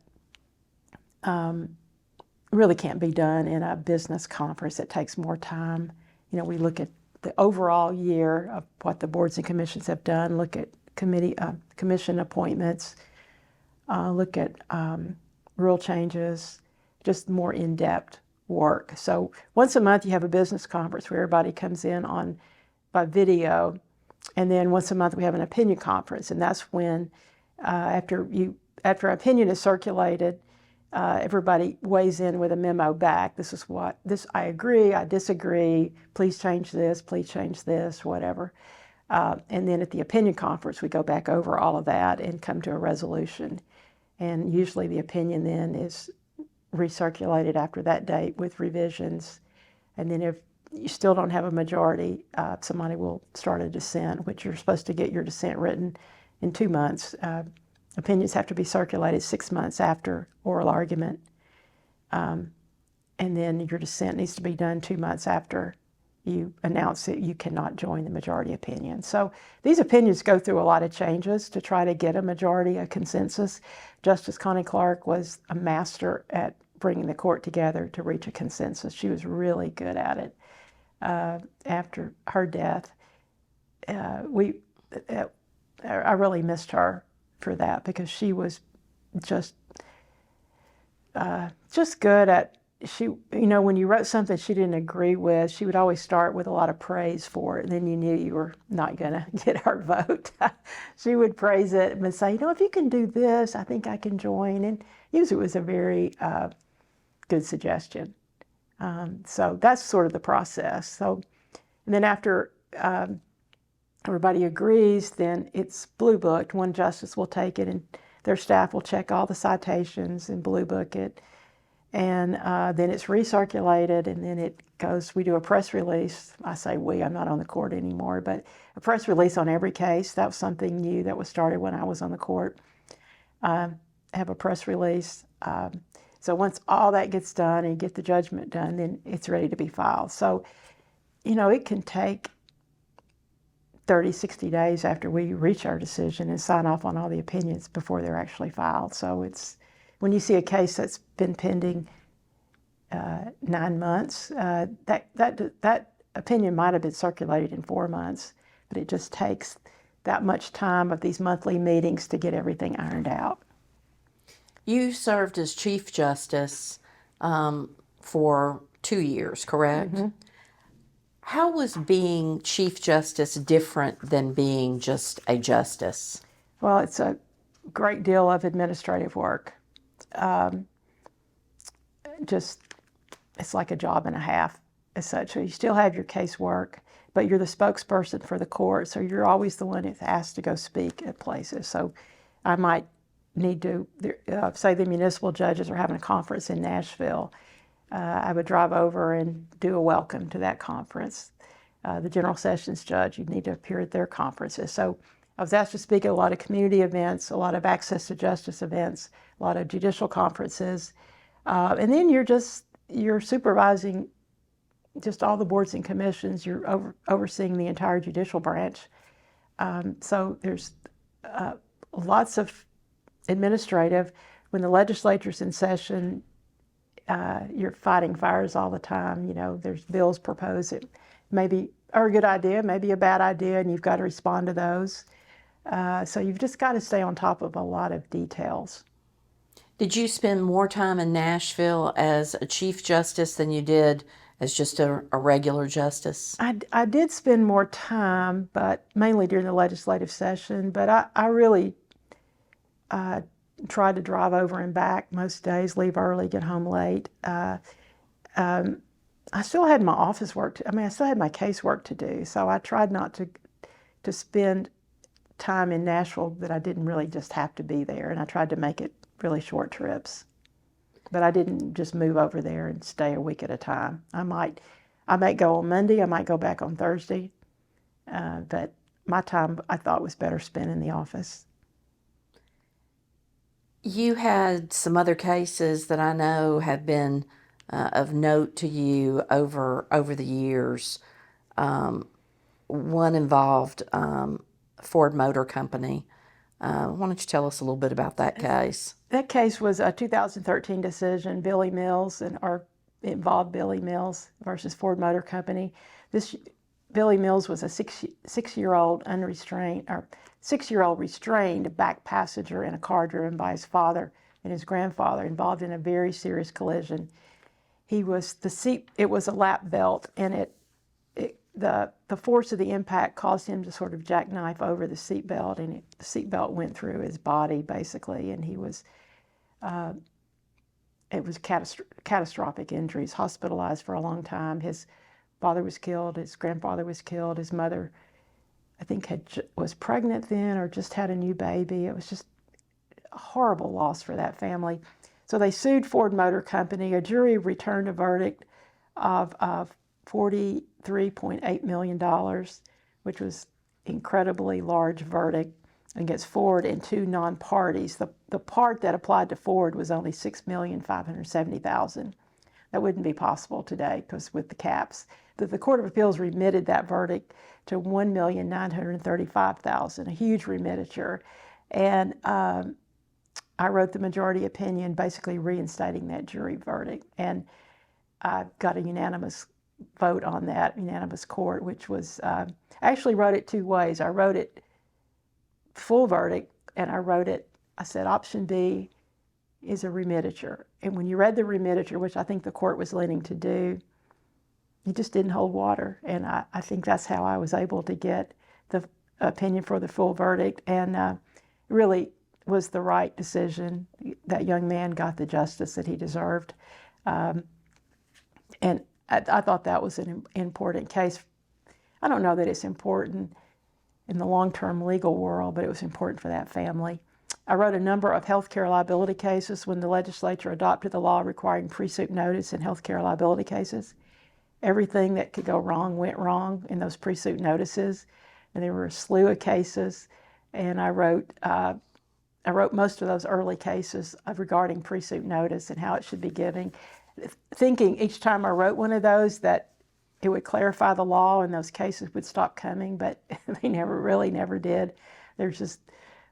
Speaker 2: really can't be done in a business conference. It takes more time. We look at the overall year of what the boards and commissions have done, look at commission appointments, look at rule changes, just more in-depth work. So once a month you have a business conference where everybody comes in by video, and then once a month we have an opinion conference, and that's when after opinion is circulated, everybody weighs in with a memo back. I agree, I disagree, please change this, whatever. And then at the opinion conference, we go back over all of that and come to a resolution. And usually the opinion then is recirculated after that date with revisions. And then if you still don't have a majority, somebody will start a dissent, which you're supposed to get your dissent written in 2 months. Opinions have to be circulated 6 months after oral argument. And then your dissent needs to be done 2 months after you announce that you cannot join the majority opinion. So these opinions go through a lot of changes to try to get a majority, a consensus. Justice Connie Clark was a master at bringing the court together to reach a consensus. She was really good at it. After her death, I really missed her for that, because she was just good at, when you wrote something she didn't agree with, she would always start with a lot of praise for it, and then you knew you were not going to get her vote. She would praise it and say, if you can do this, I think I can join. And usually it was a very good suggestion. So that's sort of the process. So, and then after everybody agrees, then it's blue booked. One justice will take it, and their staff will check all the citations and blue book it. And then it's recirculated, and then we do a press release. I say we, I'm not on the court anymore, but a press release on every case. That was something new that was started when I was on the court. Have a press release. So once all that gets done and you get the judgment done, then it's ready to be filed. So, it can take 30, 60 days after we reach our decision and sign off on all the opinions before they're actually filed. So when you see a case that's been pending 9 months, that opinion might have been circulated in 4 months, but it just takes that much time of these monthly meetings to get everything ironed out.
Speaker 1: You served as Chief Justice for 2 years, correct? Mm-hmm. How was being Chief Justice different than being just a justice?
Speaker 2: Well, it's a great deal of administrative work. It's like a job and a half as such. So you still have your casework, but you're the spokesperson for the court, so you're always the one that's asked to go speak at places. So I might need to, say the municipal judges are having a conference in Nashville. I would drive over and do a welcome to that conference. The General Sessions judge, you'd need to appear at their conferences. So I was asked to speak at a lot of community events, a lot of access to justice events, a lot of judicial conferences. And then you're supervising just all the boards and commissions. You're overseeing the entire judicial branch. So there's lots of administrative. When the legislature's in session, you're fighting fires all the time. You know, there's bills proposed that maybe are a good idea, maybe a bad idea, and you've got to respond to those. So you've just got to stay on top of a lot of details.
Speaker 1: Did you spend more time in Nashville as a Chief Justice than you did as just a regular justice?
Speaker 2: I did spend more time, but mainly during the legislative session. But I really tried to drive over and back most days, leave early, get home late. I still had my office work. I still had my casework to do. So I tried not to spend time in Nashville that I didn't really just have to be there. And I tried to make it really short trips. But I didn't just move over there and stay a week at a time. I might go on Monday, I might go back on Thursday, but my time I thought was better spent in the office.
Speaker 1: You had some other cases that I know have been of note to you over the years. One involved Ford Motor Company. Why don't you tell us a little bit about that case?
Speaker 2: That case was a 2013 decision, Billy Mills, or involved Billy Mills versus Ford Motor Company. Billy Mills was a six-year-old restrained back passenger in a car driven by his father and his grandfather, involved in a very serious collision. It was a lap belt, and the force of the impact caused him to sort of jackknife over the seatbelt, and the seatbelt went through his body basically, and it was catastrophic injuries, hospitalized for a long time. His father was killed, his grandfather was killed, his mother, I think, was pregnant then or just had a new baby. It was just a horrible loss for that family. So they sued Ford Motor Company. A jury returned a verdict of $43.8 million, which was an incredibly large verdict against Ford and two non-parties. The part that applied to Ford was only $6,570,000. That wouldn't be possible today because with the caps. The Court of Appeals remitted that verdict to $1,935,000, a huge remititure. And I wrote the majority opinion basically reinstating that jury verdict. And I got a unanimous vote on that, unanimous court, which was, I actually wrote it two ways. I wrote it full verdict, and I said option B is a remititure. And when you read the remititure, which I think the court was leaning to do, it just didn't hold water. And I think that's how I was able to get the opinion for the full verdict. And really was the right decision. That young man got the justice that he deserved. And I thought that was an important case. I don't know that it's important in the long-term legal world, but it was important for that family. I wrote a number of healthcare liability cases when the legislature adopted the law requiring pre-suit notice in healthcare liability cases. Everything that could go wrong went wrong in those pre-suit notices, and there were a slew of cases. And I wrote most of those early cases regarding pre-suit notice and how it should be given, thinking each time I wrote one of those that it would clarify the law and those cases would stop coming, but they never did.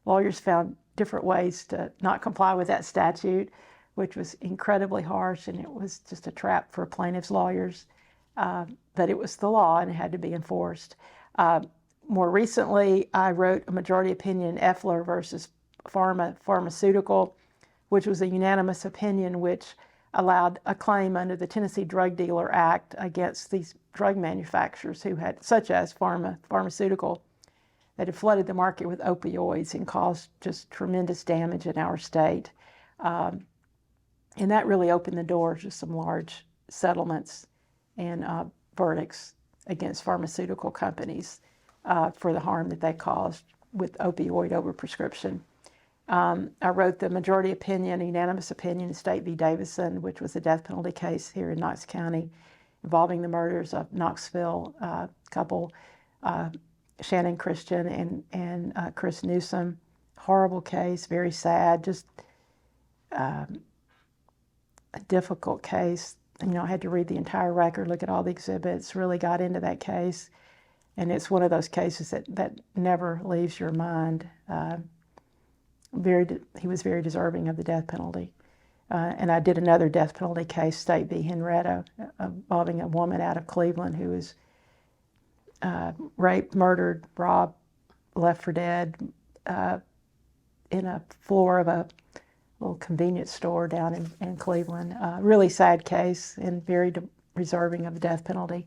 Speaker 2: Lawyers found different ways to not comply with that statute, which was incredibly harsh, and it was just a trap for plaintiffs' lawyers. But it was the law and it had to be enforced. More recently, I wrote a majority opinion, Effler versus Pharmaceutical, which was a unanimous opinion which allowed a claim under the Tennessee Drug Dealer Act against these drug manufacturers such as Pharmaceutical, that had flooded the market with opioids and caused just tremendous damage in our state. And that really opened the door to some large settlements and verdicts against pharmaceutical companies for the harm that they caused with opioid overprescription. I wrote the majority opinion, unanimous opinion in State v. Davison, which was a death penalty case here in Knox County involving the murders of Knoxville couple, Shannon Christian and Chris Newsom. Horrible case, very sad, just a difficult case. I had to read the entire record, look at all the exhibits, really got into that case. And it's one of those cases that never leaves your mind. He was very deserving of the death penalty. And I did another death penalty case, State v. Henrietta, involving a woman out of Cleveland who was raped, murdered, robbed, left for dead in a floor of a little convenience store down in Cleveland. Really sad case and very deserving of the death penalty.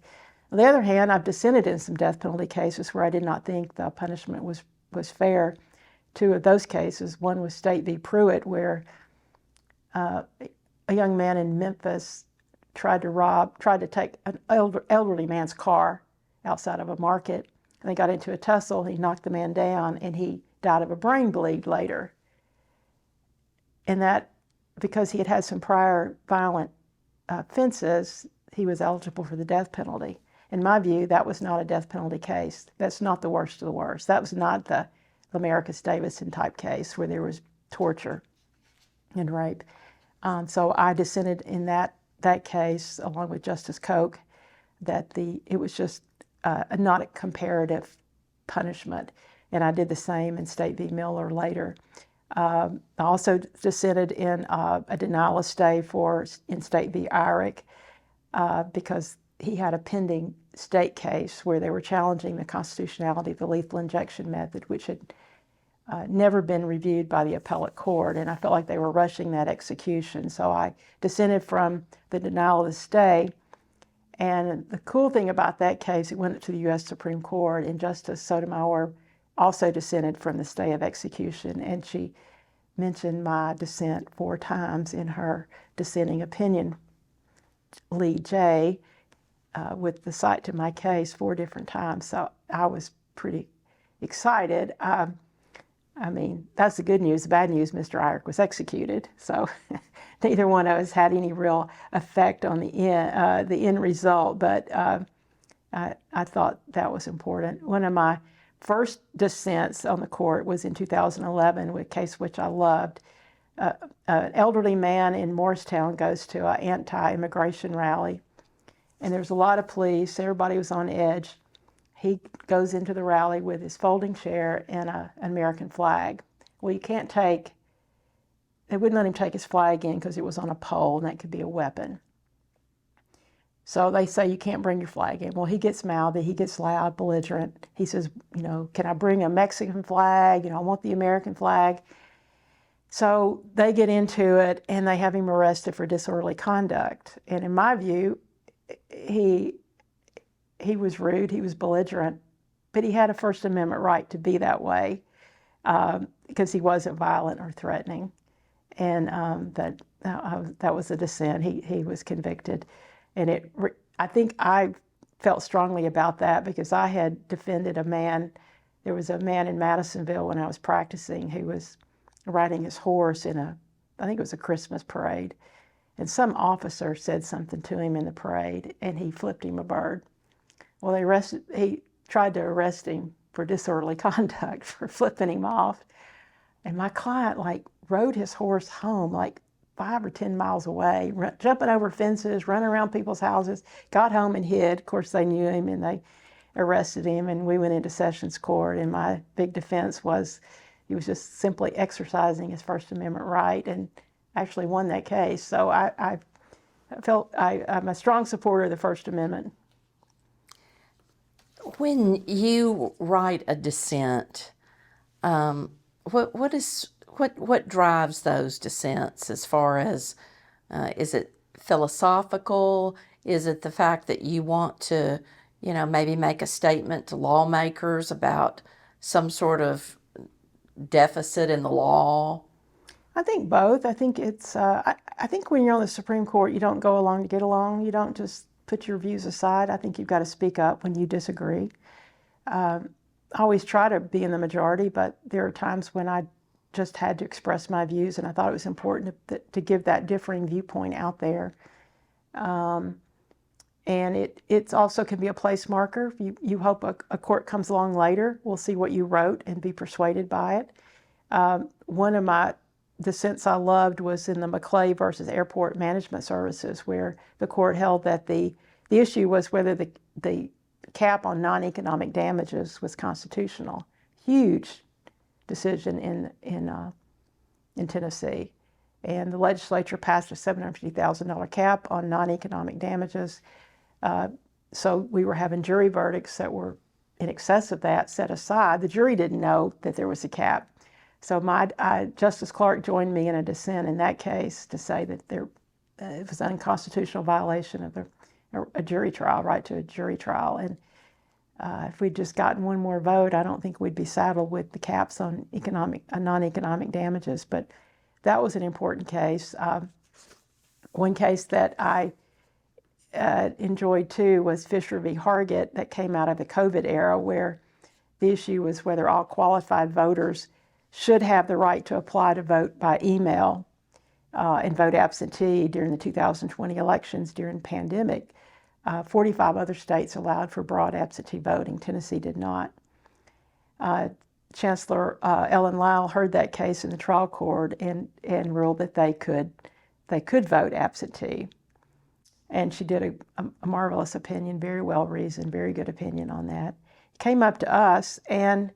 Speaker 2: On the other hand, I've dissented in some death penalty cases where I did not think the punishment was fair. Two of those cases, one was State v. Pruitt, where a young man in Memphis tried to take an elderly man's car outside of a market. And they got into a tussle. He knocked the man down, and he died of a brain bleed later. And that, because he had had some prior violent offenses, he was eligible for the death penalty. In my view, that was not a death penalty case. That's not the worst of the worst. That was not the Lamarcus Davidson type case where there was torture and rape. So I dissented in that case, along with Justice Koch, that it was just not a comparative punishment. And I did the same in State v. Miller later. I also dissented in a denial of stay in State v. Irick because he had a pending state case where they were challenging the constitutionality of the lethal injection method, which had never been reviewed by the appellate court, and I felt like they were rushing that execution. So I dissented from the denial of the stay. And the cool thing about that case, it went to the U.S. Supreme Court, and Justice Sotomayor also dissented from the stay of execution, and she mentioned my dissent 4 times in her dissenting opinion, Lee J., with the cite to my case 4 different times. So I was pretty excited. I mean, that's the good news. The bad news, Mr. Irick was executed. So neither one of us had any real effect on the end result, but I thought that was important. One of my first dissents on the court was in 2011 with a case which I loved. An elderly man in Morristown goes to an anti-immigration rally, and there's a lot of police. Everybody was on edge. He goes into the rally with his folding chair and an American flag. Well, they wouldn't let him take his flag in because it was on a pole, and that could be a weapon. So they say, you can't bring your flag in. Well, he gets mouthy, he gets loud, belligerent. He says, can I bring a Mexican flag? I want the American flag. So they get into it, and they have him arrested for disorderly conduct. And in my view, he was rude, he was belligerent, but he had a First Amendment right to be that way because he wasn't violent or threatening. And that was a dissent. He was convicted. And I think I felt strongly about that because I had defended a man. There was a man in Madisonville when I was practicing who was riding his horse in I think it was a Christmas parade. And some officer said something to him in the parade, and he flipped him a bird. Well, he tried to arrest him for disorderly conduct for flipping him off. And my client rode his horse home 5 or 10 miles away, jumping over fences, running around people's houses, got home and hid. Of course, they knew him and they arrested him, and we went into Sessions Court, and my big defense was he was just simply exercising his First Amendment right, and actually won that case. So I felt I'm a strong supporter of the First Amendment.
Speaker 1: When you write a dissent, what drives those dissents as far as, is it philosophical? Is it the fact that you want to, maybe make a statement to lawmakers about some sort of deficit in the law?
Speaker 2: I think both. I think it's, I think when you're on the Supreme Court, you don't go along to get along. You don't just put your views aside. I think you've got to speak up when you disagree. I always try to be in the majority, but there are times when I just had to express my views, and I thought it was important to give that differing viewpoint out there. And it also can be a place marker. You hope a court comes along later, will see what you wrote and be persuaded by it. One of my dissents I loved was in the McClay versus Airport Management Services, where the court held that the issue was whether the cap on non-economic damages was constitutional. Huge decision in Tennessee. and the legislature passed a $750,000 cap on non-economic damages. So we were having jury verdicts that were in excess of that set aside. The jury didn't know that there was a cap. So Justice Clark joined me in a dissent in that case to say that it was an unconstitutional violation of a jury trial, right to a jury trial. And if we'd just gotten one more vote, I don't think we'd be saddled with the caps on non-economic damages. But that was an important case. One case that I enjoyed too was Fisher v. Hargett, that came out of the COVID era, where the issue was whether all qualified voters should have the right to apply to vote by email and vote absentee during the 2020 elections during the pandemic. 45 other states allowed for broad absentee voting. Tennessee did not. Chancellor Ellen Lyle heard that case in the trial court and ruled that they could vote absentee. And she did a marvelous opinion, very well reasoned, very good opinion on that. It came up to us, and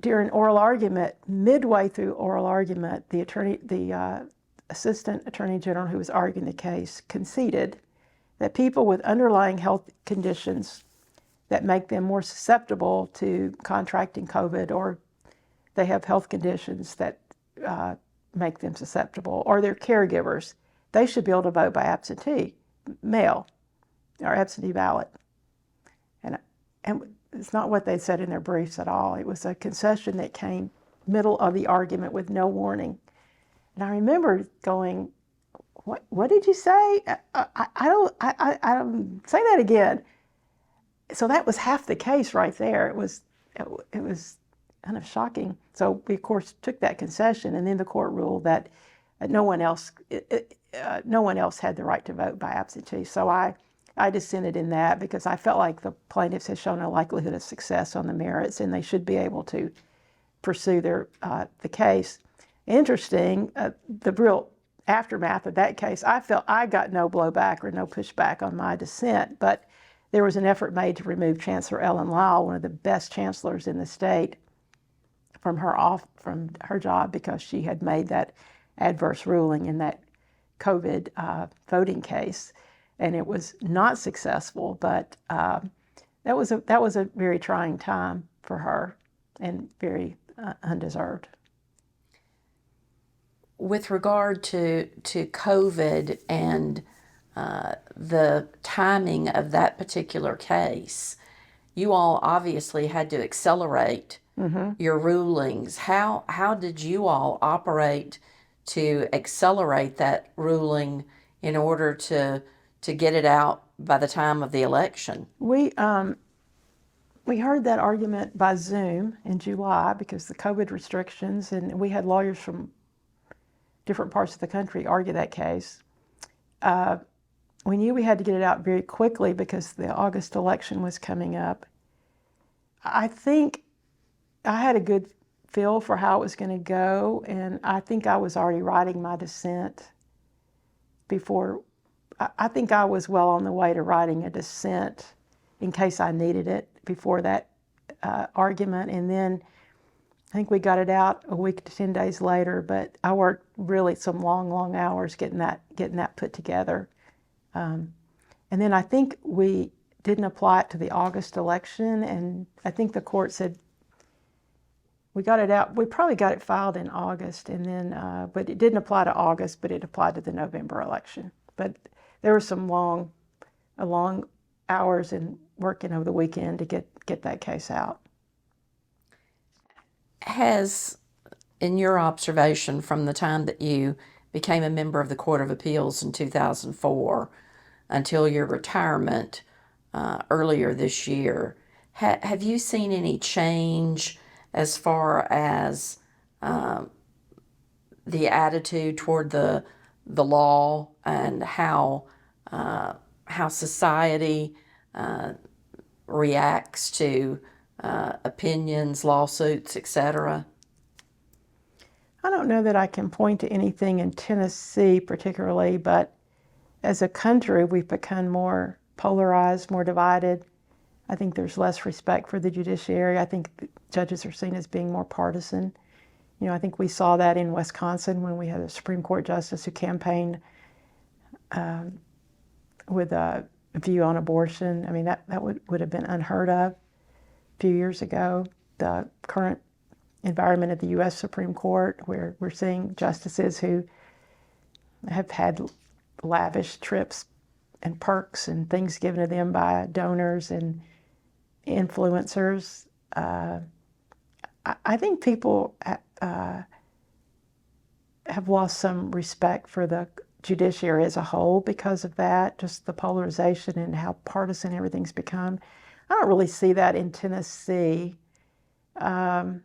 Speaker 2: during oral argument, midway through oral argument, the assistant attorney general who was arguing the case conceded that people with underlying health conditions that make them more susceptible to contracting COVID, or they have health conditions that make them susceptible, or they're caregivers, they should be able to vote by absentee mail or absentee ballot. And it's not what they said in their briefs at all. It was a concession that came middle of the argument with no warning. And I remember going, what did you say? I don't say that again. So that was half the case right there. It was kind of shocking. So we of course took that concession, and then the court ruled that no one else had the right to vote by absentee. So I dissented in that because I felt like the plaintiffs had shown a likelihood of success on the merits, and they should be able to pursue the case. Interesting, the real aftermath of that case, I felt I got no blowback or no pushback on my dissent, but there was an effort made to remove Chancellor Ellen Lyle, one of the best chancellors in the state, from her job because she had made that adverse ruling in that COVID voting case, and it was not successful. But that was a very trying time for her, and very undeserved.
Speaker 1: With regard to COVID and the timing of that particular case, you all obviously had to accelerate your rulings. How did you all operate to accelerate that ruling in order to get it out by the time of the election?
Speaker 2: We heard that argument by Zoom in July because the COVID restrictions, and we had lawyers from different parts of the country argue that case. We knew we had to get it out very quickly because the August election was coming up. I think I had a good feel for how it was going to go, and I think I was already writing my dissent before. I think I was well on the way to writing a dissent in case I needed it before that argument, and then I think we got it out a week to 10 days later, but I worked really some long hours getting that put together. And then I think we didn't apply it to the August election, and I think the court said we got it out. We probably got it filed in August, and then but it didn't apply to August, but it applied to the November election. But there were some long hours and working over the weekend to get that case out.
Speaker 1: Has, in your observation from the time that you became a member of the Court of Appeals in 2004 until your retirement earlier this year, have you seen any change as far as the attitude toward the law and how society reacts to opinions, lawsuits, etc.?
Speaker 2: I don't know that I can point to anything in Tennessee particularly, but as a country, we've become more polarized, more divided. I think there's less respect for the judiciary. I think judges are seen as being more partisan. I think we saw that in Wisconsin when we had a Supreme Court justice who campaigned with a view on abortion. I mean, that would have been unheard of a few years ago. The current environment at the U.S. Supreme Court, where we're seeing justices who have had lavish trips and perks and things given to them by donors and influencers. I think people have lost some respect for the judiciary as a whole because of that, just the polarization and how partisan everything's become. I don't really see that in Tennessee. I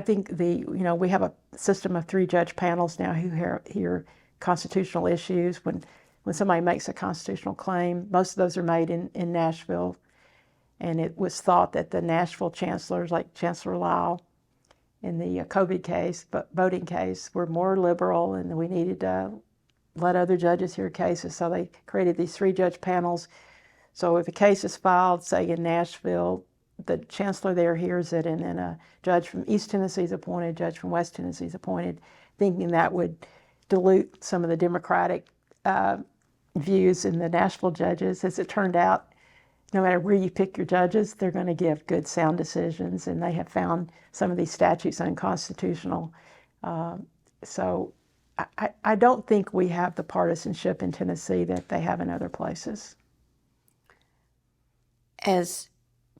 Speaker 2: think we have a system of 3-judge panels now who hear constitutional issues. When somebody makes a constitutional claim, most of those are made in Nashville. And it was thought that the Nashville chancellors, like Chancellor Lyle in the COVID case, voting case, were more liberal, and we needed to let other judges hear cases. So they created these 3-judge panels. So if a case is filed, say in Nashville, the chancellor there hears it, and then a judge from East Tennessee is appointed, a judge from West Tennessee is appointed, thinking that would dilute some of the Democratic views in the Nashville judges. As it turned out, no matter where you pick your judges, they're going to give good, sound decisions, and they have found some of these statutes unconstitutional. So I don't think we have the partisanship in Tennessee that they have in other places.
Speaker 1: As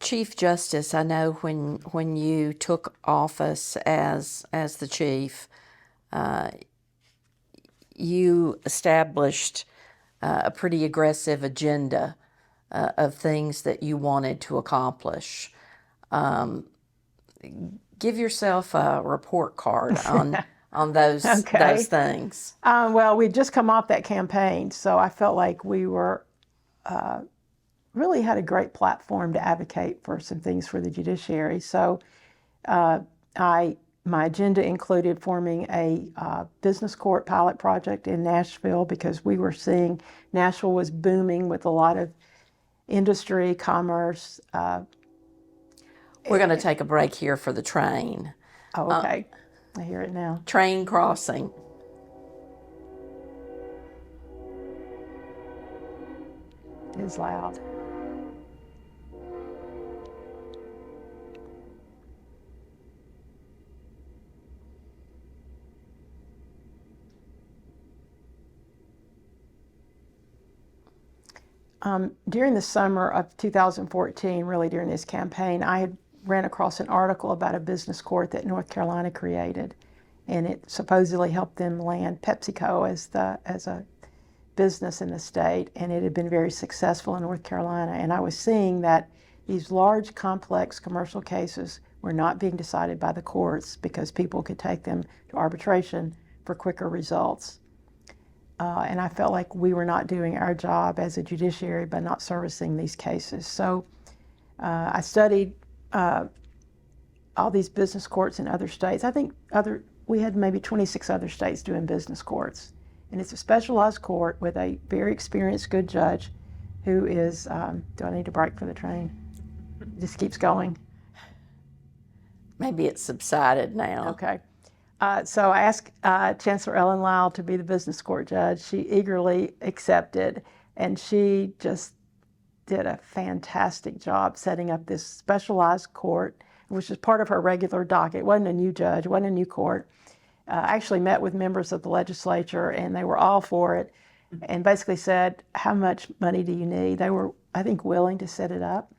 Speaker 1: Chief Justice, I know when you took office as the chief, you established a pretty aggressive agenda of things that you wanted to accomplish. Give yourself a report card on those those things.
Speaker 2: Well, we'd just come off that campaign, so I felt like we were really had a great platform to advocate for some things for the judiciary. So my agenda included forming a business court pilot project in Nashville, because we were seeing Nashville was booming with a lot of industry, commerce.
Speaker 1: We're going to take a break here for the train.
Speaker 2: Oh, okay. I hear it now.
Speaker 1: Train crossing.
Speaker 2: It is loud. During the summer of 2014, really during this campaign, I had ran across an article about a business court that North Carolina created, and it supposedly helped them land PepsiCo as a business in the state, and it had been very successful in North Carolina. And I was seeing that these large, complex commercial cases were not being decided by the courts because people could take them to arbitration for quicker results. And I felt like we were not doing our job as a judiciary by not servicing these cases. So I studied all these business courts in other states. I think we had maybe 26 other states doing business courts. And it's a specialized court with a very experienced, good judge who is, do I need to break for the train? It just keeps going.
Speaker 1: Maybe it's subsided now.
Speaker 2: Okay. So I asked Chancellor Ellen Lyle to be the business court judge. She eagerly accepted, and she just did a fantastic job setting up this specialized court, which is part of her regular docket. It wasn't a new judge, it wasn't a new court. I actually met with members of the legislature, and they were all for it, and basically said, how much money do you need? They were, I think, willing to set it up.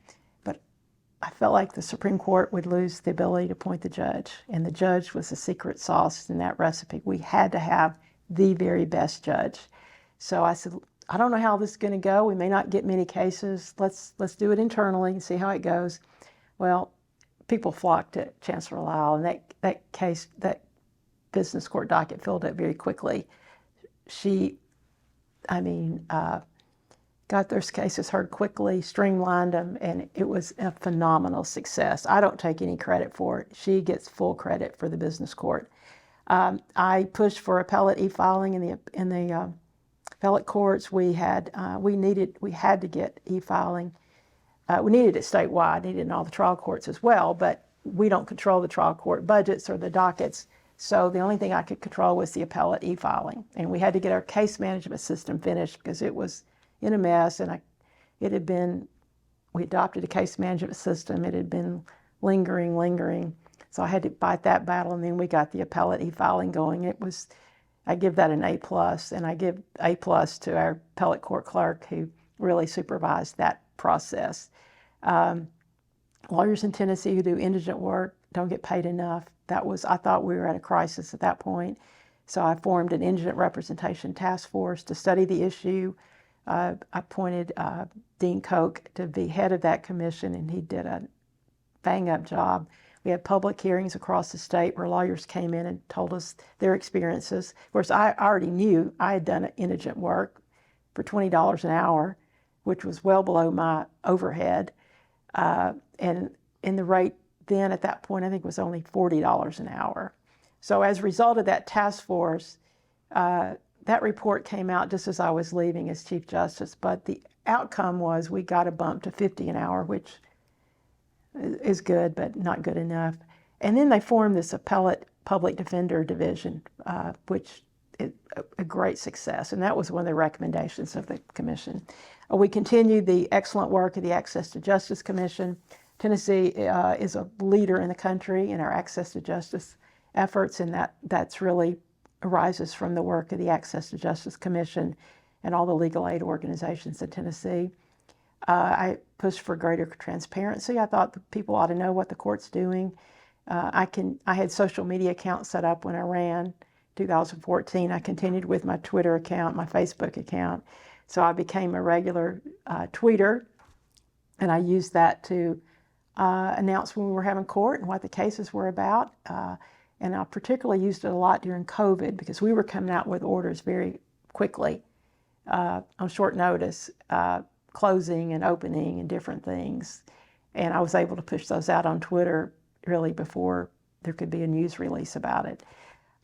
Speaker 2: I felt like the Supreme Court would lose the ability to appoint the judge, and the judge was the secret sauce in that recipe. We had to have the very best judge. So I said, I don't know how this is going to go. We may not get many cases. Let's do it internally and see how it goes. Well, people flocked to Chancellor Lyle, and that business court docket filled up very quickly. She, got those cases heard quickly, streamlined them, and it was a phenomenal success. I don't take any credit for it. She gets full credit for the business court. I pushed for appellate e-filing in the appellate courts. We had to get e-filing. We needed it statewide, needed it in all the trial courts as well, but we don't control the trial court budgets or the dockets. So the only thing I could control was the appellate e-filing. And we had to get our case management system finished because it was in a mess. And we adopted a case management system. It had been lingering. So I had to fight that battle. And then we got the appellate e-filing going. I give that an A+, and I give A+ to our appellate court clerk who really supervised that process. Lawyers in Tennessee who do indigent work don't get paid enough. I thought we were at a crisis at that point. So I formed an indigent representation task force to study the issue. I appointed Dean Koch to be head of that commission, and he did a bang-up job. We had public hearings across the state where lawyers came in and told us their experiences. Of course, I already knew I had done indigent work for $20 an hour, which was well below my overhead. And the rate then at that point, I think, was only $40 an hour. So as a result of that task force, that report came out just as I was leaving as Chief Justice, but the outcome was we got a bump to $50 an hour, which is good, but not good enough. And then they formed this appellate public defender division, which is a great success. And that was one of the recommendations of the commission. We continued the excellent work of the Access to Justice Commission. Tennessee is a leader in the country in our access to justice efforts, and that's really arises from the work of the Access to Justice Commission and all the legal aid organizations in Tennessee. I pushed for greater transparency. I thought the people ought to know what the court's doing. I had social media accounts set up when I ran 2014. I continued with my Twitter account, my Facebook account. So I became a regular tweeter, and I used that to announce when we were having court and what the cases were about. And I particularly used it a lot during COVID because we were coming out with orders very quickly on short notice, closing and opening and different things. And I was able to push those out on Twitter really before there could be a news release about it.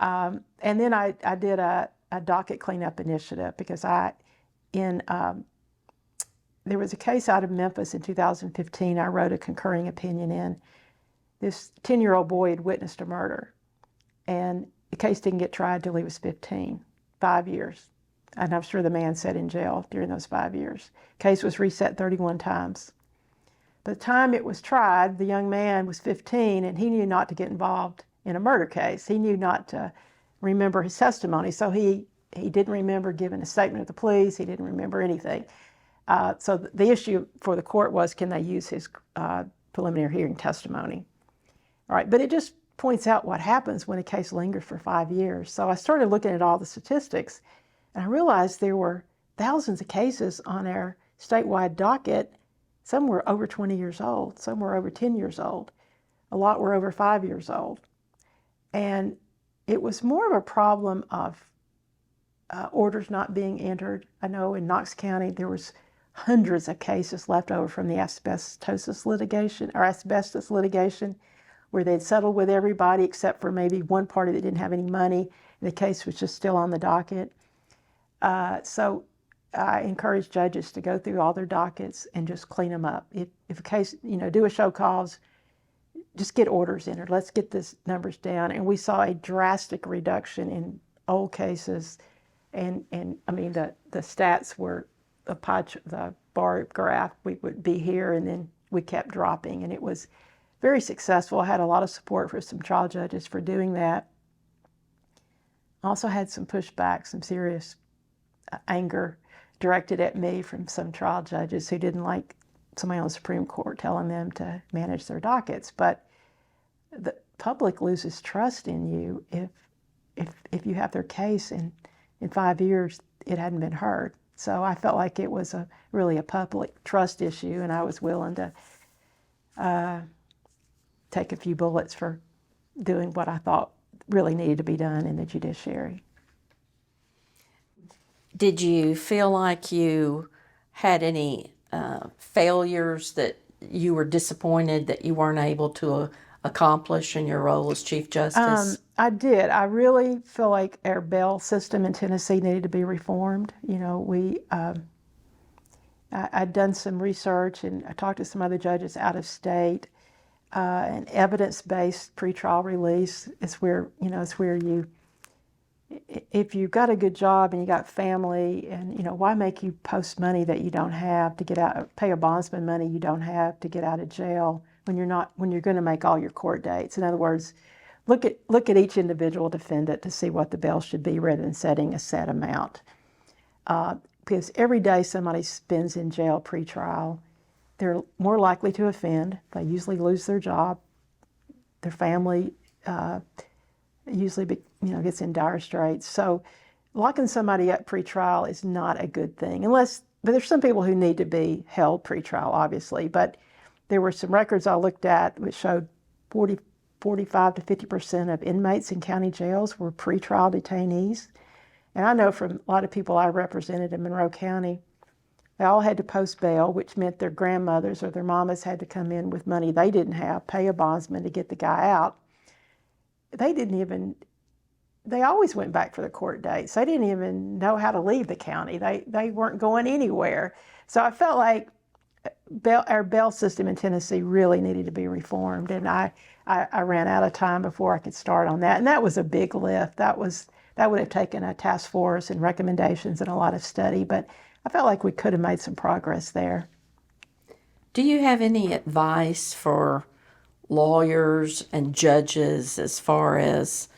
Speaker 2: And then I did a docket cleanup initiative because there was a case out of Memphis in 2015. I wrote a concurring opinion in. This 10-year-old boy had witnessed a murder, and the case didn't get tried till he was 15, 5 years. And I'm sure the man sat in jail during those 5 years. Case was reset 31 times. By the time it was tried, the young man was 15, and he knew not to get involved in a murder case. He knew not to remember his testimony, so he didn't remember giving a statement of the police. He didn't remember anything. So the issue for the court was, can they use his preliminary hearing testimony? All right, but it just points out what happens when a case lingers for 5 years. So I started looking at all the statistics, and I realized there were thousands of cases on our statewide docket. Some were over 20 years old, some were over 10 years old, a lot were over 5 years old. And it was more of a problem of orders not being entered. I know in Knox County there was hundreds of cases left over from the asbestos litigation, where they'd settled with everybody except for maybe one party that didn't have any money, and the case was just still on the docket. So I encourage judges to go through all their dockets and just clean them up. If a case, do a show cause, just get orders entered. Let's get these numbers down. And we saw a drastic reduction in old cases. And I mean, the stats were the bar graph. We would be here, and then we kept dropping. And it was very successful. I had a lot of support from some trial judges for doing that. I also had some pushback, some serious anger directed at me from some trial judges who didn't like somebody on the Supreme Court telling them to manage their dockets. But the public loses trust in you if you have their case and in 5 years it hadn't been heard. So I felt like it was really a public trust issue, and I was willing to take a few bullets for doing what I thought really needed to be done in the judiciary.
Speaker 1: Did you feel like you had any failures that you were disappointed that you weren't able to accomplish in your role as Chief Justice?
Speaker 2: I did. I really feel like our bail system in Tennessee needed to be reformed. I'd done some research, and I talked to some other judges out of state. An evidence-based pretrial release is where, it's where you, if you've got a good job and you got family, and, why make you post money that you don't have to get out, pay a bondsman money you don't have to get out of jail when you're going to make all your court dates. In other words, look at each individual defendant to see what the bail should be rather than setting a set amount. Because every day somebody spends in jail pretrial, they're more likely to offend. They usually lose their job. Their family usually gets in dire straits. So locking somebody up pretrial is not a good thing, but there's some people who need to be held pretrial, obviously. But there were some records I looked at which showed 45 to 50% of inmates in county jails were pretrial detainees. And I know from a lot of people I represented in Monroe County, they all had to post bail, which meant their grandmothers or their mamas had to come in with money they didn't have, pay a bondsman to get the guy out. They always went back for the court dates. They didn't even know how to leave the county. They weren't going anywhere. So I felt like our bail system in Tennessee really needed to be reformed. And I ran out of time before I could start on that. And that was a big lift. That would have taken a task force and recommendations and a lot of study. But I felt like we could have made some progress there.
Speaker 1: Do you have any advice for lawyers and judges as far as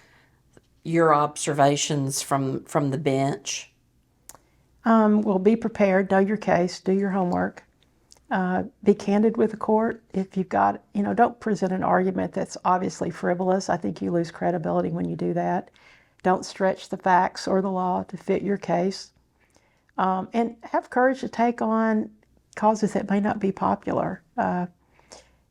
Speaker 1: your observations from the bench?
Speaker 2: Well, be prepared, know your case, do your homework, be candid with the court. If you've got, don't present an argument that's obviously frivolous. I think you lose credibility when you do that. Don't stretch the facts or the law to fit your case. And have courage to take on causes that may not be popular.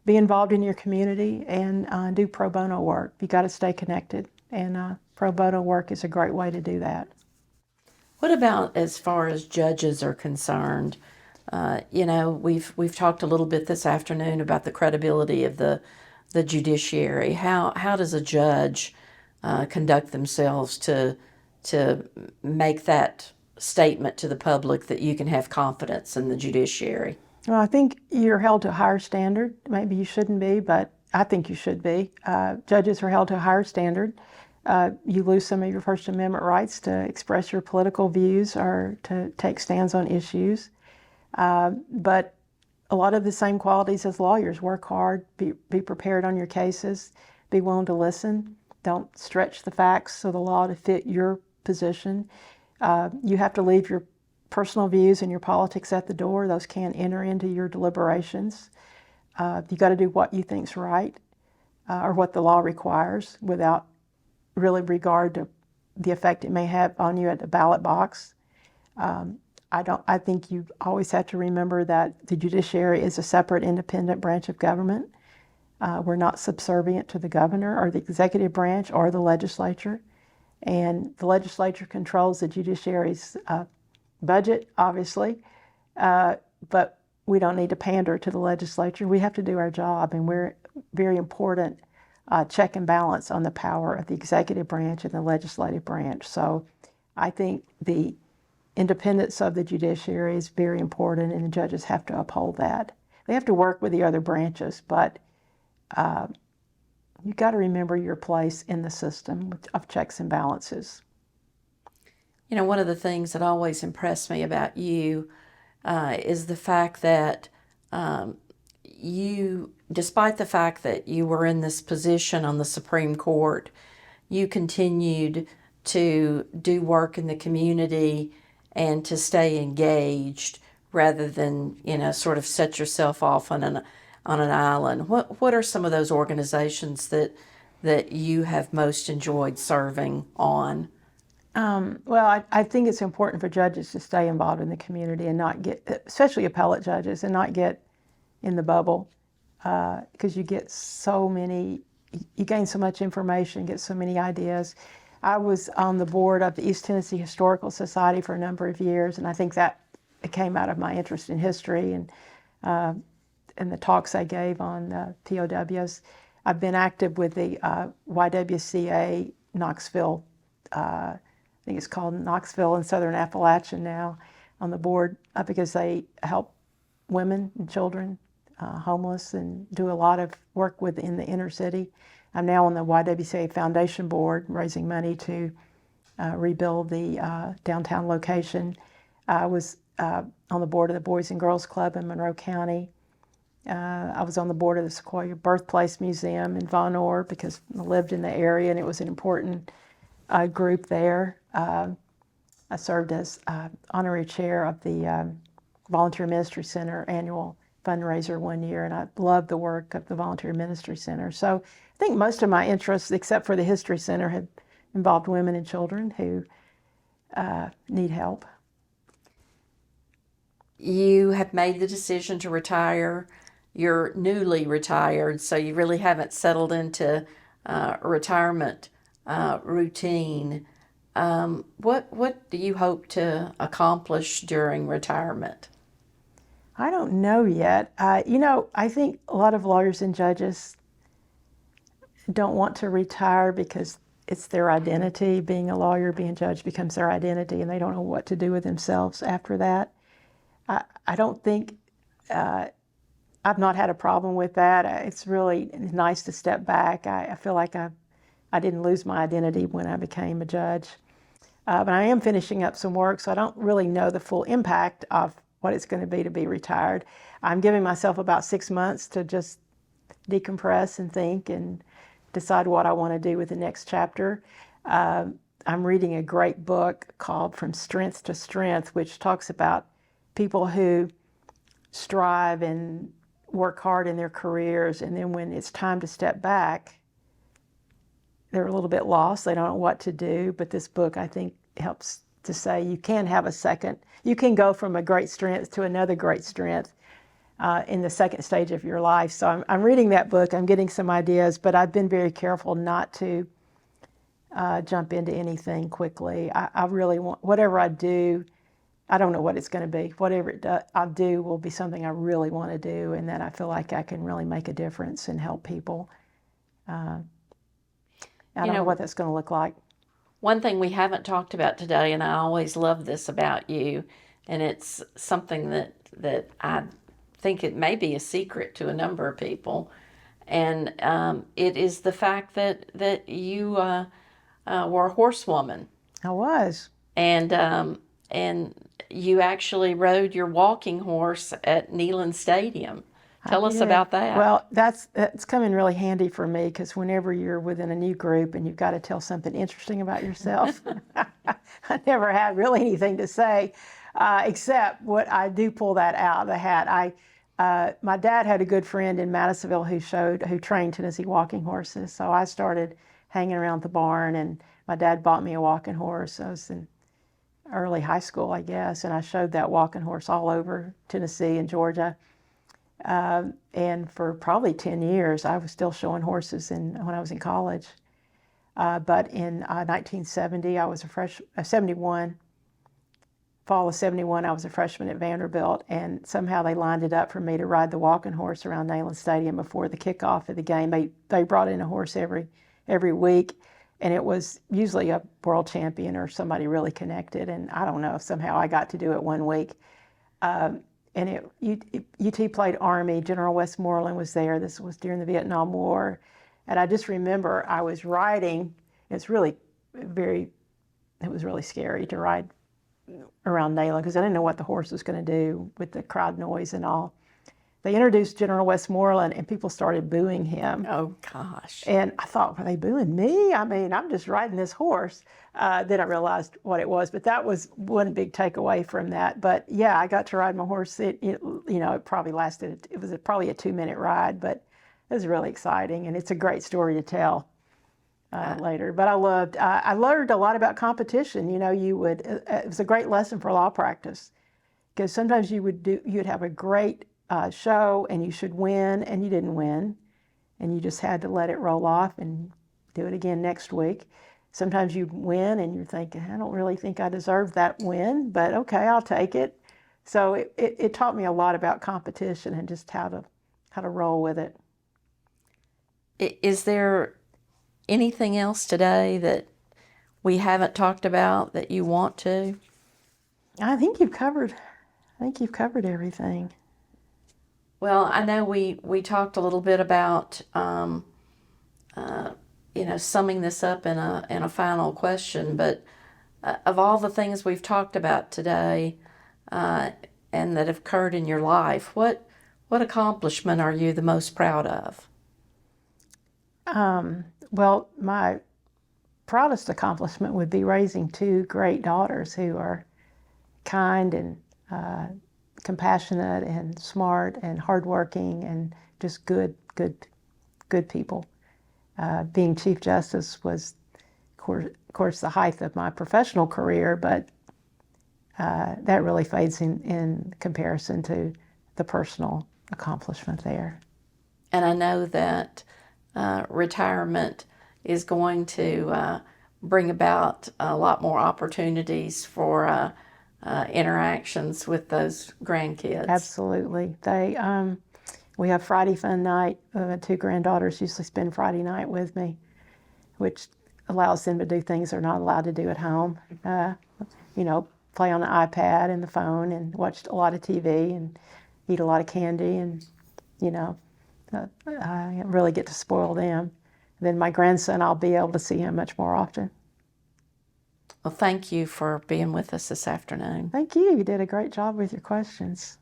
Speaker 2: Be involved in your community and do pro bono work. You got to stay connected, and pro bono work is a great way to do that.
Speaker 1: What about as far as judges are concerned? We've talked a little bit this afternoon about the credibility of the judiciary. How does a judge conduct themselves to make that statement to the public that you can have confidence in the judiciary?
Speaker 2: Well, I think you're held to a higher standard. Maybe you shouldn't be, but I think you should be. Judges are held to a higher standard. You lose some of your First Amendment rights to express your political views or to take stands on issues. But a lot of the same qualities as lawyers: work hard, be prepared on your cases, be willing to listen, don't stretch the facts of the law to fit your position. You have to leave your personal views and your politics at the door. Those can't enter into your deliberations. You got to do what you think's right or what the law requires without really regard to the effect it may have on you at the ballot box. I think you always have to remember that the judiciary is a separate, independent branch of government. We're not subservient to the governor or the executive branch or the legislature. And the legislature controls the judiciary's budget, obviously, but we don't need to pander to the legislature. We have to do our job, and we're very important check and balance on the power of the executive branch and the legislative branch. So I think the independence of the judiciary is very important, and the judges have to uphold that. They have to work with the other branches, but you've got to remember your place in the system of checks and balances.
Speaker 1: One of the things that always impressed me about you is the fact that despite the fact that you were in this position on the Supreme Court, you continued to do work in the community and to stay engaged rather than, sort of set yourself off on an island. What are some of those organizations that you have most enjoyed serving on?
Speaker 2: Well, I think it's important for judges to stay involved in the community and not get, especially appellate judges, and not get in the bubble because you gain so much information, get so many ideas. I was on the board of the East Tennessee Historical Society for a number of years, and I think that came out of my interest in history and the talks I gave on POWs. I've been active with the YWCA Knoxville, I think it's called Knoxville and Southern Appalachia now, on the board because they help women and children homeless and do a lot of work within the inner city. I'm now on the YWCA Foundation Board, raising money to rebuild the downtown location. I was on the board of the Boys and Girls Club in Monroe County. I was on the board of the Sequoia Birthplace Museum in Von Orr because I lived in the area and it was an important group there. I served as honorary chair of the Volunteer Ministry Center annual fundraiser one year, and I loved the work of the Volunteer Ministry Center. So I think most of my interests, except for the History Center, have involved women and children who need help.
Speaker 1: You have made the decision to retire. You're newly retired, so you really haven't settled into a retirement routine. What do you hope to accomplish during retirement?
Speaker 2: I don't know yet. I think a lot of lawyers and judges don't want to retire because it's their identity. Being a lawyer, being a judge becomes their identity, and they don't know what to do with themselves after that. I don't think, I've not had a problem with that. It's really nice to step back. I feel like I didn't lose my identity when I became a judge. But I am finishing up some work, so I don't really know the full impact of what it's going to be retired. I'm giving myself about 6 months to just decompress and think and decide what I want to do with the next chapter. I'm reading a great book called From Strength to Strength, which talks about people who strive and work hard in their careers, and then when it's time to step back, they're a little bit lost. They don't know what to do, but this book, I think, helps to say you can have a second. You can go from a great strength to another great strength in the second stage of your life. So I'm reading that book. I'm getting some ideas, but I've been very careful not to jump into anything quickly. I really want, whatever I do, I don't know what it's going to be. Whatever I'll do will be something I really want to do, and that I feel like I can really make a difference and help people. I don't know what that's going to look like.
Speaker 1: One thing we haven't talked about today, and I always love this about you, and it's something that I think it may be a secret to a number of people, and it is the fact that you were a horsewoman.
Speaker 2: I was.
Speaker 1: And you actually rode your walking horse at Neyland Stadium. Tell us about that.
Speaker 2: Well, that's come in really handy for me because whenever you're within a new group and you've got to tell something interesting about yourself, I never had really anything to say except what I do pull that out of the hat. My dad had a good friend in Madisonville who trained Tennessee walking horses, so I started hanging around the barn, and my dad bought me a walking horse. I was in early high school, I guess, and I showed that walking horse all over Tennessee and Georgia. And for probably 10 years, I was still showing horses when I was in college. But in 1970, I was 71, fall of 71, I was a freshman at Vanderbilt, and somehow they lined it up for me to ride the walking horse around Neyland Stadium before the kickoff of the game. They brought in a horse every week, and it was usually a world champion or somebody really connected, and I don't know, somehow I got to do it one week. And UT played Army. General Westmoreland was there. This was during the Vietnam War. And I just remember I was riding. It was really scary to ride around Neyland because I didn't know what the horse was going to do with the crowd noise and all. They introduced General Westmoreland, and people started booing him.
Speaker 1: Oh, gosh.
Speaker 2: And I thought, were they booing me? I mean, I'm just riding this horse. Then I realized what it was, but that was one big takeaway from that. But yeah, I got to ride my horse. It probably lasted, it was probably a 2-minute ride, but it was really exciting, and it's a great story to tell later. But I learned a lot about competition. It was a great lesson for law practice, because sometimes you'd have a great show and you should win, and you didn't win, and you just had to let it roll off and do it again next week. Sometimes you win and you're thinking, I don't really think I deserve that win, but okay, I'll take it. So it taught me a lot about competition and just how to roll with it.
Speaker 1: Is there anything else today that we haven't talked about that you want to?
Speaker 2: I think you've covered everything.
Speaker 1: Well, I know we talked a little bit about, summing this up in a final question, but of all the things we've talked about today and that have occurred in your life, what accomplishment are you the most proud of?
Speaker 2: Well, my proudest accomplishment would be raising two great daughters who are kind and compassionate and smart and hardworking and just good people. Being Chief Justice was, of course, the height of my professional career, but that really fades in comparison to the personal accomplishment there.
Speaker 1: And I know that retirement is going to bring about a lot more opportunities for interactions with those grandkids.
Speaker 2: Absolutely. We have Friday fun night. Two granddaughters usually spend Friday night with me, which allows them to do things they're not allowed to do at home. Play on the iPad and the phone and watch a lot of TV and eat a lot of candy, and I really get to spoil them. Then my grandson, I'll be able to see him much more often.
Speaker 1: Well, thank you for being with us this afternoon.
Speaker 2: Thank you. You did a great job with your questions.